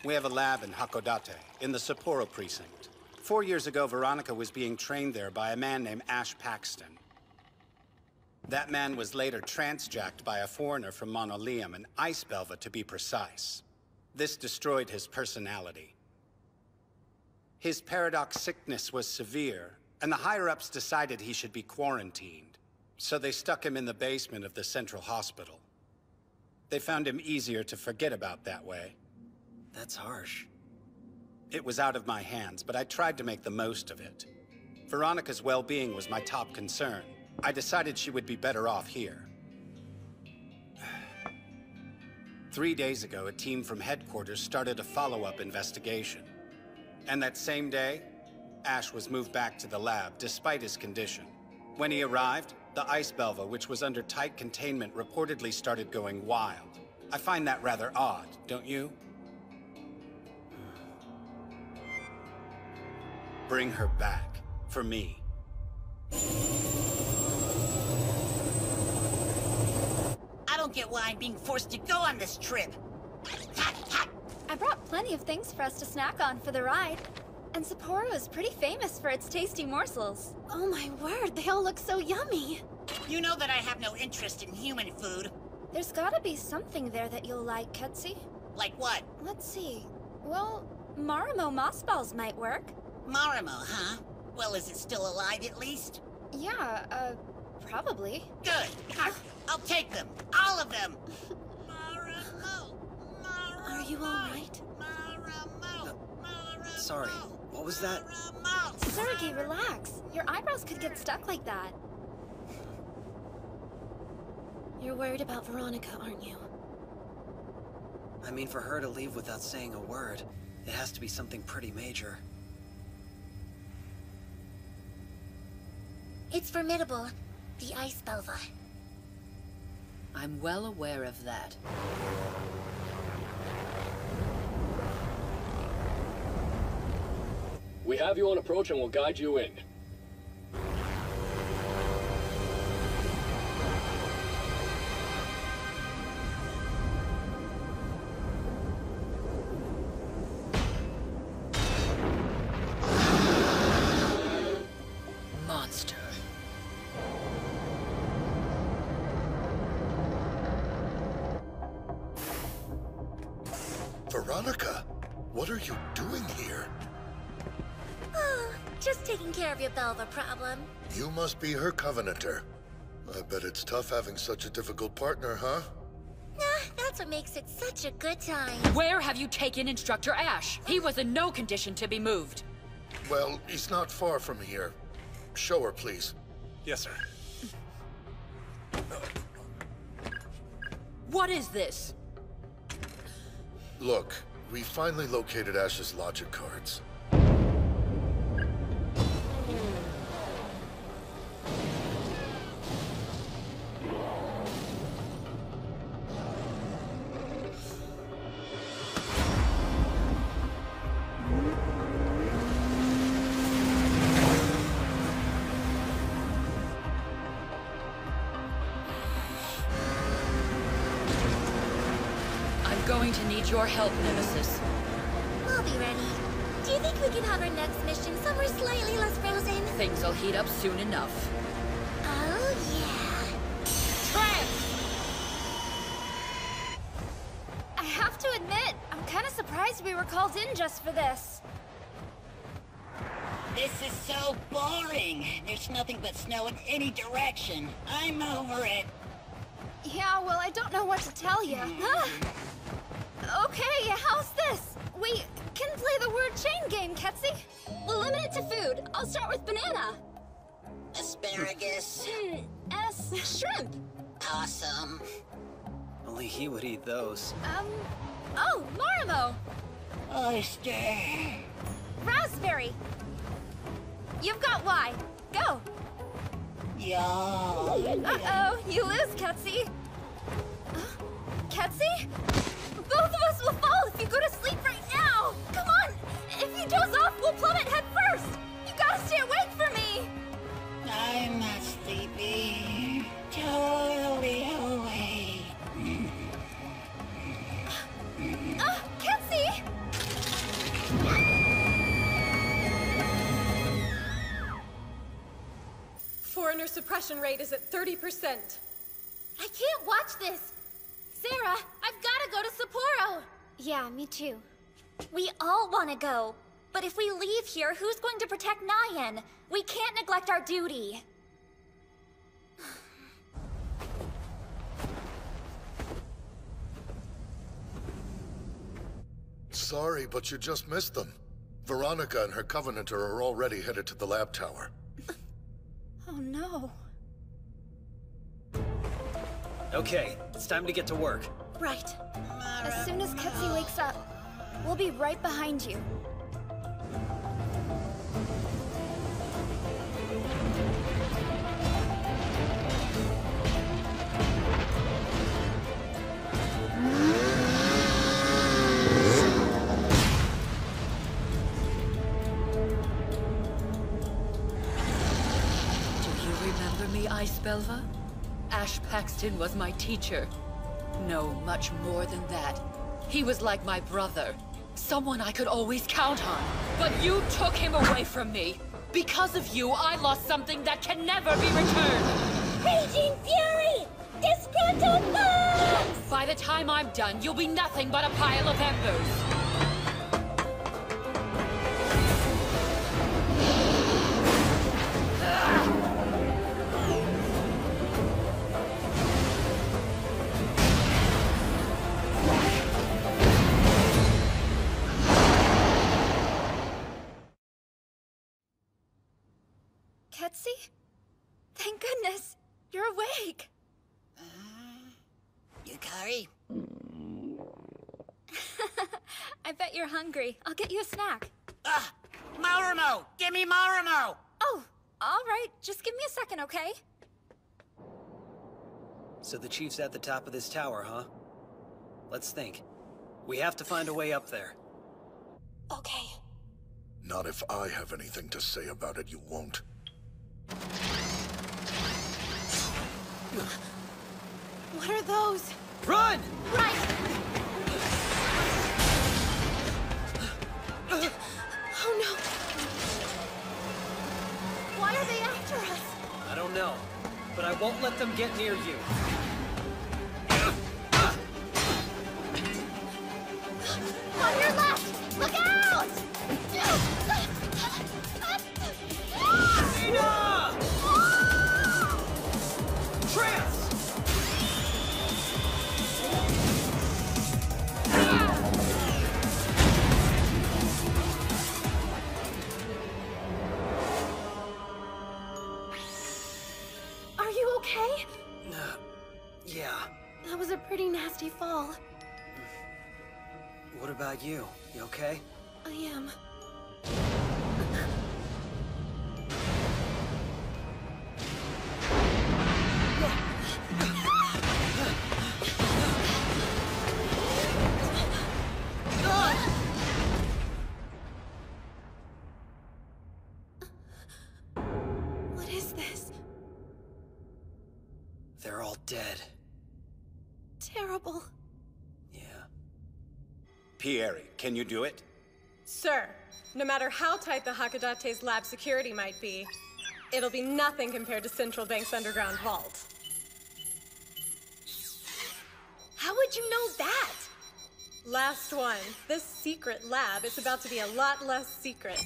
We have a lab in Hakodate, in the Sapporo precinct. 4 years ago, Veronica was being trained there by a man named Ash Paxton. That man was later transjacked by a foreigner from Monoleum, an Ice Belva to be precise. This destroyed his personality. His paradox sickness was severe, and the higher-ups decided he should be quarantined. So they stuck him in the basement of the central hospital. They found him easier to forget about that way. That's harsh. It was out of my hands, but I tried to make the most of it. Veronica's well-being was my top concern. I decided she would be better off here. 3 days ago, a team from headquarters started a follow-up investigation. And that same day, Ash was moved back to the lab, despite his condition. When he arrived, the Ice Belva, which was under tight containment, reportedly started going wild. I find that rather odd, don't you? Bring her back, for me. I don't get why I'm being forced to go on this trip. I brought plenty of things for us to snack on for the ride. And Sapporo is pretty famous for its tasty morsels. Oh my word, they all look so yummy. You know that I have no interest in human food. There's gotta be something there that you'll like, Ketsi. Like what? Let's see. Well, Marimo moss balls might work. Marimo, huh? Well, is it still alive at least? Yeah, probably. Good. I'll take them. All of them. Are you alright? Sorry, what was that? Sergei, relax. Your eyebrows could get stuck like that. You're worried about Veronica, aren't you? I mean, for her to leave without saying a word, it has to be something pretty major. It's formidable. The Ice Belva. I'm well aware of that. We have you on approach and will guide you in. Monster. Veronica, what are you doing here? Oh, just taking care of your Belva problem. You must be her Covenanter. I bet it's tough having such a difficult partner, huh? Nah, that's what makes it such a good time. Where have you taken Instructor Ash? He was in no condition to be moved. Well, he's not far from here. Show her, please. Yes, sir. What is this? Look, we finally located Ash's logic cards. I'm going to need your help, Nemesis. We'll be ready. Do you think we can have our next mission somewhere slightly less frozen? Things will heat up soon enough. Oh, yeah. I have to admit, I'm kind of surprised we were called in just for this. This is so boring. There's nothing but snow in any direction. I'm over it. Yeah, well, I don't know what to tell you. Okay, how's this? We can play the word chain game, Ketsi. We'll limit it to food. I'll start with banana. Asparagus. Shrimp. Awesome. Only he would eat those. Oh, Marimo. Oyster. Raspberry. You've got Y. Go. Yeah. Uh-oh, you lose, Ketsi. Ketsi? Both of us will fall if you go to sleep right now! Come on! If you doze off, we'll plummet head first! You gotta stay awake for me! I'm not sleepy. Totally awake. Ketsi! Foreigner suppression rate is at 30%. I can't watch this! Sarah, I've gotta go to Sapporo! Yeah, me too. We all wanna go. But if we leave here, who's going to protect Nyan? We can't neglect our duty. Sorry, but you just missed them. Veronica and her Covenanter are already headed to the lab tower. Oh no. Okay, it's time to get to work. Right. As soon as Ketsi wakes up, we'll be right behind you. Icebelva? Ash Paxton was my teacher. No, much more than that. He was like my brother. Someone I could always count on. But you took him away from me. Because of you, I lost something that can never be returned. Raging Fury! Disgruntled Fox! By the time I'm done, you'll be nothing but a pile of embers. Ketsi? Thank goodness! You're awake! Yukari? I bet you're hungry. I'll get you a snack. Marimo! Give me Marimo! Oh, alright. Just give me a second, okay? So the chief's at the top of this tower, huh? Let's think. We have to find a way up there. Okay. Not if I have anything to say about it, you won't. What are those? Run! Right! Oh no! Why are they after us? I don't know, but I won't let them get near you. On your left! Look out! Nina! Trance! Are you okay? Yeah. That was a pretty nasty fall. What about you? You okay? I am. What is this? They're all dead. Terrible. Pierre, can you do it? Sir, no matter how tight the Hakodate's lab security might be, it'll be nothing compared to Central Bank's underground vault. How would you know that? Last one. This secret lab is about to be a lot less secret.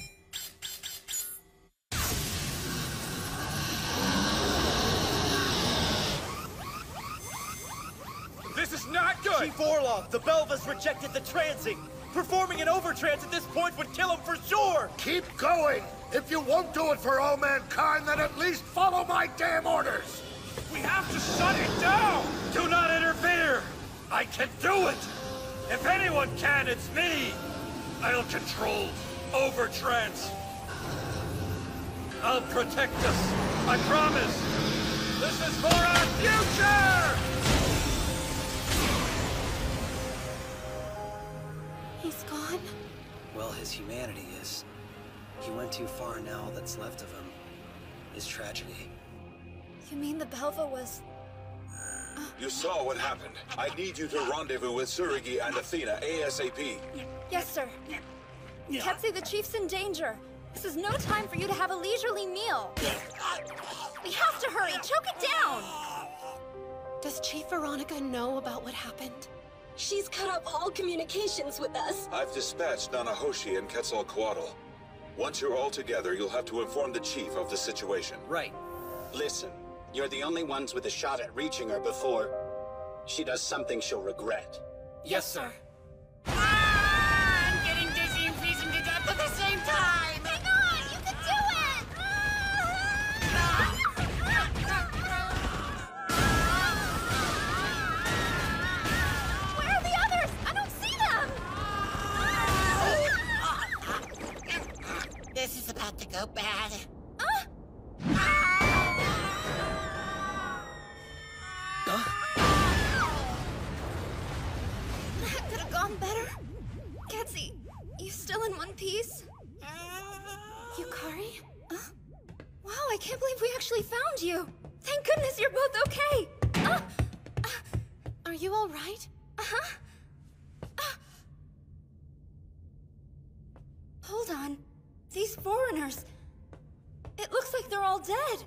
This is not good! Chief Orlov, the Belva's rejected the transing. Performing an overtrans at this point would kill him for sure! Keep going! If you won't do it for all mankind, then at least follow my damn orders! We have to shut it down! Do not interfere! I can do it! If anyone can, it's me! I'll control overtrans. I'll protect us. I promise! This is for our future! He's gone? Well, his humanity is. He went too far, and all that's left of him is tragedy. You mean the Belva was... You saw what happened. I need you to rendezvous with Tsurugi and Athena ASAP. Yes, sir. Ketsu, the chief's in danger. This is no time for you to have a leisurely meal. We have to hurry. Choke it down! Does Chief Veronica know about what happened? She's cut off all communications with us. I've dispatched Nanahoshi and Quetzalcoatl. Once you're all together, you'll have to inform the chief of the situation. Right. Listen, you're the only ones with a shot at reaching her before she does something she'll regret. Yes, sir. I'm getting dizzy and freezing to death at the same time! Hang on! You can do it! Where are the others? I don't see them! This is about to go bad. That could have gone better. Ketsu, you still in one piece? Yukari? Wow, I can't believe we actually found you. Thank goodness you're both okay. Are you all right? Hold on. These foreigners. It looks like they're all dead.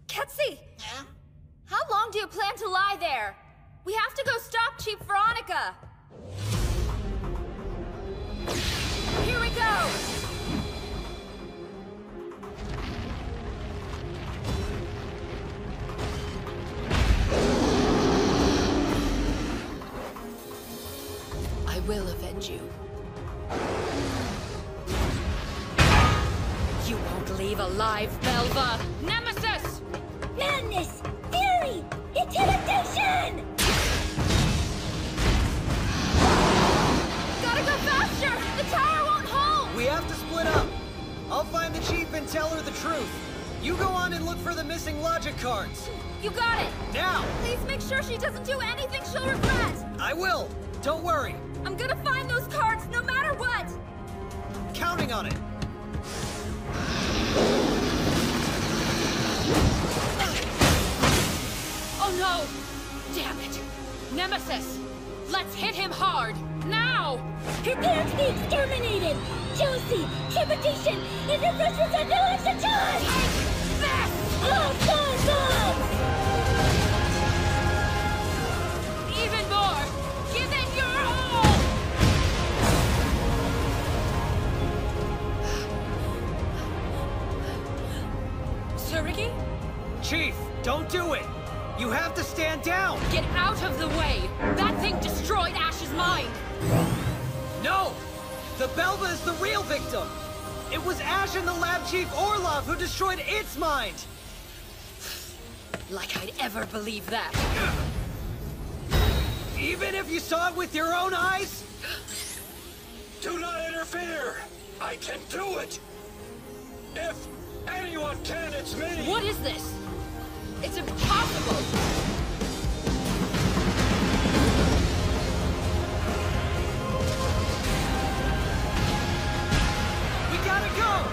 Ketsu! Yeah? How long do you plan to lie there? We have to go stop Chief Veronica. Here we go! I will avenge you. You won't leave alive, Belva! Nemesis! Madness! Fury! Intimidation! Gotta go faster! The tower won't hold! We have to split up. I'll find the chief and tell her the truth. You go on and look for the missing logic cards. You got it! Now! Please make sure she doesn't do anything she'll regret! I will! Don't worry! I'm gonna find those cards no matter what! Counting on it! Oh no! Damn it! Nemesis! Let's hit him hard! Now! Prepare to be exterminated! Jealousy, trepidation, and the pressures of no extra time! This! All bombs! Even more! Give it your all! Tsurugi? Chief, don't do it! You have to stand down! Get out of the way! That thing destroyed Ash's mind! No! The Belva is the real victim! It was Ash and the lab chief Orlov who destroyed its mind! Like I'd ever believe that. Even if you saw it with your own eyes? Do not interfere! I can do it! If anyone can, it's me! What is this? It's impossible! We gotta go!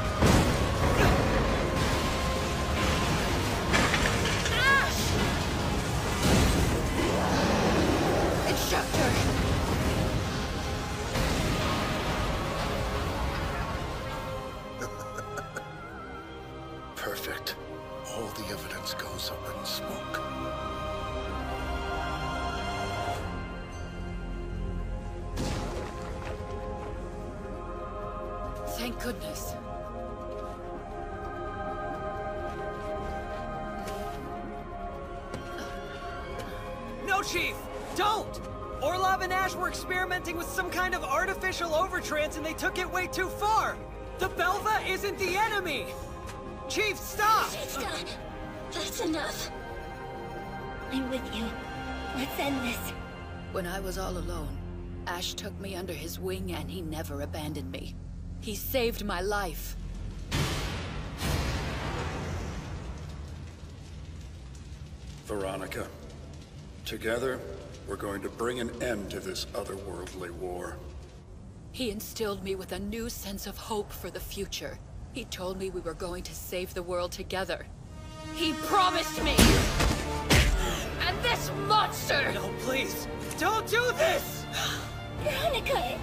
Ash! Instructor! perfect. All the evidence goes up in smoke. Thank goodness. No, Chief! Don't! Orlov and Ash were experimenting with some kind of artificial overtrance and they took it way too far! The Belva isn't the enemy! Chief, stop! That's enough. I'm with you. Let's end this. When I was all alone, Ash took me under his wing and he never abandoned me. He saved my life. Veronica, together, we're going to bring an end to this otherworldly war. He instilled me with a new sense of hope for the future. He told me we were going to save the world together. He promised me! And this monster! No, please! Don't do this! Veronica!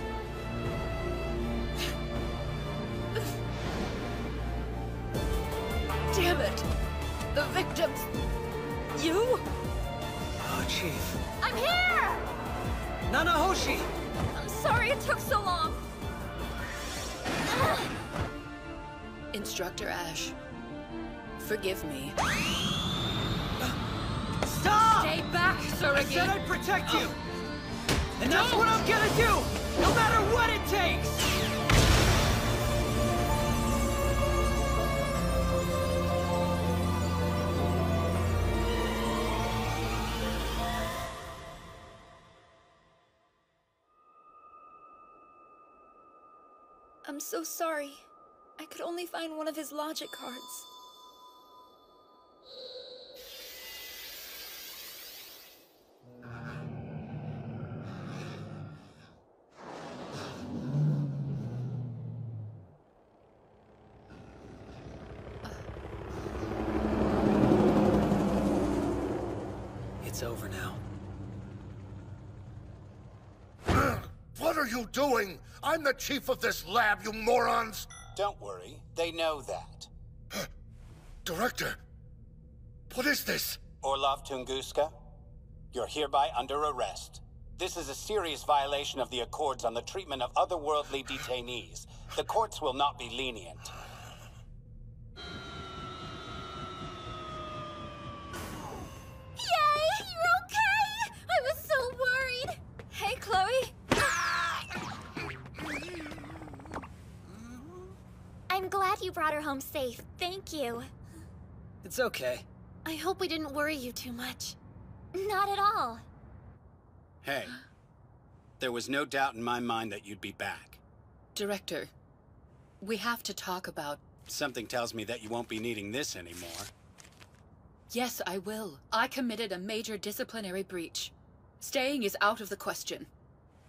Damn it! The victims... You? Oh, Chief. I'm here! Nanahoshi! I'm sorry it took so long. Instructor Ash, forgive me. Stop! Stay back, Tsurugi! I said I'd protect you! And that's what I'm gonna do! No matter what it takes! I'm so sorry. I could only find one of his logic cards. It's over now. What are you doing? I'm the chief of this lab, you morons! Don't worry, they know that. Director, what is this? Orlov Tunguska, you're hereby under arrest. This is a serious violation of the Accords on the treatment of otherworldly detainees. The courts will not be lenient. Yay! You're okay! I was so worried! Hey, Chloe. I'm glad you brought her home safe. Thank you. It's okay. I hope we didn't worry you too much. Not at all. Hey, there was no doubt in my mind that you'd be back. Director, we have to talk about... Something tells me that you won't be needing this anymore. Yes, I will. I committed a major disciplinary breach. Staying is out of the question.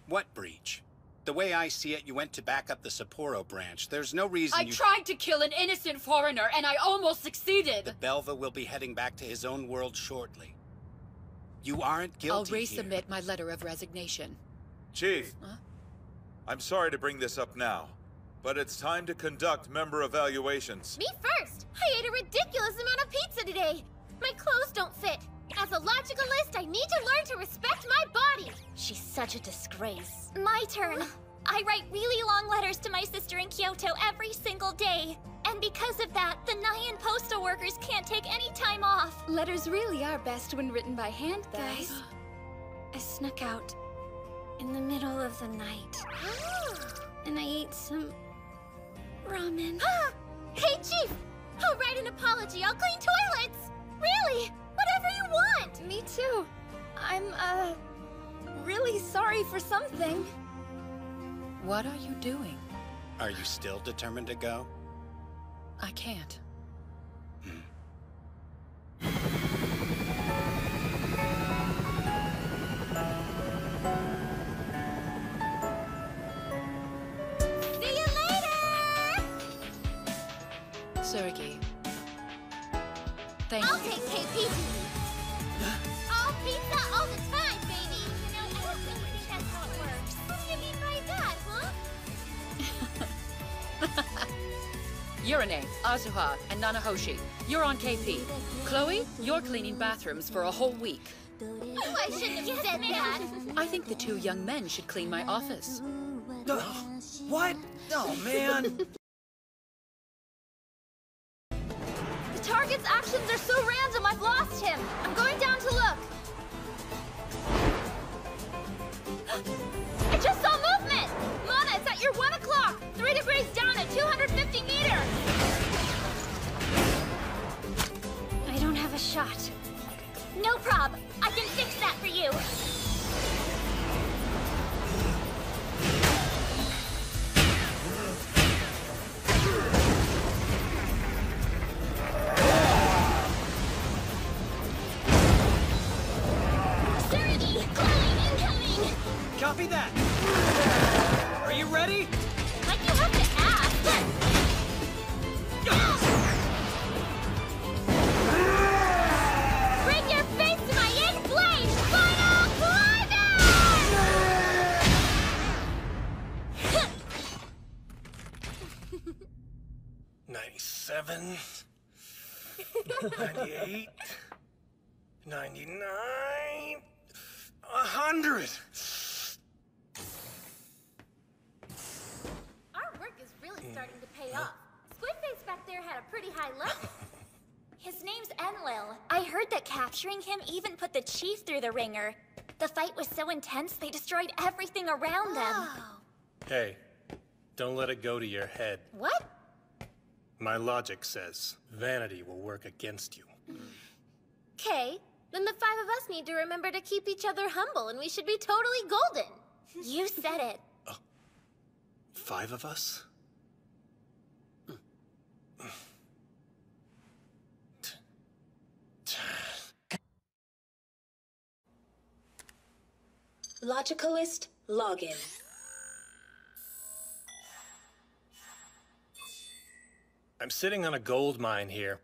What breach? The way I see it, you went to back up the Sapporo branch. There's no reason I tried to kill an innocent foreigner, and I almost succeeded! The Belva will be heading back to his own world shortly. You aren't guilty I'll resubmit my letter of resignation. Chief, I'm sorry to bring this up now, but it's time to conduct member evaluations. Me first! I ate a ridiculous amount of pizza today! My clothes don't fit! As a logicalist, I need to learn to respect my body! She's such a disgrace. My turn. I write really long letters to my sister in Kyoto every single day. And because of that, the Nyan postal workers can't take any time off. Letters really are best when written by hand, guys. I snuck out in the middle of the night. And I ate some ramen. Hey, Chief! I'll write an apology. I'll clean toilets! Really! Whatever you want! Me too. I'm, really sorry for something. What are you doing? Are you still determined to go? I can't. See you later! Tsurugi. Thank I'll you. take KP. All pizza all the time, baby! No, I don't think that's how it works. What do you mean by that, huh? Urine, Azuha, and Nanahoshi, you're on KP. Chloe, you're cleaning bathrooms for a whole week. Oh, I shouldn't have said that. I think the 2 young men should clean my office. What? Oh, man. The target's actions are so random, I've lost him. I'm going down to look. I just saw movement! Mana, it's at your 1 o'clock! 3 degrees down at 250 meters! I don't have a shot. No prob. I can fix that for you. Copy that! Are you ready? Like you have to ask! Bring your face to my in-flame final climax! 97, 98, 99, 100! Starting to pay off. Squidface back there had a pretty high level. His name's Enlil. I heard that capturing him even put the chief through the ringer. The fight was so intense, they destroyed everything around them. Hey, don't let it go to your head. What? My logic says vanity will work against you. Okay, then the 5 of us need to remember to keep each other humble, and we should be totally golden. You said it. 5 of us? Logicalist, login. I'm sitting on a gold mine here.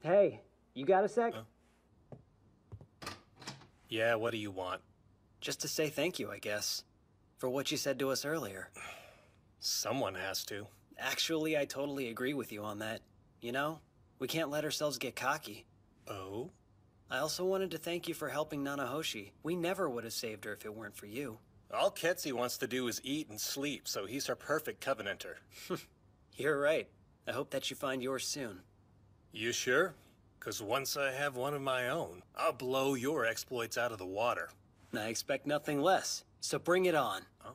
Hey, you got a sec? Yeah, what do you want? Just to say thank you, I guess. For what you said to us earlier. Someone has to. Actually, I totally agree with you on that. You know, we can't let ourselves get cocky. Oh? I also wanted to thank you for helping Nanahoshi. We never would have saved her if it weren't for you. All Ketsi wants to do is eat and sleep, so he's her perfect Covenanter. You're right. I hope that you find yours soon. You sure? 'Cause once I have one of my own, I'll blow your exploits out of the water. I expect nothing less, so bring it on. Huh?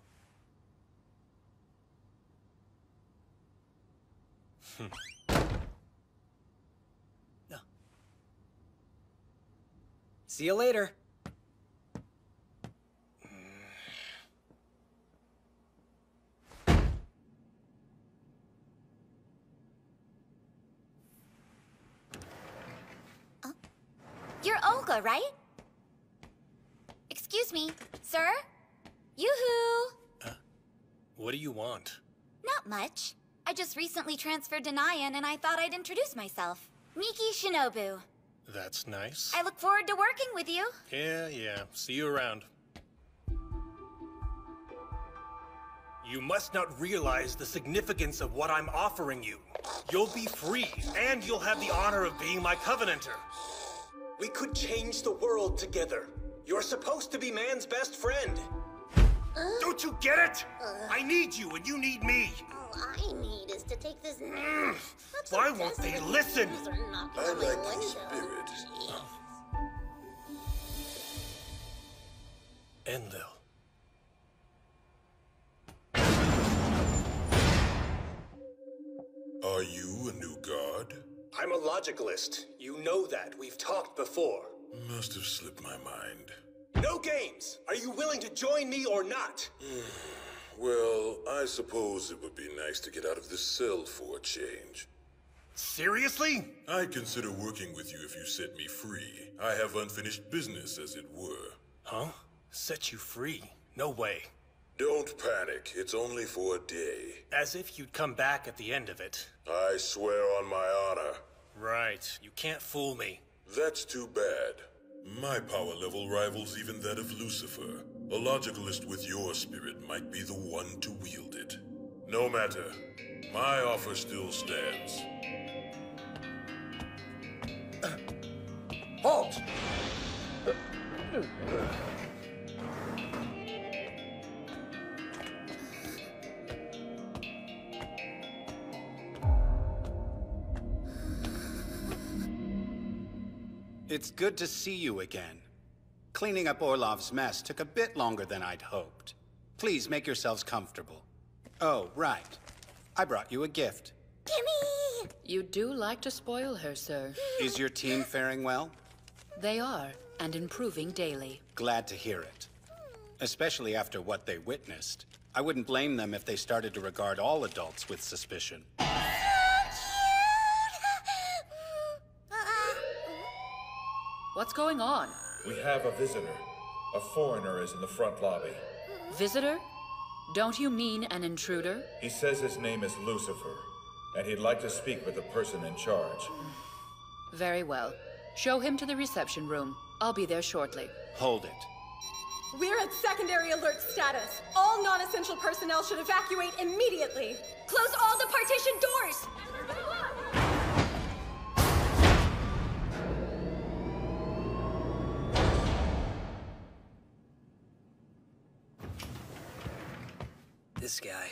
No. See you later. You're Olga, right? Excuse me, sir? Yoo-hoo! What do you want? Not much. I just recently transferred to Nyan and I thought I'd introduce myself. Miki Shinobu. That's nice. I look forward to working with you. Yeah. See you around. You must not realize the significance of what I'm offering you. You'll be free, and you'll have the honor of being my Covenanter. We could change the world together. You're supposed to be man's best friend. Don't you get it? I need you, and you need me. All I need is to take this. Why won't they listen? I like your spirit. Enlil. Are you a new god? I'm a logicalist. You know that. We've talked before. Must have slipped my mind. No games! Are you willing to join me or not? Well, I suppose it would be nice to get out of this cell for a change. Seriously? I'd consider working with you if you set me free. I have unfinished business, as it were. Huh? Set you free? No way. Don't panic. It's only for a day. As if you'd come back at the end of it. I swear on my honor. Right. You can't fool me. That's too bad. My power level rivals even that of Lucifer. A logicalist with your spirit might be the one to wield it. No matter. My offer still stands. Halt! It's good to see you again. Cleaning up Orlov's mess took a bit longer than I'd hoped. Please make yourselves comfortable. Oh, right. I brought you a gift. Gimme! You do like to spoil her, sir. Is your team faring well? They are, and improving daily. Glad to hear it. Especially after what they witnessed. I wouldn't blame them if they started to regard all adults with suspicion. What's going on? We have a visitor. A foreigner is in the front lobby. Visitor? Don't you mean an intruder? He says his name is Lucifer, and he'd like to speak with the person in charge. Very well. Show him to the reception room. I'll be there shortly. Hold it. We're at secondary alert status. All non-essential personnel should evacuate immediately. Close all the partition doors! This guy.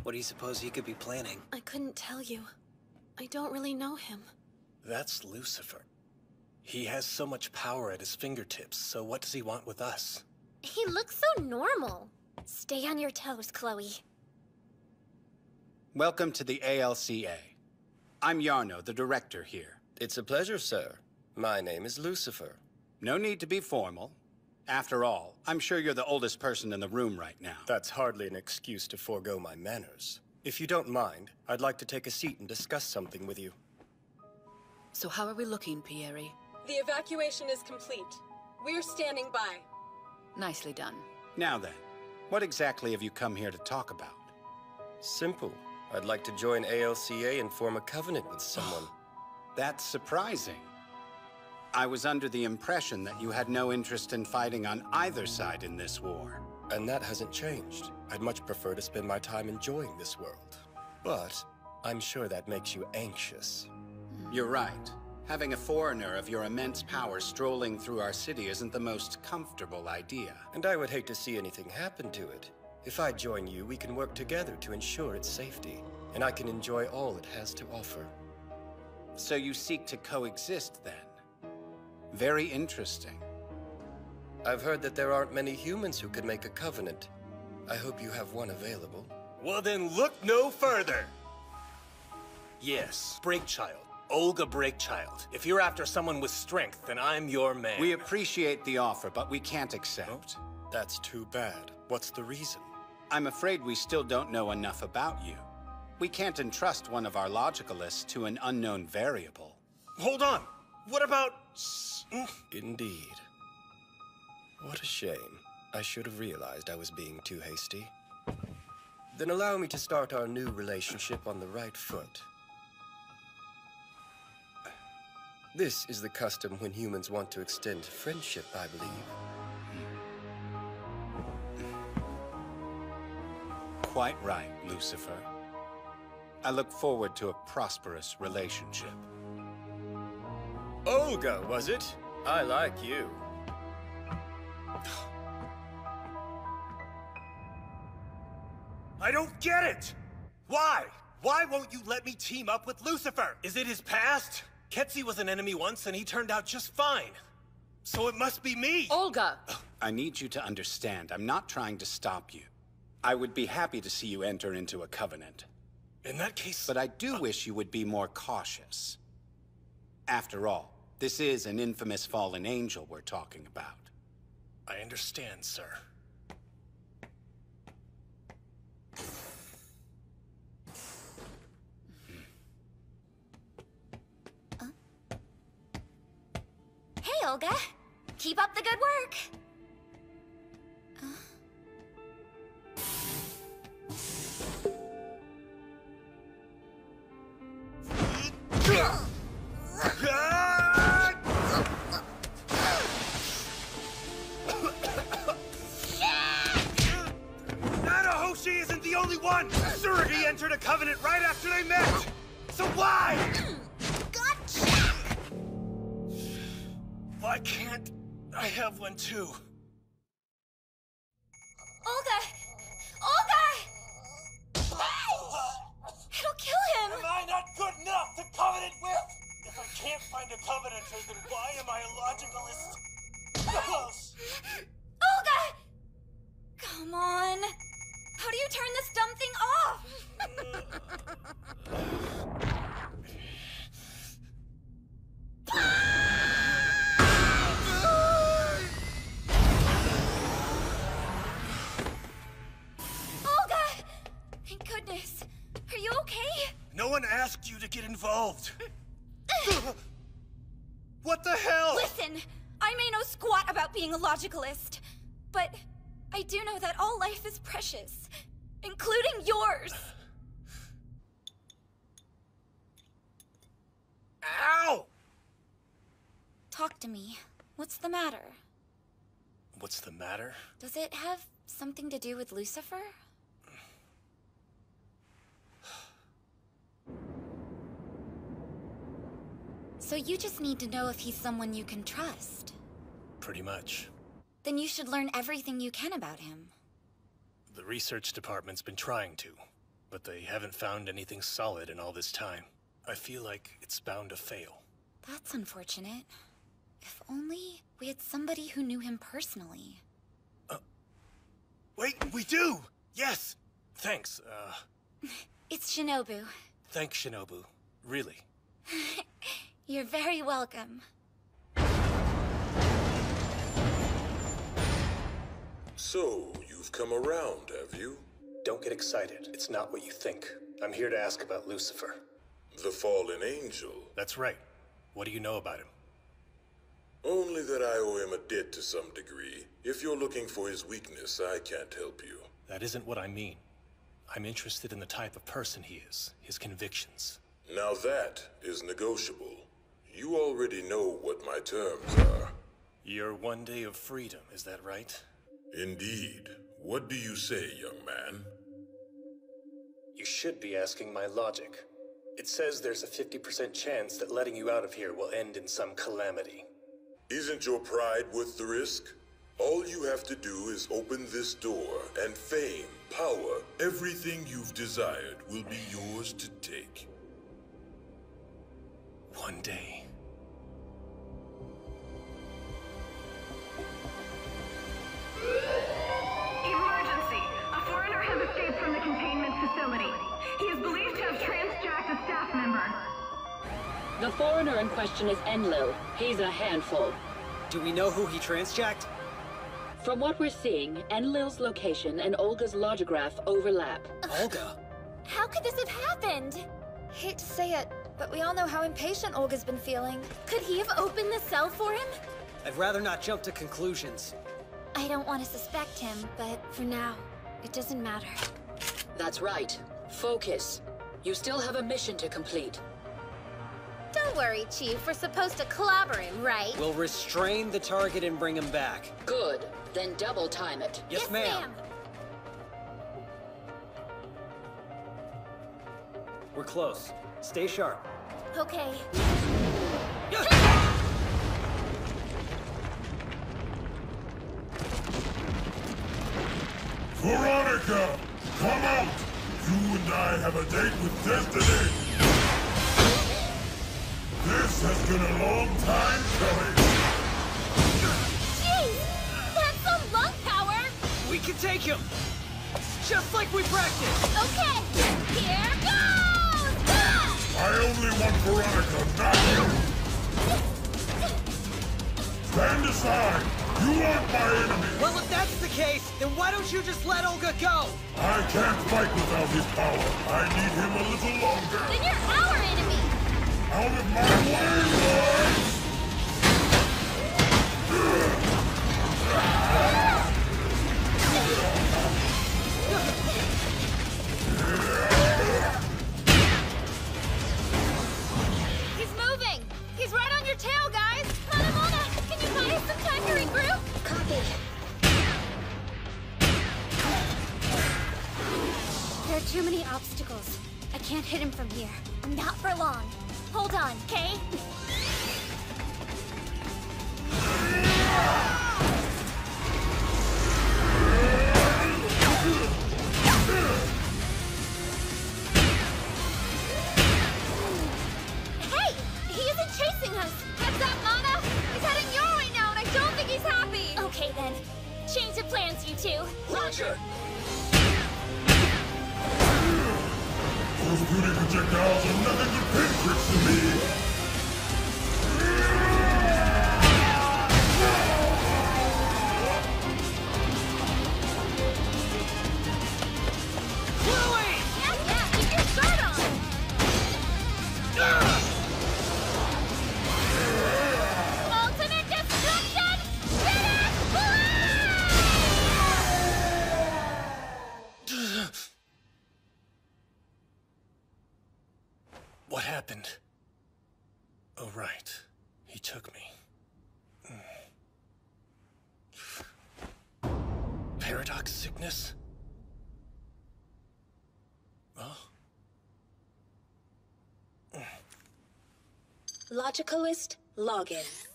What do you suppose he could be planning? I couldn't tell you. I don't really know him. That's Lucifer. He has so much power at his fingertips, so what does he want with us? He looks so normal. Stay on your toes, Chloe. Welcome to the ALCA. I'm Yarno, the director here. It's a pleasure, sir. My name is Lucifer. No need to be formal. After all, I'm sure you're the oldest person in the room right now. That's hardly an excuse to forego my manners. If you don't mind, I'd like to take a seat and discuss something with you. So how are we looking, Pieri? The evacuation is complete. We're standing by. Nicely done. Now then, what exactly have you come here to talk about? Simple. I'd like to join ALCA and form a covenant with someone. That's surprising. I was under the impression that you had no interest in fighting on either side in this war. And that hasn't changed. I'd much prefer to spend my time enjoying this world. But I'm sure that makes you anxious. You're right. Having a foreigner of your immense power strolling through our city isn't the most comfortable idea. And I would hate to see anything happen to it. If I join you, we can work together to ensure its safety. And I can enjoy all it has to offer. So you seek to coexist, then? Very interesting. I've heard that there aren't many humans who could make a covenant. I hope you have one available. Well then, look no further! Yes, Breakchild. Olga Breakchild. If you're after someone with strength, then I'm your man. We appreciate the offer, but we can't accept. Oh, that's too bad. What's the reason? I'm afraid we still don't know enough about you. We can't entrust one of our logicalists to an unknown variable. Hold on! What about... Indeed. What a shame. I should have realized I was being too hasty. Then allow me to start our new relationship on the right foot. This is the custom when humans want to extend friendship, I believe. Quite right, Lucifer. I look forward to a prosperous relationship. Olga, was it? I like you. I don't get it! Why? Why won't you let me team up with Lucifer? Is it his past? Ketzi was an enemy once and he turned out just fine. So it must be me! Olga! I need you to understand, I'm not trying to stop you. I would be happy to see you enter into a covenant. In that case... But I do wish you would be more cautious. After all, this is an infamous fallen angel we're talking about. I understand, sir. Hey, Olga. Keep up the good work. Nanahoshi isn't the only one! Tsurugi So why? Gotcha! Why can't I have one too? Olga! Olga! It'll kill him! Am I not good enough to covenant with? If I can't find a covenanter, then why am I a logicalist? Olga! Come on. How do you turn this dumb thing off? Olga! Thank goodness. Are you okay? No one asked you to get involved. What the hell? Listen, I may know squat about being a logicalist, but I do know that all life is precious, including yours. Ow! Talk to me. What's the matter? What's the matter? Does it have something to do with Lucifer? So you just need to know if he's someone you can trust. Pretty much. Then you should learn everything you can about him. The research department's been trying to, but they haven't found anything solid in all this time. I feel like it's bound to fail. That's unfortunate. If only we had somebody who knew him personally. Wait, we do! Yes! Thanks, It's Shinobu. Thanks, Shinobu. Really. You're very welcome. So, you've come around, have you? Don't get excited. It's not what you think. I'm here to ask about Lucifer. The fallen angel? That's right. What do you know about him? Only that I owe him a debt to some degree. If you're looking for his weakness, I can't help you. That isn't what I mean. I'm interested in the type of person he is, his convictions. Now that is negotiable. You already know what my terms are. Your 1 day of freedom, is that right? Indeed. What do you say, young man? You should be asking my logic. It says there's a 50% chance that letting you out of here will end in some calamity. Isn't your pride worth the risk? All you have to do is open this door, and fame, power, everything you've desired will be yours to take. 1 day. Emergency! A foreigner has escaped from the containment facility. He is believed to have transjacked a staff member. The foreigner in question is Enlil. He's a handful. Do we know who he transjacked? From what we're seeing, Enlil's location and Olga's logograph overlap. Olga? How could this have happened? Hate to say it, but we all know how impatient Olga's been feeling. Could he have opened the cell for him? I'd rather not jump to conclusions. I don't want to suspect him, but for now, it doesn't matter. That's right. Focus. You still have a mission to complete. Don't worry, Chief. We're supposed to clobber him, right? We'll restrain the target and bring him back. Good. Then double time it. Yes, ma'am. We're close. Stay sharp. Okay. Veronica! Come out! You and I have a date with destiny! This has been a long time coming! Jeez! That's some lung power! We can take him! Just like we practiced! Okay! Here goes! Ah! I only want Veronica, not you! Stand aside! You aren't my enemy! Well, if that's the case, then why don't you just let Olga go? I can't fight without his power. I need him a little longer. Then you're our enemy! Out of my way, boys! He's moving! He's right on your tail, guys! Mona, can you buy us some time to regroup? Copy. There are too many obstacles. I can't hit him from here. Not for long. Hold on, okay? Hey! He isn't chasing us! Heads up, Mana! He's heading your way now, and I don't think he's happy! Okay then. Change of plans, you two. Roger! Those beauty projectiles are nothing but pinpricks to me! Chloe! Yeah, keep your shirt on! Ultimate destruction! Finish! What happened? Oh, right. He took me. Paradox sickness? Oh. Logicalist login.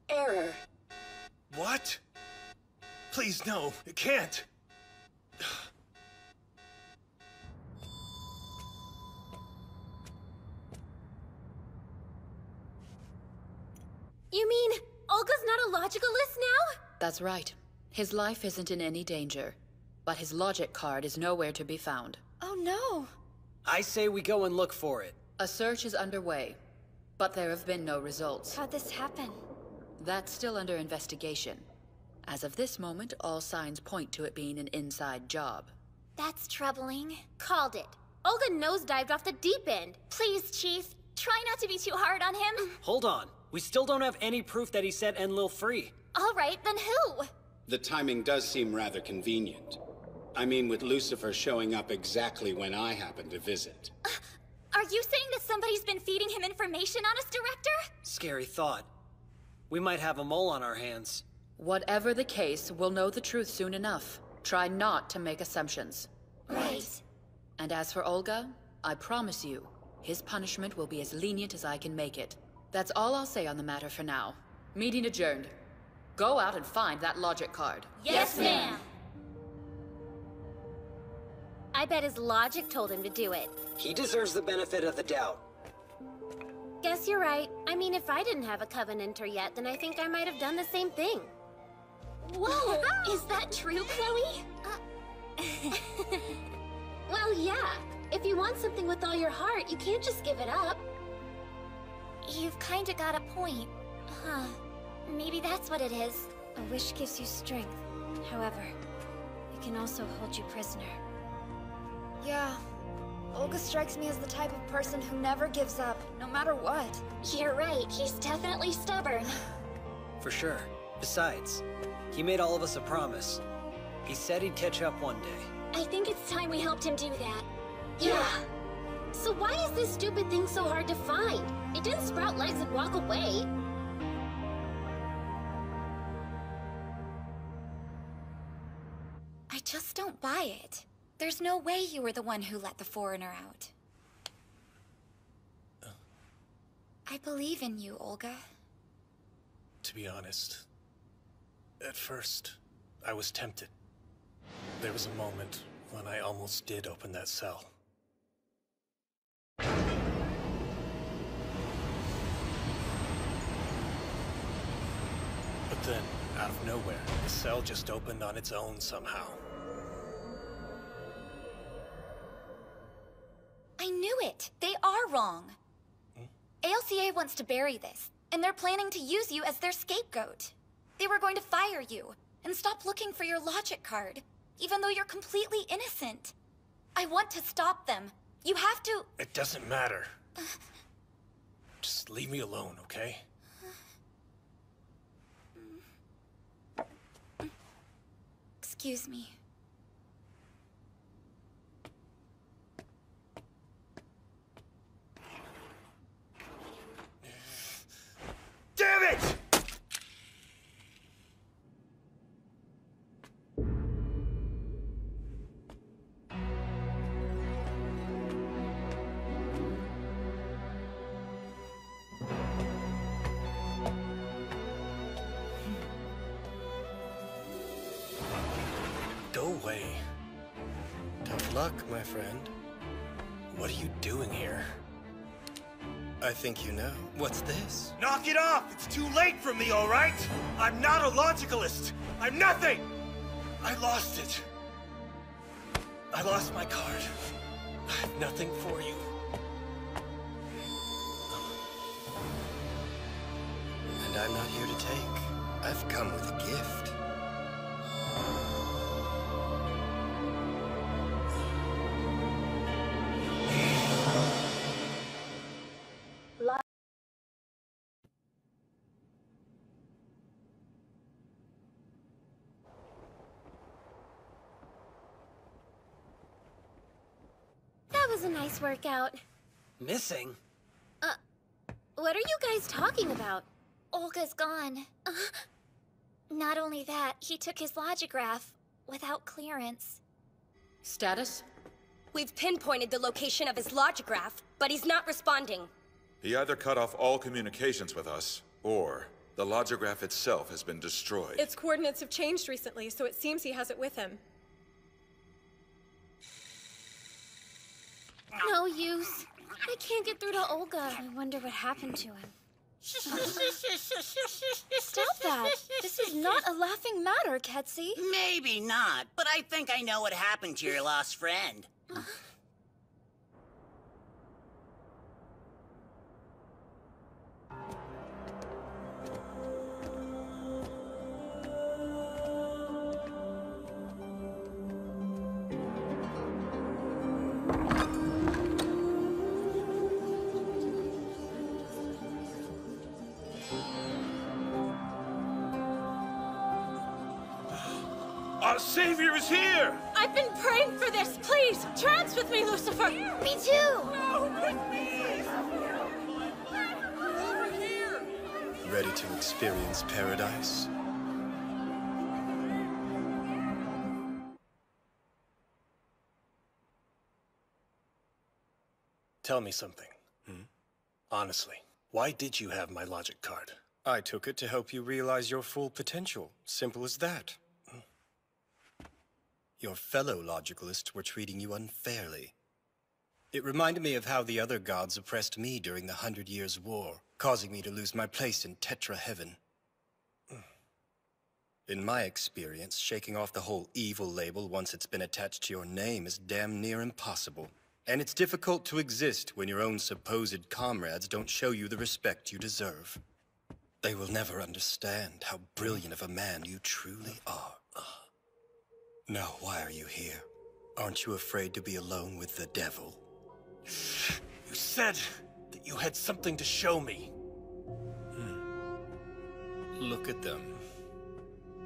Error. What? Please, no. It can't. You mean Olga's not a logicalist now? That's right. His life isn't in any danger, but his logic card is nowhere to be found. Oh no! I say we go and look for it. A search is underway, but there have been no results. How'd this happen? That's still under investigation. As of this moment, all signs point to it being an inside job. That's troubling. Called it. Olga nosedived off the deep end. Please, Chief, try not to be too hard on him. Hold on. We still don't have any proof that he set Enlil free. All right, then who? The timing does seem rather convenient. I mean, with Lucifer showing up exactly when I happen to visit. Are you saying that somebody's been feeding him information on us, Director? Scary thought. We might have a mole on our hands. Whatever the case, we'll know the truth soon enough. Try not to make assumptions. Right. And as for Olga, I promise you, his punishment will be as lenient as I can make it. That's all I'll say on the matter for now. Meeting adjourned. Go out and find that logic card. Yes, ma'am. I bet his logic told him to do it. He deserves the benefit of the doubt. Guess you're right. I mean, if I didn't have a Covenanter yet, then I think I might have done the same thing. Whoa! Is that true, Chloe? Well, yeah. If you want something with all your heart, you can't just give it up. You've kinda got a point. Huh. Maybe that's what it is. A wish gives you strength. However, it can also hold you prisoner. Yeah. Olga strikes me as the type of person who never gives up, no matter what. You're right. He's definitely stubborn. For sure. Besides, he made all of us a promise. He said he'd catch up one day. I think it's time we helped him do that. Yeah. So why is this stupid thing so hard to find? It didn't sprout legs and walk away. I just don't buy it. There's no way you were the one who let the foreigner out. I believe in you, Olga. To be honest, at first, I was tempted. There was a moment when I almost did open that cell. But then, out of nowhere, the cell just opened on its own somehow. I knew it! They are wrong! ALCA wants to bury this, and they're planning to use you as their scapegoat. They were going to fire you, and stop looking for your logic card, even though you're completely innocent. I want to stop them. You have to— It doesn't matter. Just leave me alone, okay? Excuse me. Damn it! way. Tough luck, my friend. What are you doing here? I think you know. What's this? Knock it off! It's too late for me, all right? I'm not a logicalist. I'm nothing! I lost it. I lost my card. I have nothing for you. And I'm not here to take. I've come with a gift. That was a nice workout. Missing? What are you guys talking about? Olga's gone. Not only that, he took his logograph without clearance. Status? We've pinpointed the location of his logograph, but he's not responding. He either cut off all communications with us, or the logograph itself has been destroyed. Its coordinates have changed recently, so it seems he has it with him. No use. I can't get through to Olga. I wonder what happened to him. Stop that! This is not a laughing matter, Ketsi. Maybe not, but I think I know what happened to your lost friend. Our savior is here! I've been praying for this. Please, trance with me, Lucifer. Me too. Ready to experience paradise? Tell me something. Honestly, why did you have my logic card? I took it to help you realize your full potential. Simple as that. Your fellow logicalists were treating you unfairly. It reminded me of how the other gods oppressed me during the 100 Years' War, causing me to lose my place in Tetra Heaven. In my experience, shaking off the whole evil label once it's been attached to your name is damn near impossible. And it's difficult to exist when your own supposed comrades don't show you the respect you deserve. They will never understand how brilliant of a man you truly are. Now, why are you here? Aren't you afraid to be alone with the devil? You said that you had something to show me. Look at them.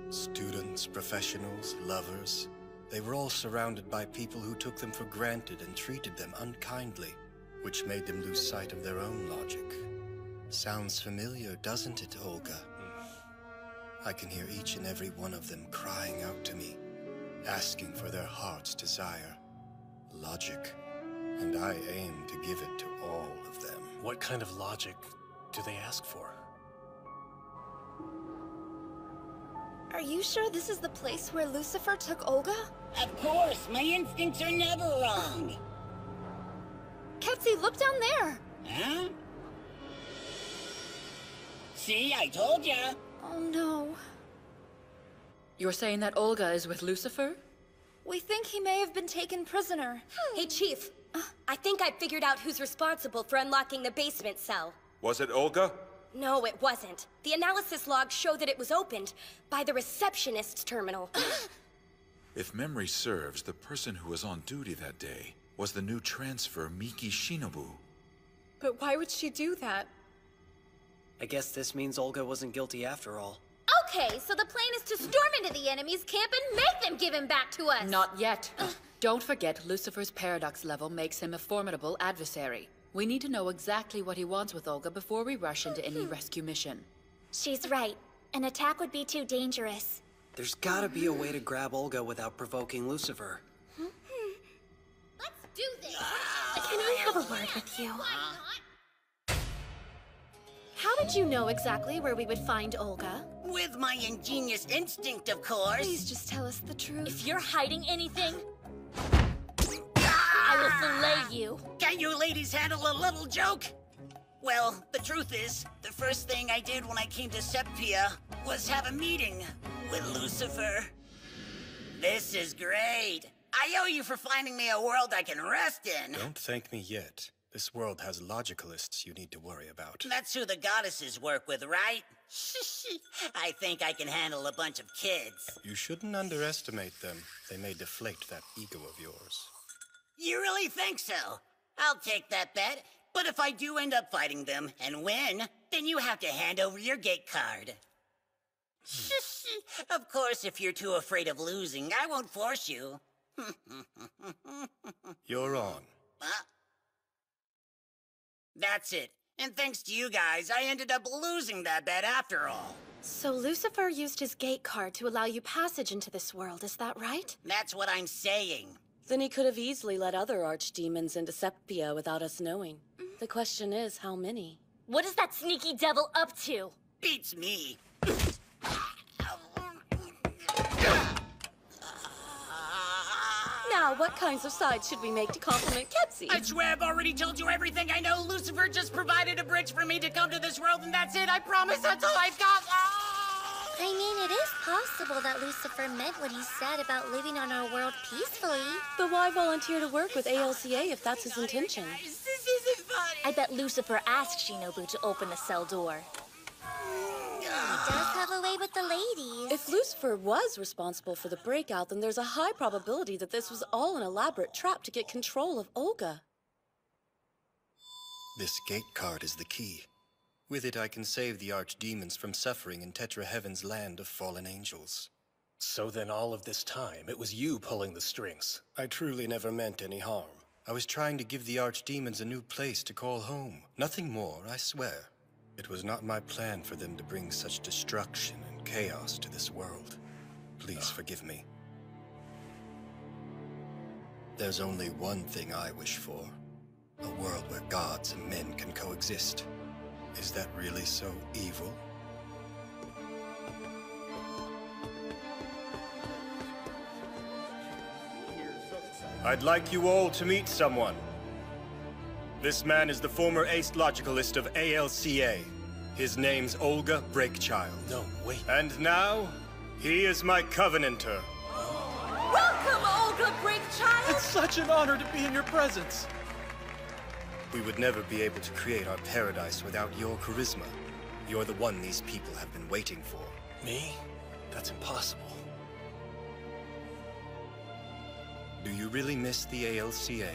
Students, professionals, lovers. They were all surrounded by people who took them for granted and treated them unkindly, which made them lose sight of their own logic. Sounds familiar, doesn't it, Olga? I can hear each and every one of them crying out to me, asking for their heart's desire, logic, and I aim to give it to all of them. What kind of logic do they ask for? Are you sure this is the place where Lucifer took Olga? Of course, my instincts are never wrong. Ketsi, look down there! Huh? See, I told ya. Oh no. You're saying that Olga is with Lucifer? We think he may have been taken prisoner. Hey, Chief. I think I figured out who's responsible for unlocking the basement cell. Was it Olga? No, it wasn't. The analysis logs show that it was opened by the receptionist's terminal. If memory serves, the person who was on duty that day was the new transfer Miki Shinobu. But why would she do that? I guess this means Olga wasn't guilty after all. Okay, so the plan is to storm into the enemy's camp and make them give him back to us. Not yet. Don't forget, Lucifer's paradox level makes him a formidable adversary. We need to know exactly what he wants with Olga before we rush into any rescue mission. She's right. An attack would be too dangerous. There's gotta be a way to grab Olga without provoking Lucifer. Let's do this! Can I have a word with you? How did you know exactly where we would find Olga? With my ingenious instinct, of course. Please just tell us the truth. If you're hiding anything, I will fillet you. Can you ladies handle a little joke? Well, the truth is, the first thing I did when I came to Septia was have a meeting with Lucifer. This is great. I owe you for finding me a world I can rest in. Don't thank me yet. This world has logicalists you need to worry about. That's who the goddesses work with, right? I think I can handle a bunch of kids. You shouldn't underestimate them. They may deflate that ego of yours. You really think so? I'll take that bet. But if I do end up fighting them and win, then you have to hand over your gate card. Of course, if you're too afraid of losing, I won't force you. You're on. That's it. And thanks to you guys, I ended up losing that bet after all. So Lucifer used his gate card to allow you passage into this world, is that right? That's what I'm saying. Then he could have easily let other archdemons into Septia without us knowing. The question is, how many? What is that sneaky devil up to? Beats me. Now, what kinds of sides should we make to compliment Ketsi? I swear I've already told you everything I know. Lucifer just provided a bridge for me to come to this world, and that's it. I promise that's all I've got. I mean, it is possible that Lucifer meant what he said about living on our world peacefully. But why volunteer to work with ALCA if that's his intention? This isn't funny. I bet Lucifer asked Shinobu to open the cell door. He does have a way with the ladies. If Lucifer was responsible for the breakout, then there's a high probability that this was all an elaborate trap to get control of Olga. This gate card is the key. With it, I can save the archdemons from suffering in Tetra Heaven's land of fallen angels. So then all of this time, it was you pulling the strings. I truly never meant any harm. I was trying to give the archdemons a new place to call home. Nothing more, I swear. It was not my plan for them to bring such destruction and chaos to this world. Please forgive me. There's only one thing I wish for. A world where gods and men can coexist. Is that really so evil? I'd like you all to meet someone. This man is the former ace logicalist of ALCA. His name's Olga Breakchild. No, wait. And now, he is my Covenanter. Welcome, Olga Breakchild! It's such an honor to be in your presence. We would never be able to create our paradise without your charisma. You're the one these people have been waiting for. Me? That's impossible. Do you really miss the ALCA?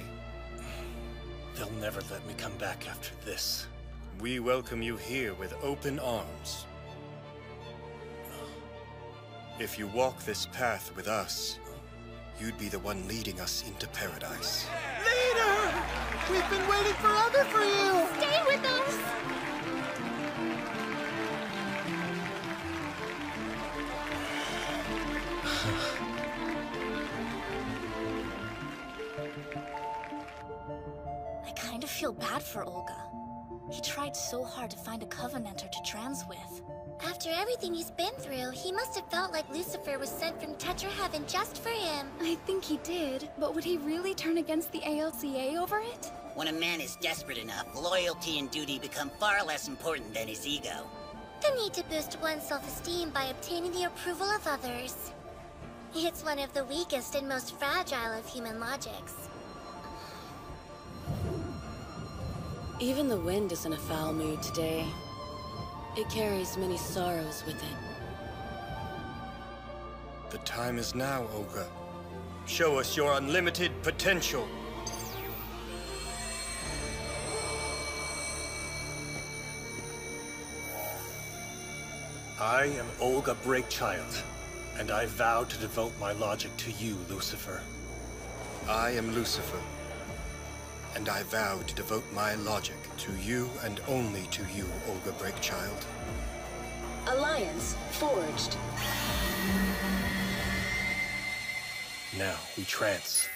They'll never let me come back after this. We welcome you here with open arms. If you walk this path with us, you'd be the one leading us into paradise. Leader! We've been waiting forever for you! Stay with us! I kind of feel bad for Olga. He tried so hard to find a Covenanter to trans with. After everything he's been through, he must have felt like Lucifer was sent from Tetra Heaven just for him. I think he did, but would he really turn against the ALCA over it? When a man is desperate enough, loyalty and duty become far less important than his ego. The need to boost one's self-esteem by obtaining the approval of others. It's one of the weakest and most fragile of human logics. Even the wind is in a foul mood today. It carries many sorrows with it. The time is now, Olga. Show us your unlimited potential. I am Olga Breakchild, and I vow to devote my logic to you, Lucifer. I am Lucifer, and I vow to devote my logic to you and only to you, Olga Breakchild. Alliance forged. Now we trance.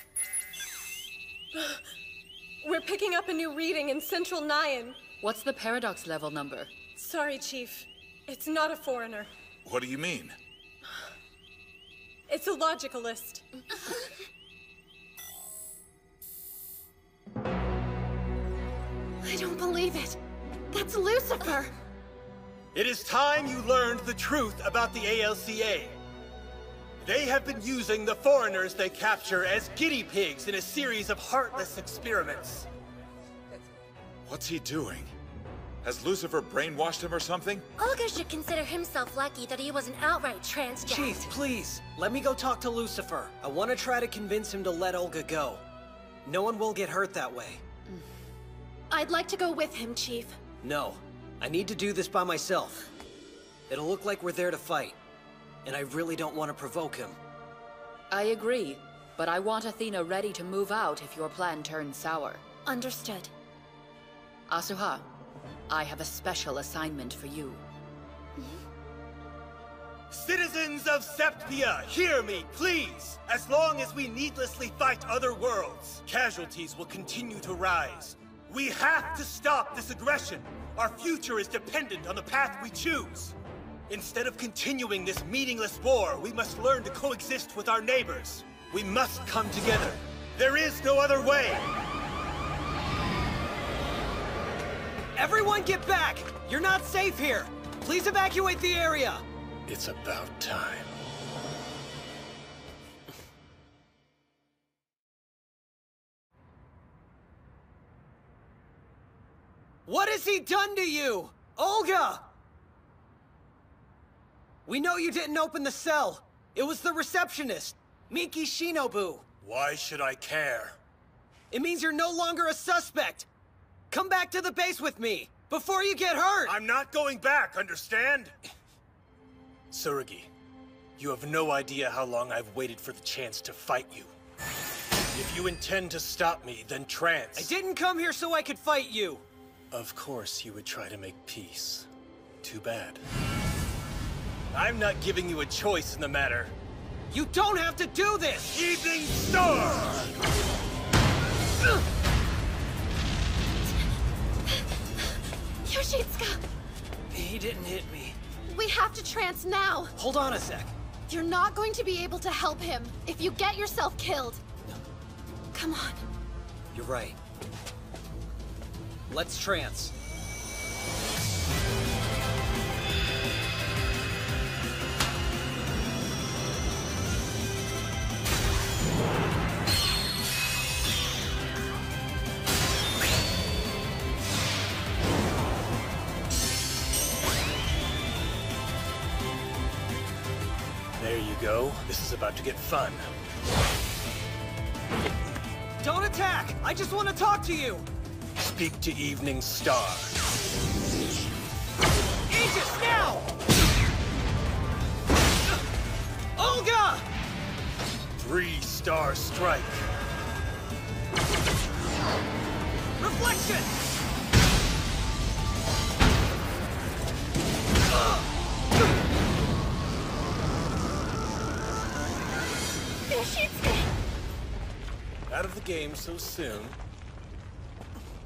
We're picking up a new reading in Central Nyan. What's the paradox level number? Sorry, Chief. It's not a foreigner. What do you mean? It's a logicalist. I don't believe it. That's Lucifer! It is time you learned the truth about the ALCA. They have been using the foreigners they capture as guinea pigs in a series of heartless experiments. What's he doing? Has Lucifer brainwashed him or something? Olga should consider himself lucky that he wasn't outright transjacked. Chief, please, let me go talk to Lucifer. I want to try to convince him to let Olga go. No one will get hurt that way. I'd like to go with him, Chief. No, I need to do this by myself. It'll look like we're there to fight, and I really don't want to provoke him. I agree, but I want Athena ready to move out if your plan turns sour. Understood. Asuha, I have a special assignment for you. Citizens of Septia, hear me, please! As long as we needlessly fight other worlds, casualties will continue to rise. We have to stop this aggression! Our future is dependent on the path we choose! Instead of continuing this meaningless war, we must learn to coexist with our neighbors. We must come together. There is no other way! Everyone get back! You're not safe here! Please evacuate the area! It's about time. What has he done to you? Olga! We know you didn't open the cell. It was the receptionist, Miki Shinobu. Why should I care? It means you're no longer a suspect. Come back to the base with me, before you get hurt! I'm not going back, understand? Tsurugi, you have no idea how long I've waited for the chance to fight you. If you intend to stop me, then trance. I didn't come here so I could fight you! Of course you would try to make peace. Too bad. I'm not giving you a choice in the matter. You don't have to do this! Evening Star! Yoshitsuka! He didn't hit me. We have to trance now! Hold on a sec. You're not going to be able to help him if you get yourself killed. Come on. You're right. Let's trance. There you go. This is about to get fun. Don't attack! I just want to talk to you! Speak to Evening Star. Aegis, now! Olga! 3-star strike. Reflection! Yoshitsuka! Out of the game so soon.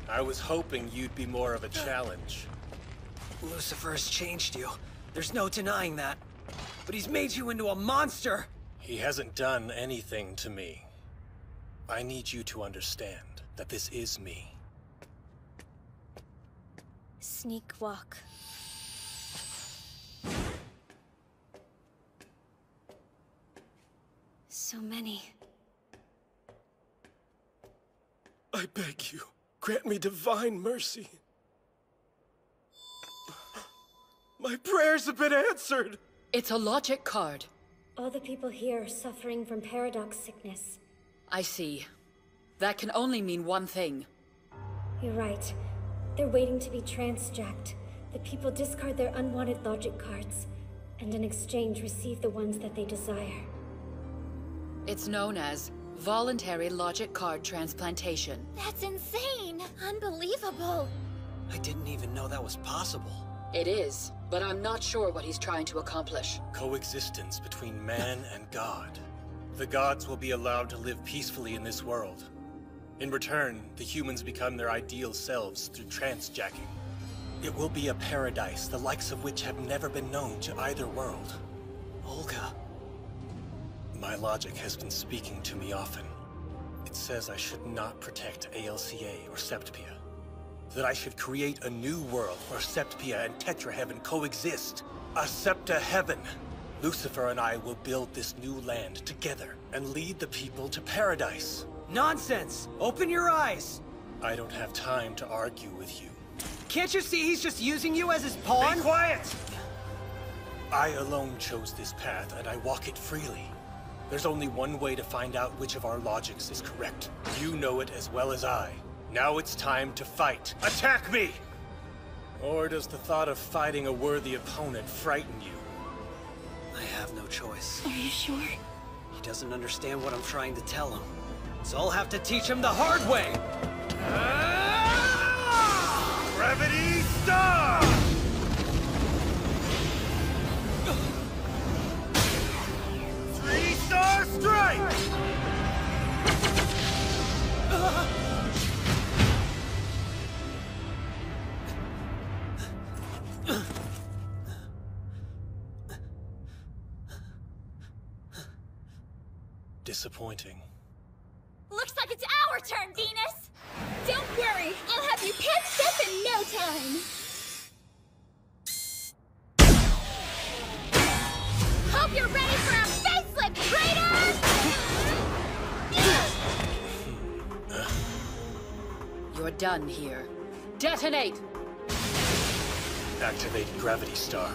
I was hoping you'd be more of a challenge. Lucifer has changed you. There's no denying that. But he's made you into a monster! He hasn't done anything to me. I need you to understand that this is me. Sneak walk. So many. I beg you, grant me divine mercy. My prayers have been answered! It's a logic card. All the people here are suffering from paradox sickness. I see. That can only mean one thing. You're right. They're waiting to be transjacked. The people discard their unwanted logic cards, and in exchange receive the ones that they desire. It's known as voluntary logic card transplantation. That's insane! Unbelievable! I didn't even know that was possible. It is, but I'm not sure what he's trying to accomplish. Coexistence between man and God. The gods will be allowed to live peacefully in this world. In return, the humans become their ideal selves through transjacking. It will be a paradise, the likes of which have never been known to either world. Olga. My logic has been speaking to me often. It says I should not protect ALCA or Septpia. That I should create a new world where Septpia and Tetraheaven coexist. A Septaheaven. Lucifer and I will build this new land together and lead the people to paradise. Nonsense! Open your eyes! I don't have time to argue with you. Can't you see he's just using you as his pawn? Be quiet! I alone chose this path, and I walk it freely. There's only one way to find out which of our logics is correct. You know it as well as I. Now it's time to fight. Attack me! Or does the thought of fighting a worthy opponent frighten you? I have no choice. Are you sure? He doesn't understand what I'm trying to tell him. So I'll have to teach him the hard way! Gravity Star! Three-star strike! Disappointing. Looks like it's our turn, Venus! Don't worry, I'll have you patched up in no time! Hope you're ready for a facelift, traitor! You're done here. Detonate! Activate Gravity Star.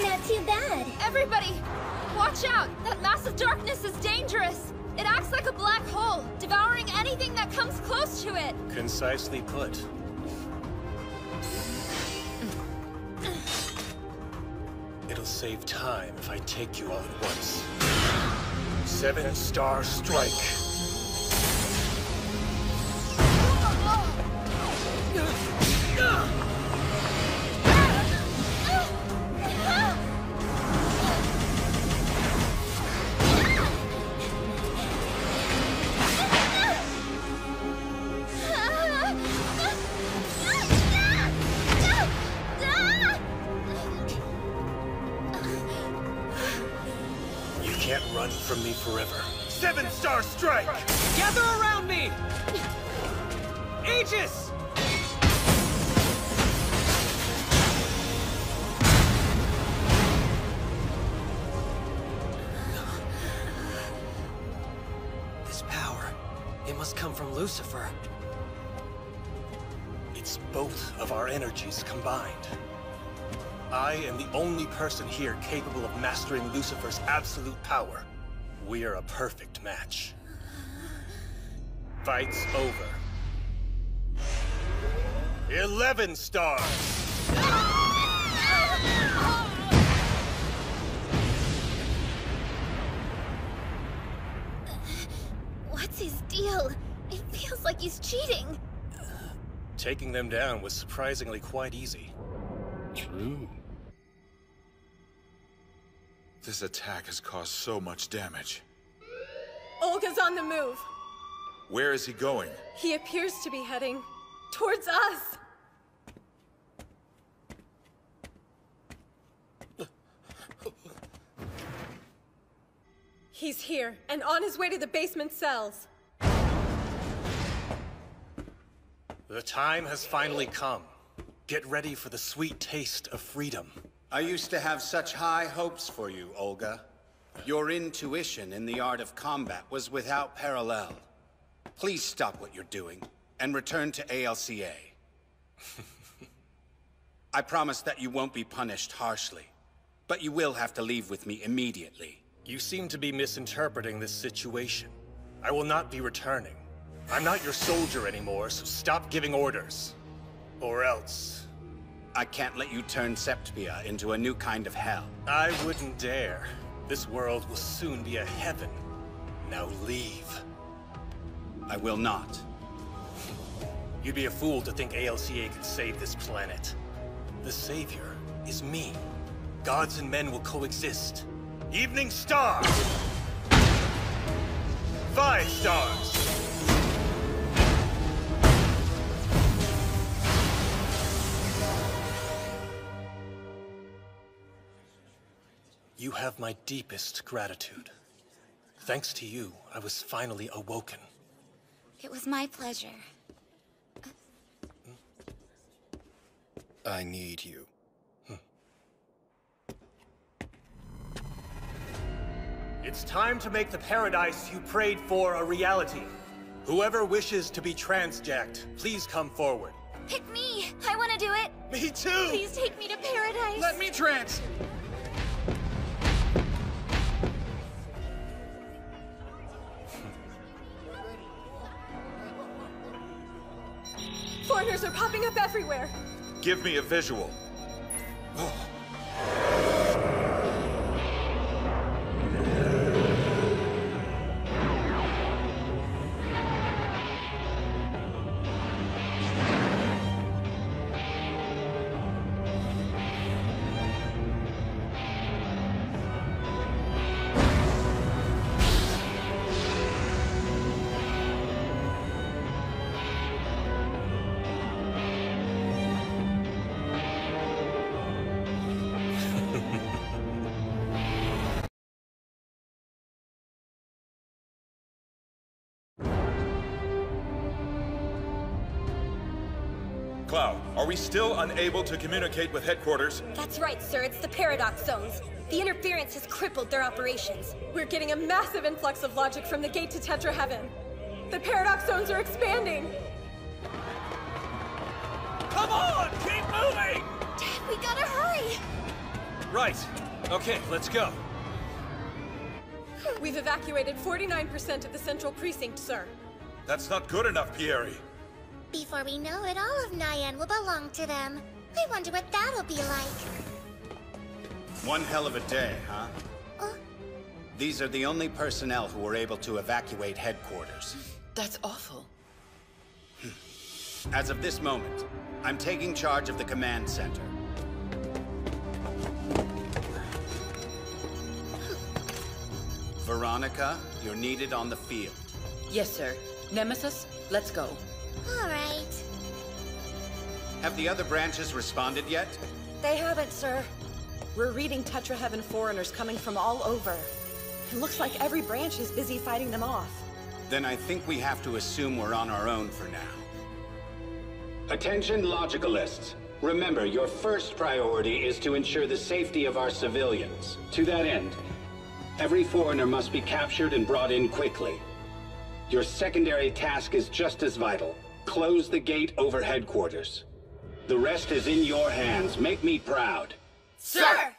Not too bad. Everybody, watch out! That massive darkness is dangerous! It acts like a black hole, devouring anything that comes close to it! Concisely put. It'll save time if I take you all at once. 7-star strike. Run from me forever. 7-star strike! Gather around me! Aegis! This power, it must come from Lucifer. It's both of our energies combined. I am the only person here capable of mastering Lucifer's absolute power. We are a perfect match. Fight's over. 11 stars! What's his deal? It feels like he's cheating. Taking them down was surprisingly quite easy. True. This attack has caused so much damage. Olga's on the move. Where is he going? He appears to be heading towards us. He's here and on his way to the basement cells. The time has finally come. Get ready for the sweet taste of freedom. I used to have such high hopes for you, Olga. Your intuition in the art of combat was without parallel. Please stop what you're doing and return to ALCA. I promise that you won't be punished harshly, but you will have to leave with me immediately. You seem to be misinterpreting this situation. I will not be returning. I'm not your soldier anymore, so stop giving orders. Or else... I can't let you turn Septpia into a new kind of hell. I wouldn't dare. This world will soon be a heaven. Now leave. I will not. You'd be a fool to think ALCA could save this planet. The savior is me. Gods and men will coexist. Evening Star! 5 stars! You have my deepest gratitude. Thanks to you, I was finally awoken. It was my pleasure. I need you. It's time to make the paradise you prayed for a reality. Whoever wishes to be transjacked, please come forward. Pick me! I want to do it! Me too! Please take me to paradise! Let me trans! Foreigners are popping up everywhere! Give me a visual. Cloud, are we still unable to communicate with headquarters? That's right, sir. It's the paradox zones. The interference has crippled their operations. We're getting a massive influx of logic from the gate to Tetra Heaven. The paradox zones are expanding! Come on! Keep moving! Dad, we gotta hurry! Right. Okay, let's go. We've evacuated 49% of the central precinct, sir. That's not good enough, Pieri. Before we know it, all of Nyan will belong to them. I wonder what that'll be like. One hell of a day, huh? These are the only personnel who were able to evacuate headquarters. That's awful. As of this moment, I'm taking charge of the command center. Veronica, you're needed on the field. Yes, sir. Nemesis, let's go. All right. Have the other branches responded yet? They haven't, sir. We're reading Tetra Heaven foreigners coming from all over. It looks like every branch is busy fighting them off. Then I think we have to assume we're on our own for now. Attention logicalists. Remember, your first priority is to ensure the safety of our civilians. To that end, every foreigner must be captured and brought in quickly. Your secondary task is just as vital. Close the gate over headquarters. The rest is in your hands. Make me proud. Sir!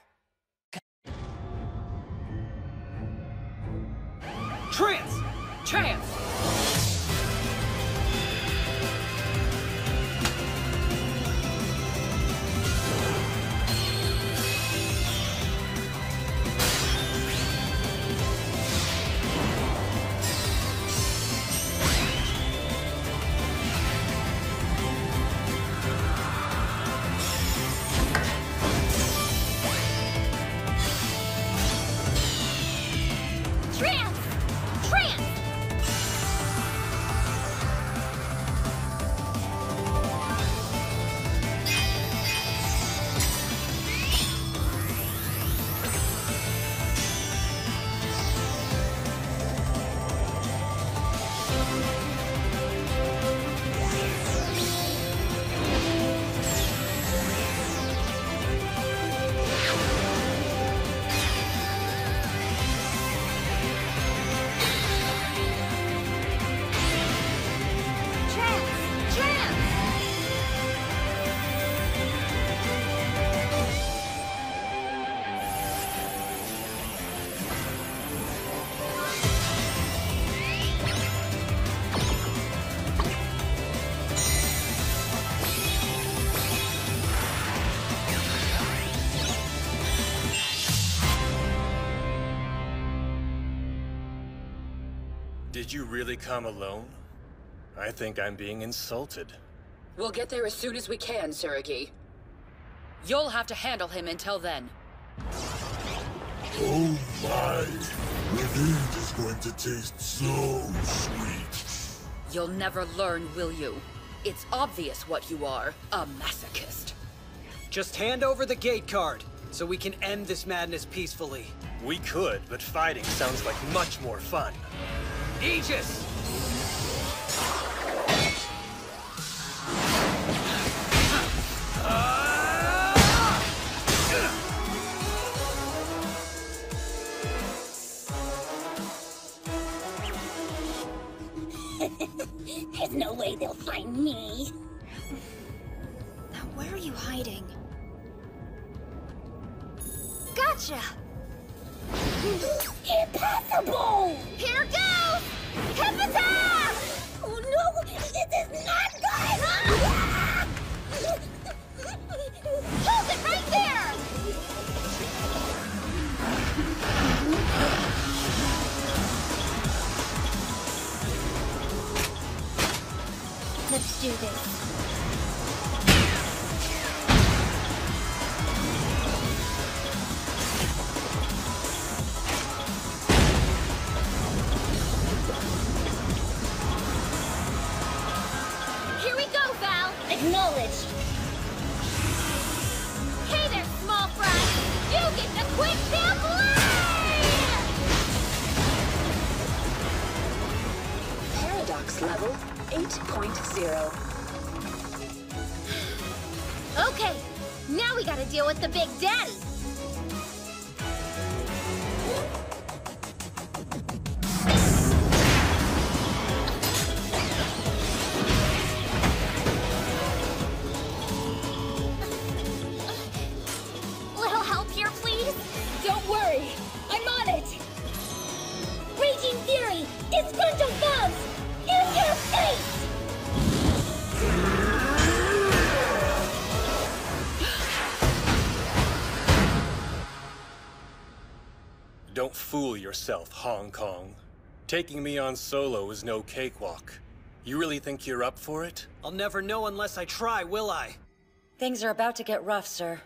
Trance! Trance! Trance! Trance! Did you really come alone? I think I'm being insulted. We'll get there as soon as we can, Suragi. You'll have to handle him until then. Oh my! Revenge is going to taste so sweet. You'll never learn, will you? It's obvious what you are, a masochist. Just hand over the gate card. so we can end this madness peacefully. We could, but fighting sounds like much more fun. Aegis! There's no way they'll find me. Now, where are you hiding? Gotcha! Impossible! Here goes! Hippopotas! Oh no! This is not good! Hold it right there! Let's do this. Here we go, Val! Acknowledged. Hey there, small fry! You get the quick tail blade! Paradox level 8.0. Okay, now we gotta deal with the Big Daddy. Little help here, please? Don't worry. I'm on it. Raging Fury! Disgruntled Bombs! In your face! Don't fool yourself, Hong Kong. Taking me on solo is no cakewalk. You really think you're up for it? I'll never know unless I try, will I? Things are about to get rough, sir.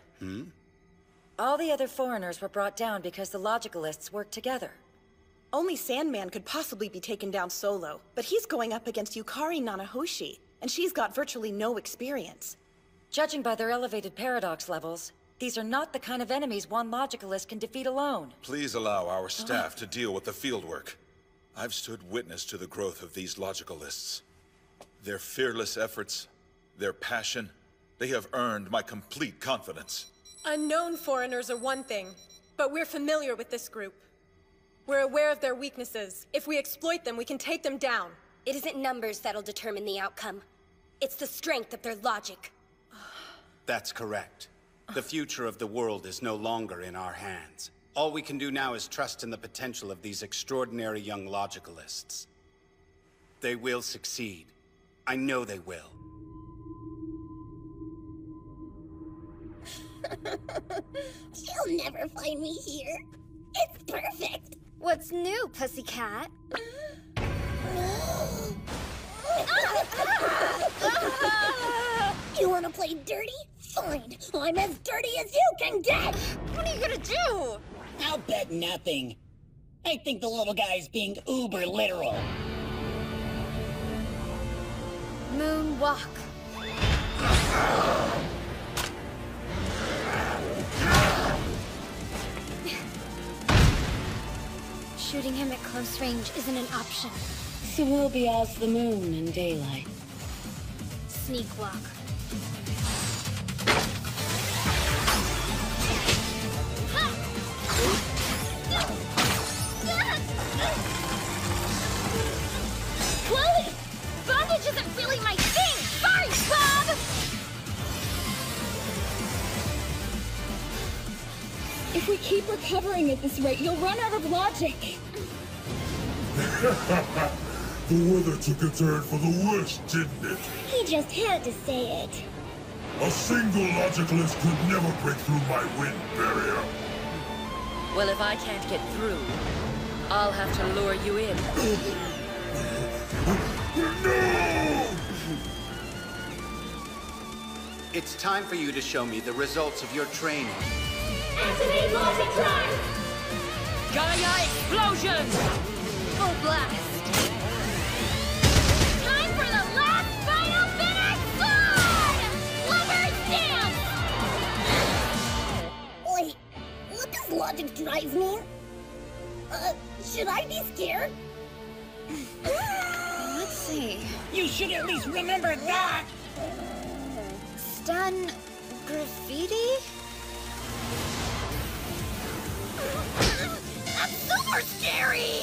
All the other foreigners were brought down because the Logicalists worked together. Only Sandman could possibly be taken down solo, but he's going up against Yukari Nanahoshi, and she's got virtually no experience. Judging by their elevated paradox levels, these are not the kind of enemies one Logicalist can defeat alone. Please allow our staff to deal with the fieldwork. I've stood witness to the growth of these Logicalists. Their fearless efforts, their passion, they have earned my complete confidence. Unknown foreigners are one thing, but we're familiar with this group. We're aware of their weaknesses. If we exploit them, we can take them down. It isn't numbers that'll determine the outcome. It's the strength of their logic. That's correct. The future of the world is no longer in our hands. All we can do now is trust in the potential of these extraordinary young Logicalists. They will succeed. I know they will. She'll never find me here. It's perfect. What's new, pussycat? You wanna play dirty? Fine. I'm as dirty as you can get! What are you gonna do? I'll bet nothing. I think the little guy's being uber literal. Moonwalk. Shooting him at close range isn't an option. So we'll be as the moon in daylight. Sneak walk. Chloe! Bondage isn't really my thing! Sorry, Bob! If we keep recovering at this rate, you'll run out of logic. The weather took a turn for the worse, didn't it? He just had to say it. A single Logicalist could never break through my wind barrier. Well, if I can't get through, I'll have to lure you in. No! It's time for you to show me the results of your training. Activate logic drive! Gaia explosion! Full blast. Time for the last final finish! Sword! Lover's dance! Wait, Should I be scared? Let's see. You should at least remember that! Stun graffiti? That's super scary!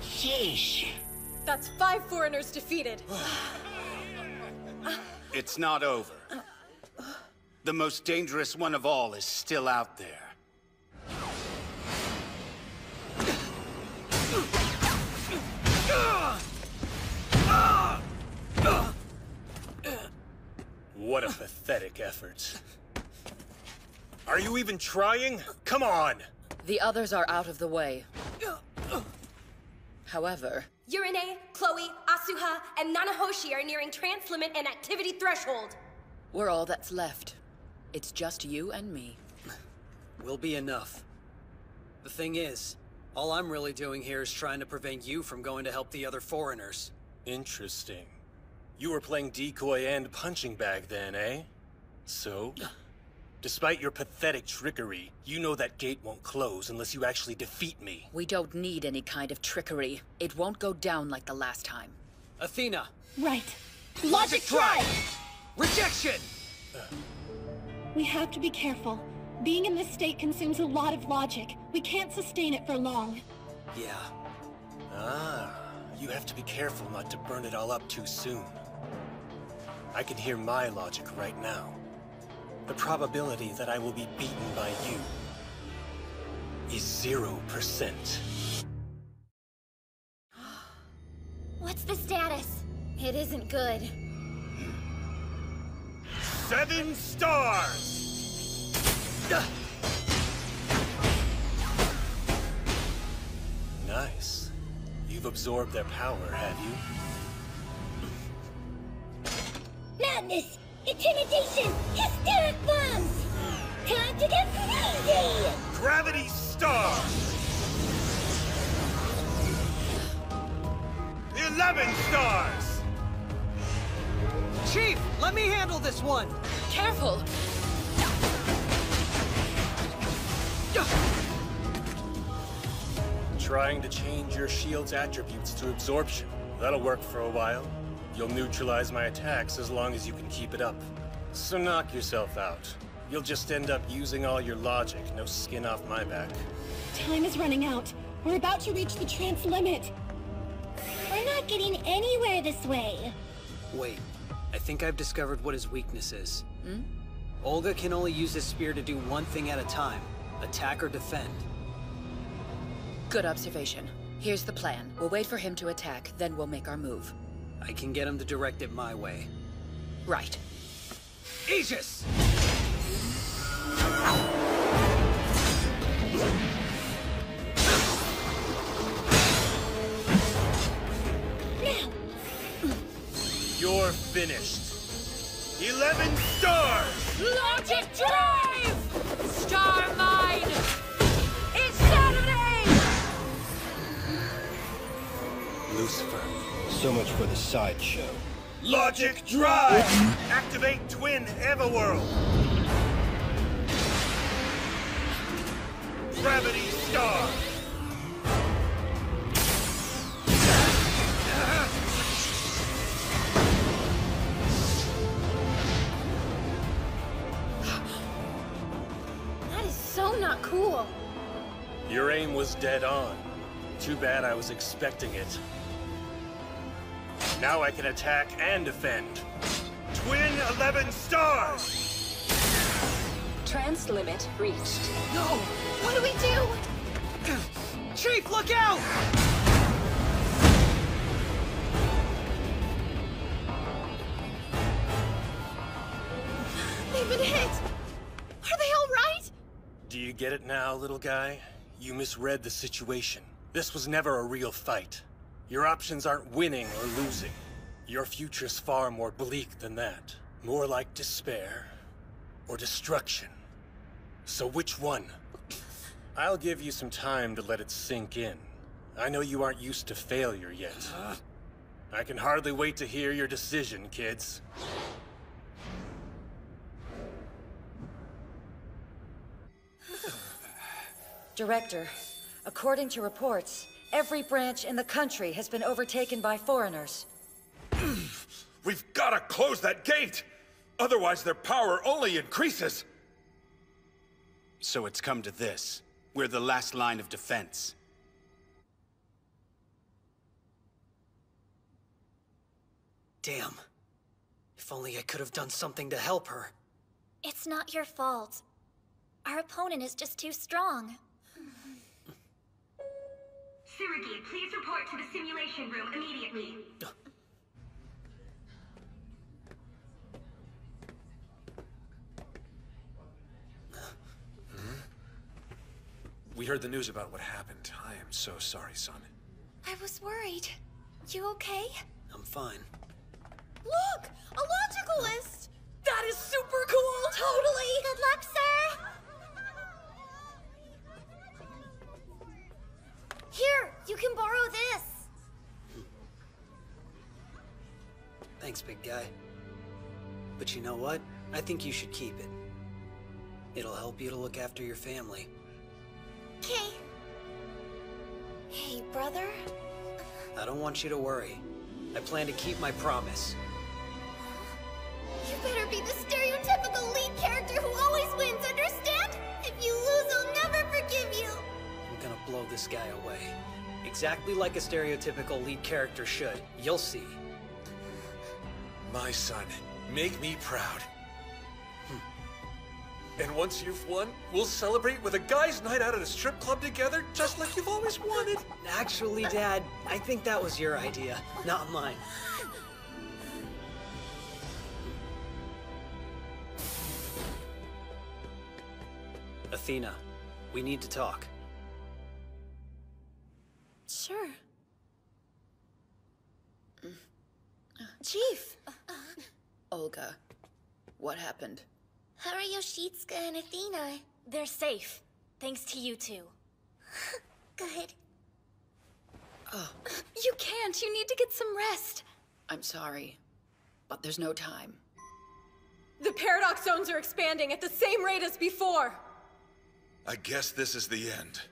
Sheesh. That's 5 foreigners defeated. It's not over. The most dangerous one of all is still out there. What a pathetic effort. Are you even trying? Come on! The others are out of the way. However... Urine, Chloe, Asuha, and Nanahoshi are nearing trance limit and activity threshold. We're all that's left. It's just you and me. Will be enough. The thing is, all I'm really doing here is trying to prevent you from going to help the other foreigners. Interesting. You were playing decoy and punching bag then, eh? So? Despite your pathetic trickery, you know that gate won't close unless you actually defeat me. We don't need any kind of trickery. It won't go down like the last time. Athena! Right. Logic drive! Rejection! We have to be careful. Being in this state consumes a lot of logic. We can't sustain it for long. Yeah. Ah, you have to be careful not to burn it all up too soon. I can hear my logic right now. The probability that I will be beaten by you is 0%. What's the status? It isn't good. 7 stars! Nice. You've absorbed their power, have you? Madness! Intimidation! Hysteric bombs! Time to get crazy! Gravity Star! 11 stars! Chief, let me handle this one! Careful! Trying to change your shield's attributes through absorption. That'll work for a while. You'll neutralize my attacks as long as you can keep it up. So knock yourself out. You'll just end up using all your logic, no skin off my back. Time is running out. We're about to reach the trance limit. We're not getting anywhere this way. Wait, I think I've discovered what his weakness is. Olga can only use his spear to do one thing at a time. Attack or defend. Good observation. Here's the plan. We'll wait for him to attack, then we'll make our move. I can get him to direct it my way. Right. Aegis! You're finished. 11 stars! Logic drive! Star mine! It's Saturday! Lucifer. So much for the sideshow. Logic drive! Activate Twin Everworld! Gravity Star! That is so not cool. Your aim was dead on. Too bad I was expecting it. Now I can attack and defend. Twin 11 stars! Trance limit reached. No! What do we do? Chief, look out! They've been hit! Are they all right? Do you get it now, little guy? You misread the situation. This was never a real fight. Your options aren't winning or losing. Your future's far more bleak than that. More like despair or destruction. So which one? I'll give you some time to let it sink in. I know you aren't used to failure yet. I can hardly wait to hear your decision, kids. Director, according to reports, every branch in the country has been overtaken by foreigners. We've gotta close that gate! Otherwise their power only increases! So it's come to this. We're the last line of defense. Damn. If only I could have done something to help her. It's not your fault. Our opponent is just too strong. Tsurugi, please report to the simulation room immediately. We heard the news about what happened. I am so sorry, son. I was worried. You okay? I'm fine. Look! A logical list! That is super cool! Totally! Good luck, sir! Here, you can borrow this. Thanks, big guy. But you know what? I think you should keep it. It'll help you to look after your family. Okay. Hey, brother? I don't want you to worry. I plan to keep my promise. You better be the stereotypical lead character who always wins, understand? If you lose, I'll never forgive you. I'm gonna blow this guy away. Exactly like a stereotypical lead character should. You'll see. My son, make me proud. And once you've won, we'll celebrate with a guys' night out at a strip club together, just like you've always wanted. Actually, Dad, I think that was your idea, not mine. Athena, we need to talk. Sure. Chief! Olga, what happened? How are Yoshitsuka and Athena? They're safe. Thanks to you two. Good. You can't. You need to get some rest. I'm sorry, but there's no time. The paradox zones are expanding at the same rate as before. I guess this is the end.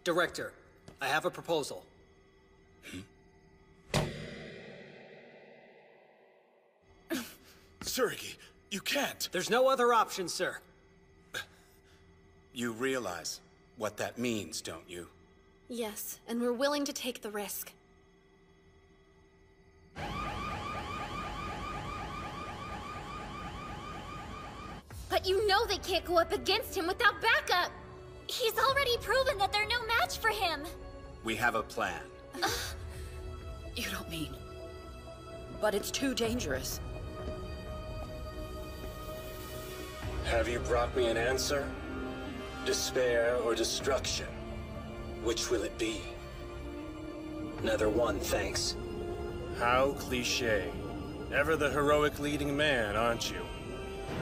Director, I have a proposal. Tsurugi, you can't! There's no other option, sir. You realize what that means, don't you? Yes, and we're willing to take the risk. But you know they can't go up against him without backup! He's already proven that they're no match for him! We have a plan. You don't mean... But it's too dangerous. Have you brought me an answer? Despair or destruction? Which will it be? Neither one, thanks. How cliché. Ever the heroic leading man, aren't you?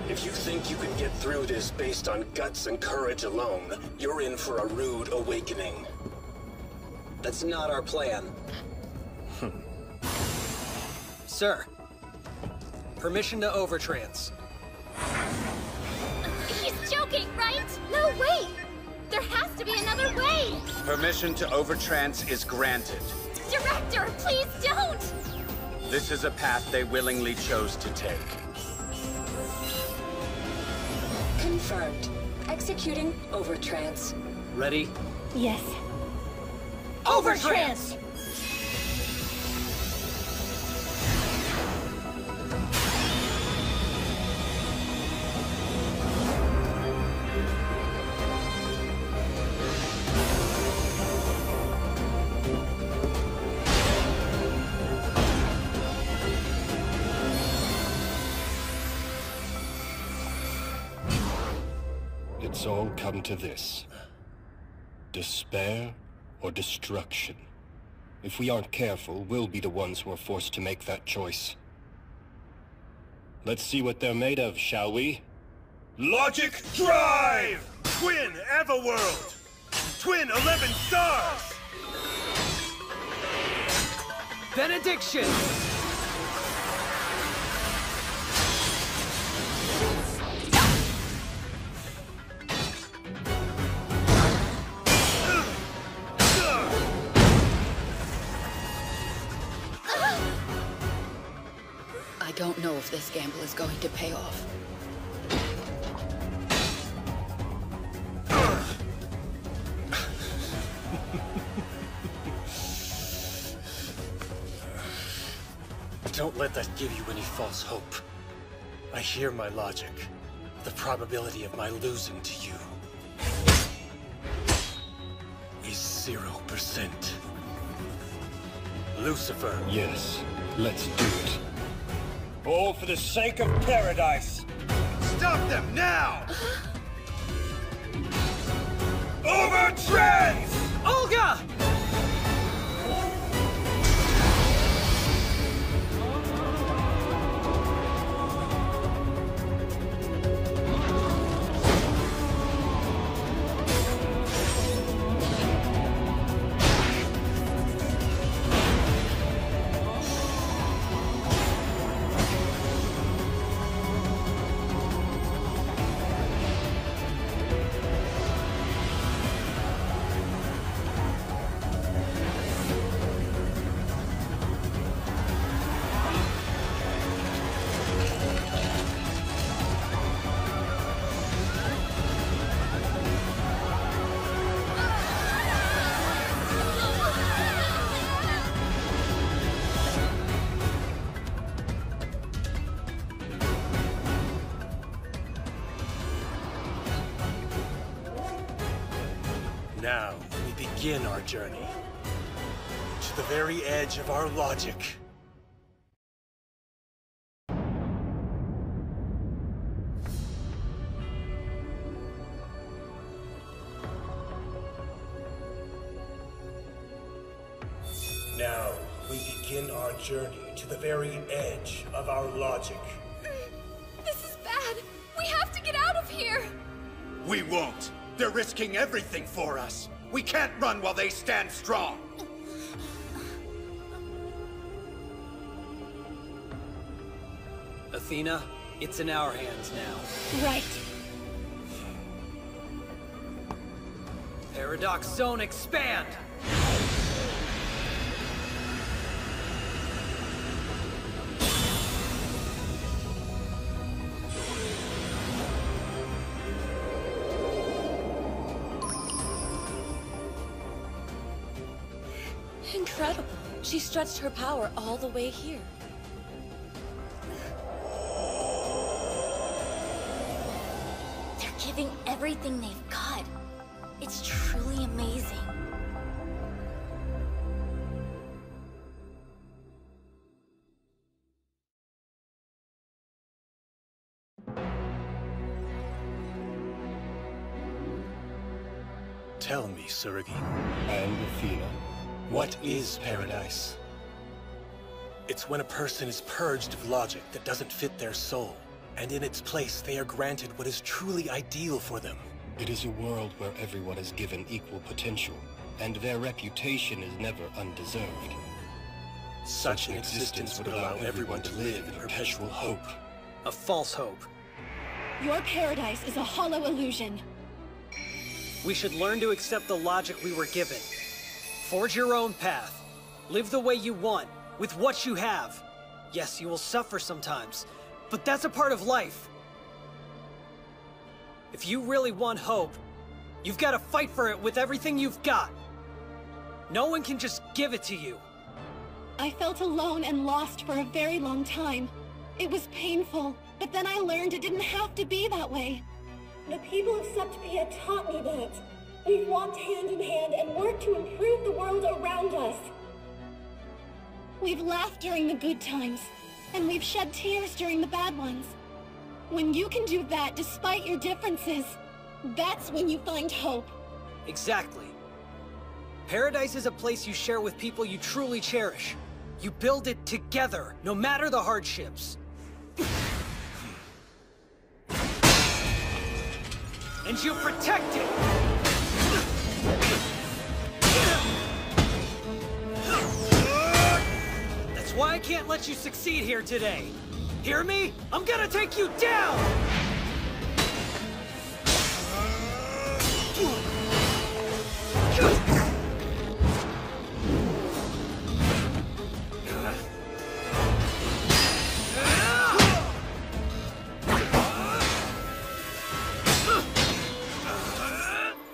If you think you can get through this based on guts and courage alone, you're in for a rude awakening. That's not our plan. Sir, permission to overtrance. He's joking, right? No, wait! There has to be another way! Permission to overtrance is granted. Director, please don't! This is a path they willingly chose to take. Confirmed. Executing overtrance. Ready? Yes. Overtrance! It's all come to this. Despair or destruction. If we aren't careful, we'll be the ones who are forced to make that choice. Let's see what they're made of, shall we? Logic Drive! Twin Everworld! Twin 11 stars! Benediction! know if this gamble is going to pay off. Don't let that give you any false hope. I hear my logic. The probability of my losing to you is 0%. Lucifer. Yes, let's do it. All for the sake of paradise. Stop them now! Over Trends! Olga! Now, we begin our journey to the very edge of our logic. Now, we begin our journey to the very edge of our logic. This is bad. We have to get out of here. We won't. They're risking everything for us. We can't run while they stand strong. Athena, it's in our hands now. Right. Paradox Zone expand! Incredible. She stretched her power all the way here. They're giving everything they've got. It's truly amazing. Tell me, Tsurugi. And Athena. What is paradise? It's when a person is purged of logic that doesn't fit their soul, and in its place they are granted what is truly ideal for them. It is a world where everyone is given equal potential, and their reputation is never undeserved. Such an existence would allow everyone to live in perpetual hope. A false hope. Your paradise is a hollow illusion. We should learn to accept the logic we were given. Forge your own path. Live the way you want, with what you have. Yes, you will suffer sometimes, but that's a part of life. If you really want hope, you've got to fight for it with everything you've got. No one can just give it to you. I felt alone and lost for a very long time. It was painful, but then I learned it didn't have to be that way. The people of Septipia taught me that. We've walked hand in hand and worked to improve the world around us. We've laughed during the good times, and we've shed tears during the bad ones. When you can do that despite your differences, that's when you find hope. Exactly. Paradise is a place you share with people you truly cherish. You build it together, no matter the hardships. And you protect it! That's why I can't let you succeed here today. Hear me? I'm gonna take you down!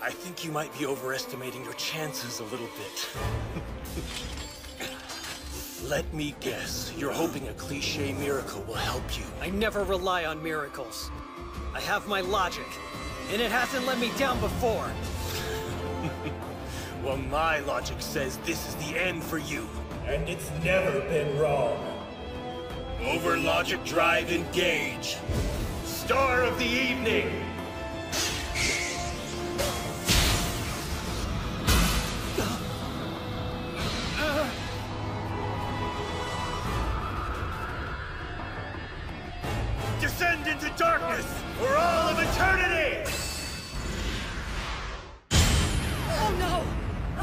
I think you might be overestimating your chances a little bit. Let me guess, you're hoping a cliché miracle will help you. I never rely on miracles. I have my logic, and it hasn't let me down before. Well, my logic says this is the end for you. And it's never been wrong. Over logic drive, engage. Star of the evening! Descend into darkness for all of eternity! Oh no!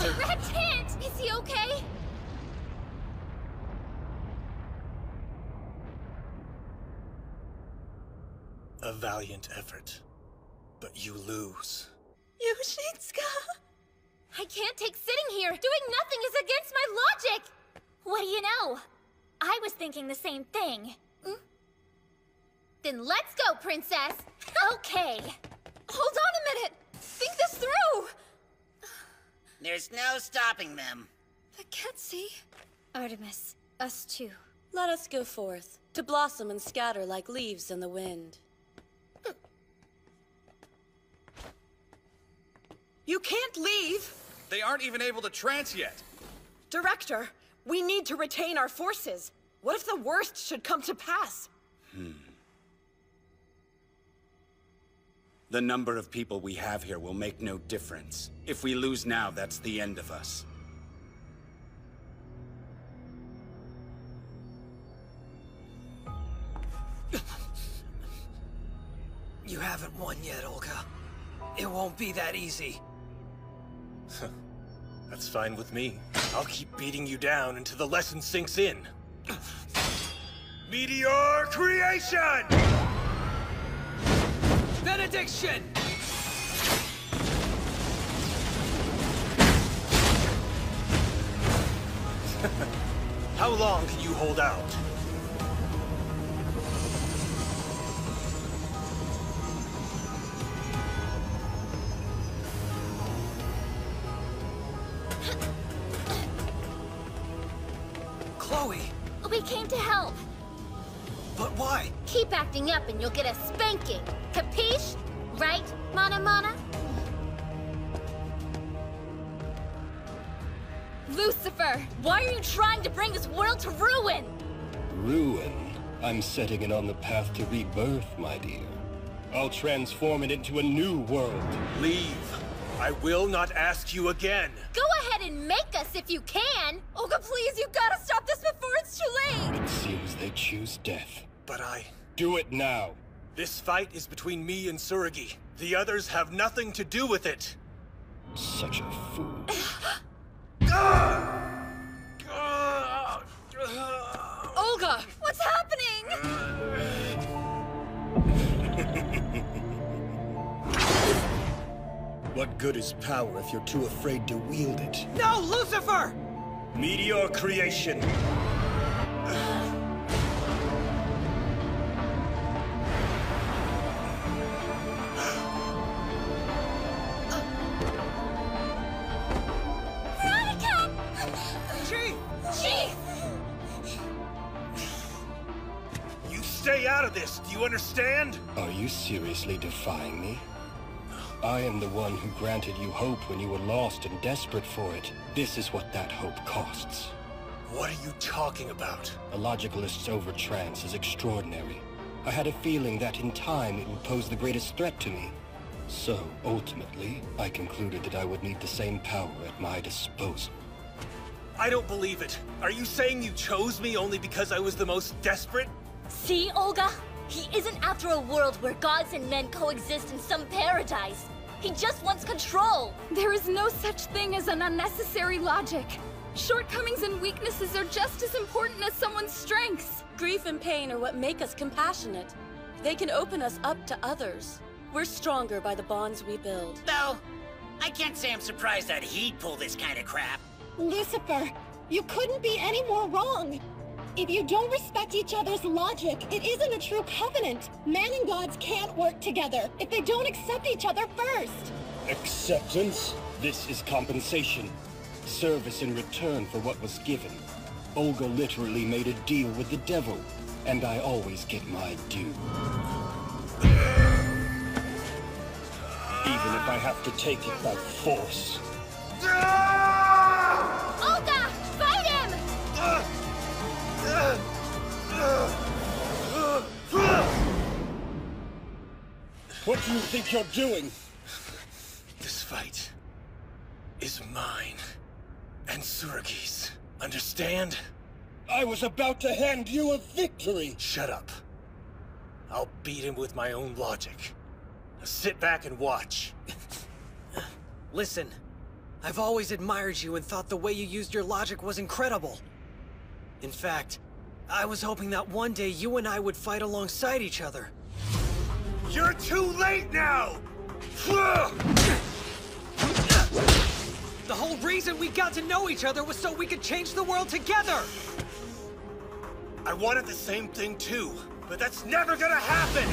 Direct hit! Is he okay? A valiant effort, but you lose. Yoshitsuka! I can't take sitting here! Doing nothing is against my logic! What do you know? I was thinking the same thing. Then let's go, princess! Okay. Hold on a minute! Think this through! There's no stopping them. The Ketsi. Artemis, us too. Let us go forth, to blossom and scatter like leaves in the wind. You can't leave! They aren't even able to trance yet. Director, we need to retain our forces. What if the worst should come to pass? The number of people we have here will make no difference. If we lose now, that's the end of us. You haven't won yet, Olga. It won't be that easy. That's fine with me. I'll keep beating you down until the lesson sinks in. Meteor creation! Benediction! How long can you hold out? Chloe! We came to help. But why? Keep acting up and you'll get a spanking. Capiche? Right, Mana Mana? Lucifer, why are you trying to bring this world to ruin? Ruin? I'm setting it on the path to rebirth, my dear. I'll transform it into a new world. Leave. I will not ask you again. Go ahead and make us if you can. Olga, please, you gotta stop this before it's too late. It seems they choose death. But Do it now. This fight is between me and Tsurugi. The others have nothing to do with it. Such a fool. Olga, what's happening? What good is power if you're too afraid to wield it? No, Lucifer! Meteor creation. Veronica! Chief! Chief! You stay out of this, do you understand? Are you seriously defying me? I am the one who granted you hope when you were lost and desperate for it. This is what that hope costs. What are you talking about? A logicalist's overtrance is extraordinary. I had a feeling that in time it would pose the greatest threat to me. So, ultimately, I concluded that I would need the same power at my disposal. I don't believe it. Are you saying you chose me only because I was the most desperate? See, Olga? He isn't after a world where gods and men coexist in some paradise. He just wants control. There is no such thing as an unnecessary logic. Shortcomings and weaknesses are just as important as someone's strengths. Grief and pain are what make us compassionate. They can open us up to others. We're stronger by the bonds we build. Though, I can't say I'm surprised that he'd pull this kind of crap. Lucifer, you couldn't be any more wrong. If you don't respect each other's logic, it isn't a true covenant. Man and gods can't work together if they don't accept each other first. Acceptance? This is compensation. Service in return for what was given. Olga literally made a deal with the devil, and I always get my due. Even if I have to take it by force. Olga! Fight him! What do you think you're doing? This fight is mine and Tsurugi's. Understand? I was about to hand you a victory! Shut up. I'll beat him with my own logic. Now sit back and watch. Listen, I've always admired you and thought the way you used your logic was incredible. In fact, I was hoping that one day you and I would fight alongside each other. You're too late now! The whole reason we got to know each other was so we could change the world together! I wanted the same thing too, but that's never gonna happen!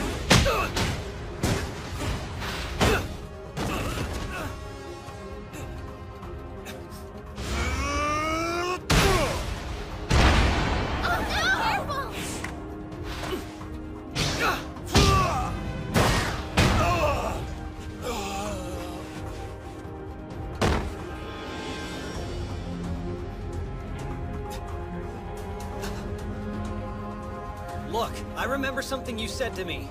Look, I remember something you said to me.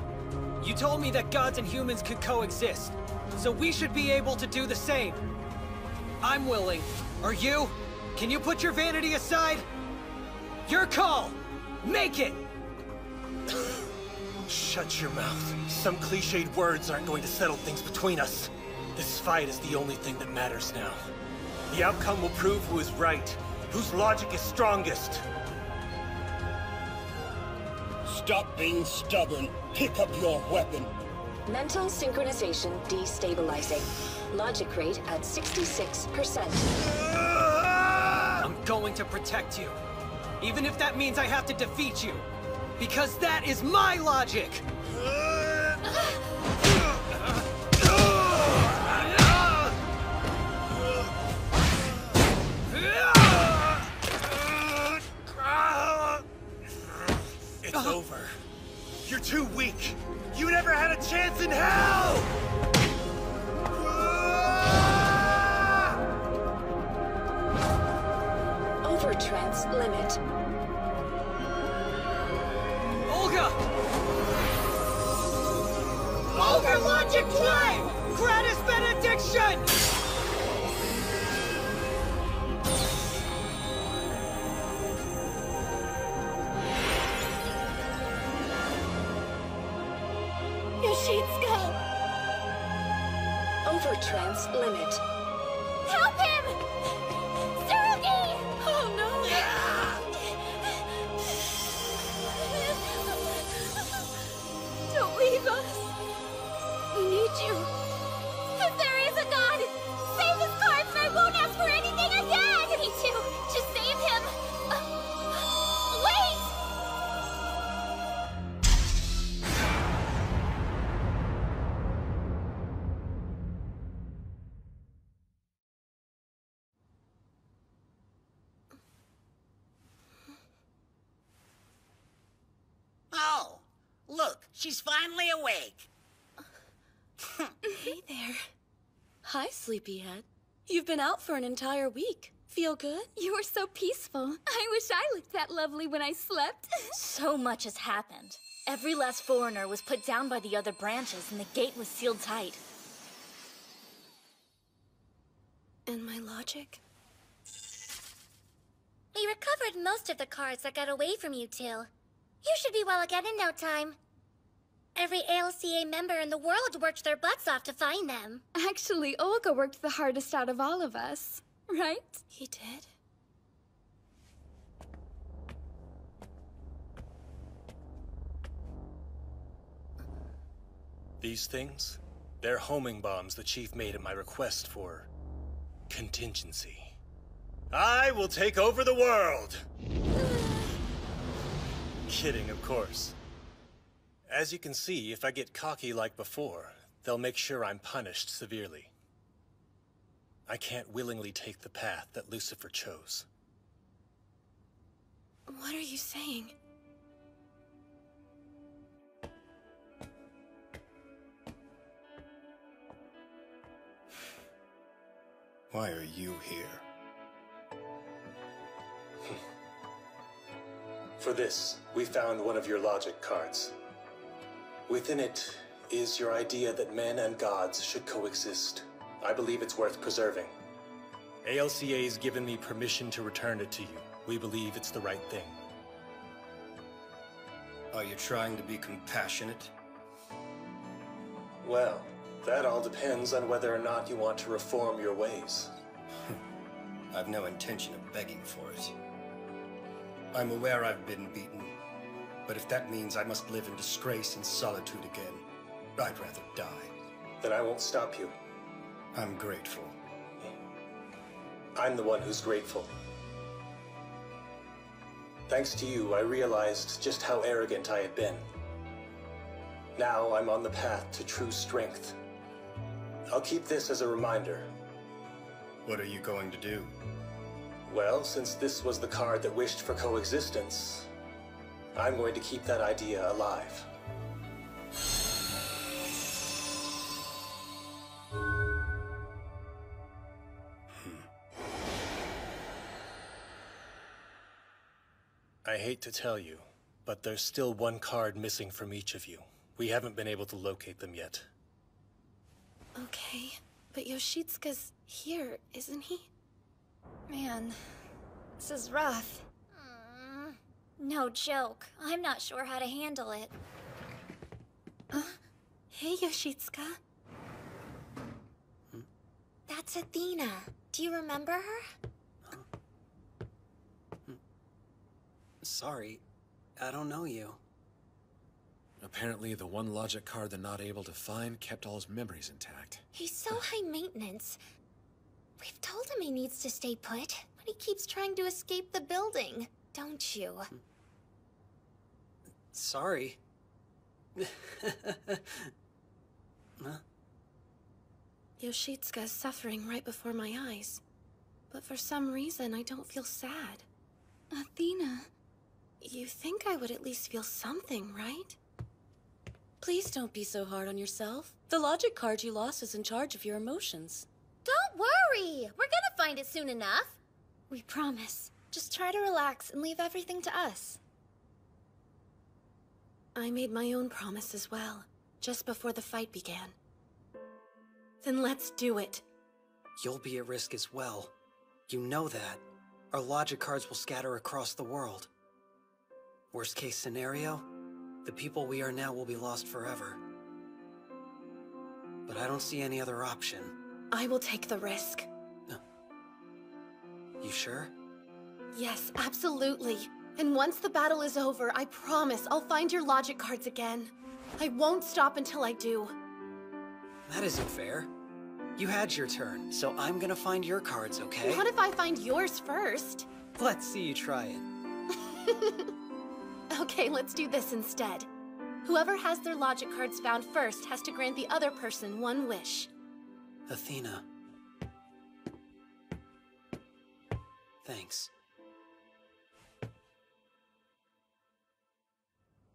You told me that gods and humans could coexist, so we should be able to do the same. I'm willing. Are you? Can you put your vanity aside? Your call! Make it! Shut your mouth. Some cliched words aren't going to settle things between us. This fight is the only thing that matters now. The outcome will prove who is right, whose logic is strongest. Stop being stubborn. Pick up your weapon. Mental synchronization destabilizing. Logic rate at 66%. I'm going to protect you. Even if that means I have to defeat you. Because that is my logic! It's over. You're too weak. You never had a chance in hell! Overtrance limit. Olga! Overlogic Drive! Gratis benediction! Yoshitsuka! Overtrance limit. Help him! Tsurugi! Oh no! Don't leave us. We need you. If there is a god, save his cards and I won't ask for anything again! Me too. Just save him. Wait! Oh, look, she's finally awake. Hey there. Hi, sleepyhead. You've been out for an entire week. Feel good? You were so peaceful. I wish I looked that lovely when I slept. So much has happened. Every last foreigner was put down by the other branches, and the gate was sealed tight. And my logic? We recovered most of the cards that got away from you two. You should be well again in no time. Every ALCA member in the world worked their butts off to find them. Actually, Olga worked the hardest out of all of us, right? He did? These things, they're homing bombs the Chief made at my request for contingency. I will take over the world! Kidding, of course. As you can see, if I get cocky like before, they'll make sure I'm punished severely. I can't willingly take the path that Lucifer chose. What are you saying? Why are you here? For this, we found one of your logic cards. Within it is your idea that men and gods should coexist. I believe it's worth preserving. ALCA's given me permission to return it to you. We believe it's the right thing. Are you trying to be compassionate? Well, that all depends on whether or not you want to reform your ways. I've no intention of begging for it. I'm aware I've been beaten, but if that means I must live in disgrace and solitude again, I'd rather die. Then I won't stop you. I'm grateful. I'm the one who's grateful. Thanks to you, I realized just how arrogant I had been. Now I'm on the path to true strength. I'll keep this as a reminder. What are you going to do? Well, since this was the card that wished for coexistence, I'm going to keep that idea alive. I hate to tell you, but there's still one card missing from each of you. We haven't been able to locate them yet. Okay, but Yoshitsuka's here, isn't he? Man, this is rough. No joke. I'm not sure how to handle it. Hey, Yoshitsuka. That's Athena. Do you remember her? Sorry, I don't know you. Apparently, the one logic card they're not able to find kept all his memories intact. He's so high maintenance. We've told him he needs to stay put, but he keeps trying to escape the building. Don't you? Sorry. Huh? Yoshitsuka's suffering right before my eyes. But for some reason, I don't feel sad. Athena. You think I would at least feel something, right? Please don't be so hard on yourself. The logic card you lost is in charge of your emotions. Don't worry! We're gonna find it soon enough. We promise. Just try to relax and leave everything to us. I made my own promise as well, just before the fight began. Then let's do it. You'll be at risk as well. You know that. Our logic cards will scatter across the world. Worst case scenario, the people we are now will be lost forever. But I don't see any other option. I will take the risk. You sure? Yes, absolutely. And once the battle is over, I promise I'll find your logic cards again. I won't stop until I do. That isn't fair. You had your turn, so I'm gonna find your cards, okay? What if I find yours first? Let's see you try it. Okay, let's do this instead. Whoever has their logic cards found first has to grant the other person one wish. Athena. Thanks.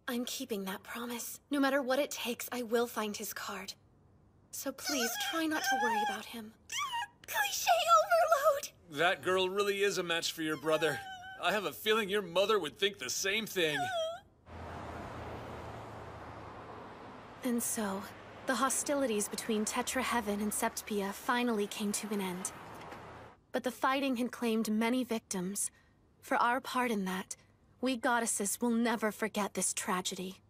I'm keeping that promise. No matter what it takes, I will find his card. So please, try not to worry about him. Cliché overload! That girl really is a match for your brother. I have a feeling your mother would think the same thing. And so, the hostilities between Tetraheaven and Septpia finally came to an end. But the fighting had claimed many victims. For our part in that, we goddesses will never forget this tragedy.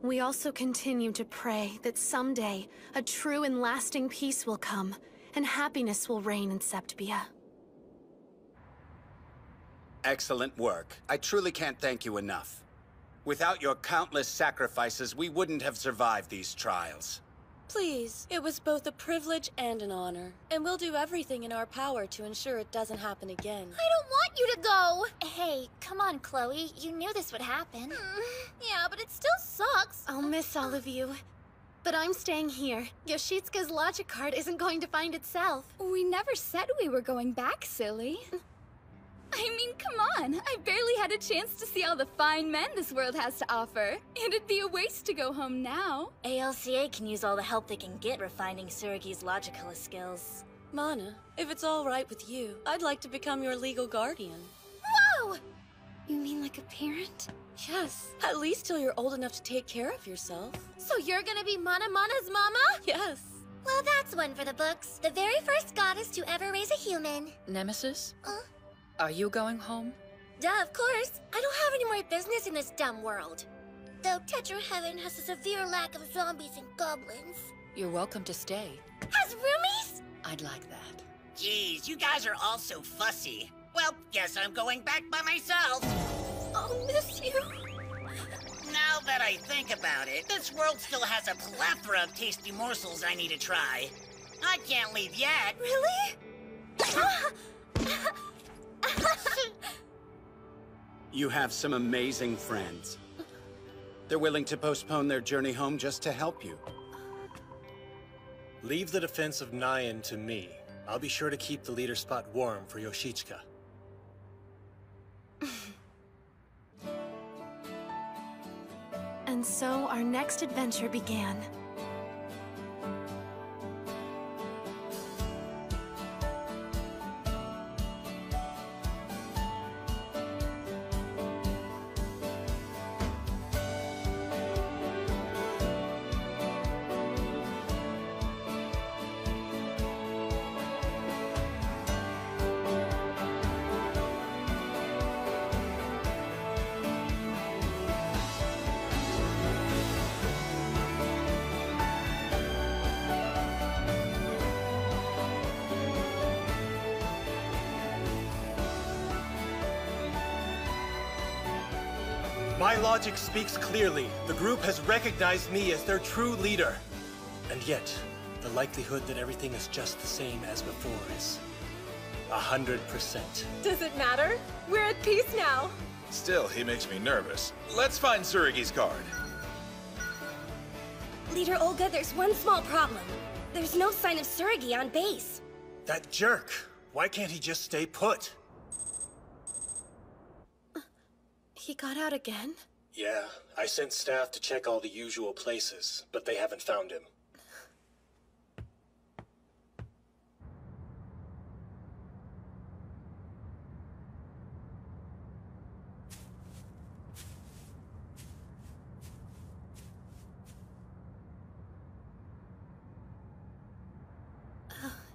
We also continue to pray that someday a true and lasting peace will come, and happiness will reign in Septpia. Excellent work. I truly can't thank you enough. Without your countless sacrifices, we wouldn't have survived these trials. Please, it was both a privilege and an honor. And we'll do everything in our power to ensure it doesn't happen again. I don't want you to go! Hey, come on, Chloe. You knew this would happen. Yeah, but it still sucks. I'll miss all of you. But I'm staying here. Yoshitsuka's logic card isn't going to find itself. We never said we were going back, silly. I mean, come on. I barely had a chance to see all the fine men this world has to offer. It'd be a waste to go home now. ALCA can use all the help they can get refining Tsurugi's logical skills. Mana, if it's all right with you, I'd like to become your legal guardian. Whoa! You mean like a parent? Yes, at least till you're old enough to take care of yourself. So you're gonna be Mana's mama? Yes. Well, that's one for the books. The very first goddess to ever raise a human. Nemesis? Are you going home? Duh, of course. I don't have any more business in this dumb world. Though Tetra Heaven has a severe lack of zombies and goblins. You're welcome to stay. Has roomies? I'd like that. Jeez, you guys are all so fussy. Well, guess I'm going back by myself. I'll miss you. Now that I think about it, this world still has a plethora of tasty morsels I need to try. I can't leave yet. Really? You have some amazing friends. They're willing to postpone their journey home just to help you. Leave the defense of Nyan to me. I'll be sure to keep the leader spot warm for Yoshitsuka. And so our next adventure began. My logic speaks clearly. The group has recognized me as their true leader. And yet, the likelihood that everything is just the same as before is 100%. Does it matter? We're at peace now. Still, he makes me nervous. Let's find Tsurugi's card. Leader Olga, there's one small problem. There's no sign of Tsurugi on base. That jerk! Why can't he just stay put? He got out again? Yeah, I sent staff to check all the usual places, but they haven't found him.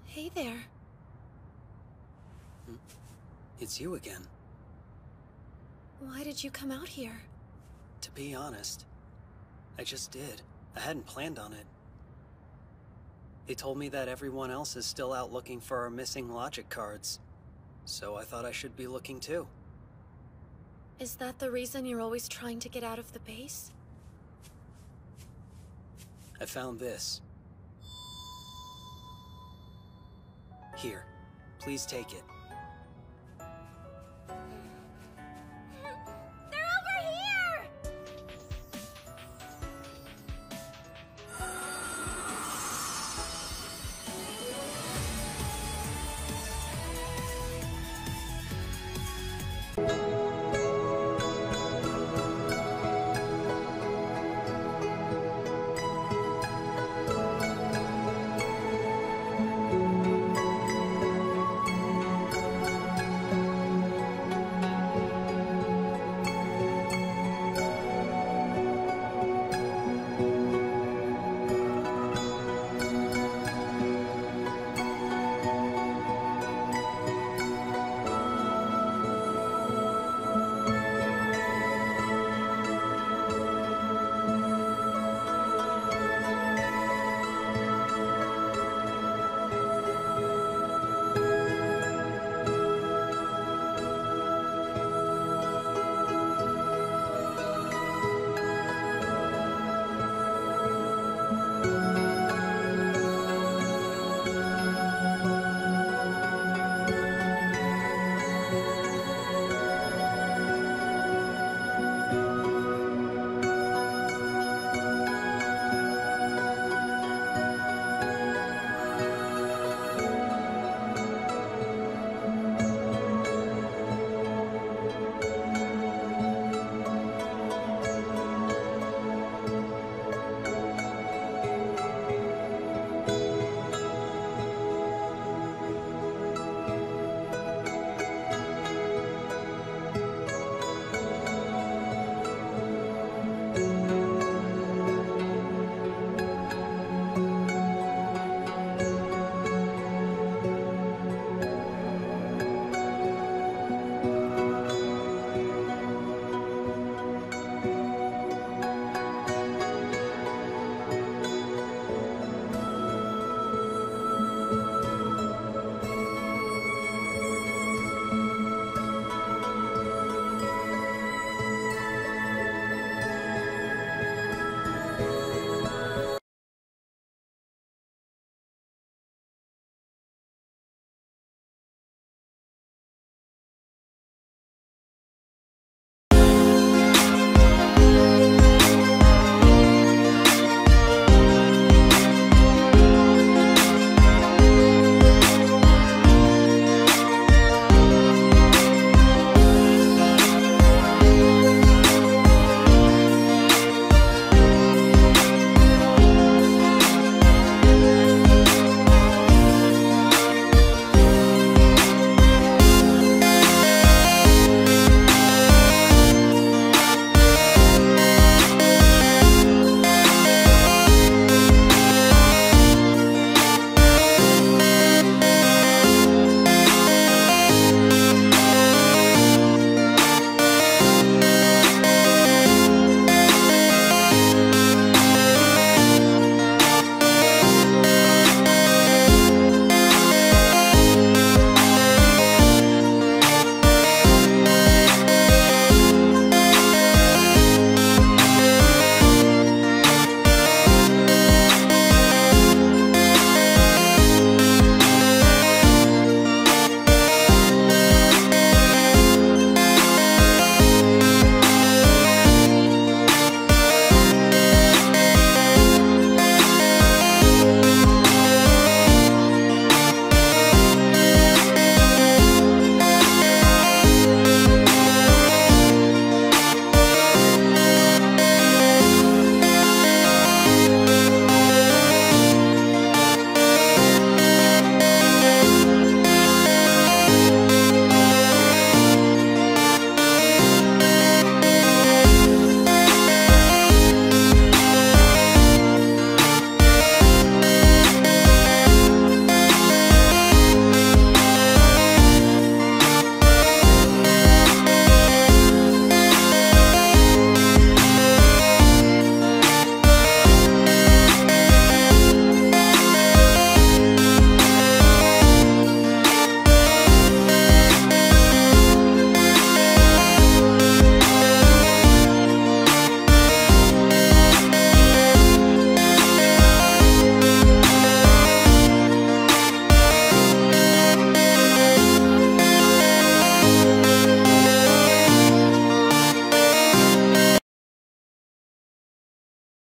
Hey there. It's you again. Why did you come out here? To be honest, I just did. I hadn't planned on it. They told me that everyone else is still out looking for our missing logic cards. So I thought I should be looking too. Is that the reason you're always trying to get out of the base? I found this. Here, please take it.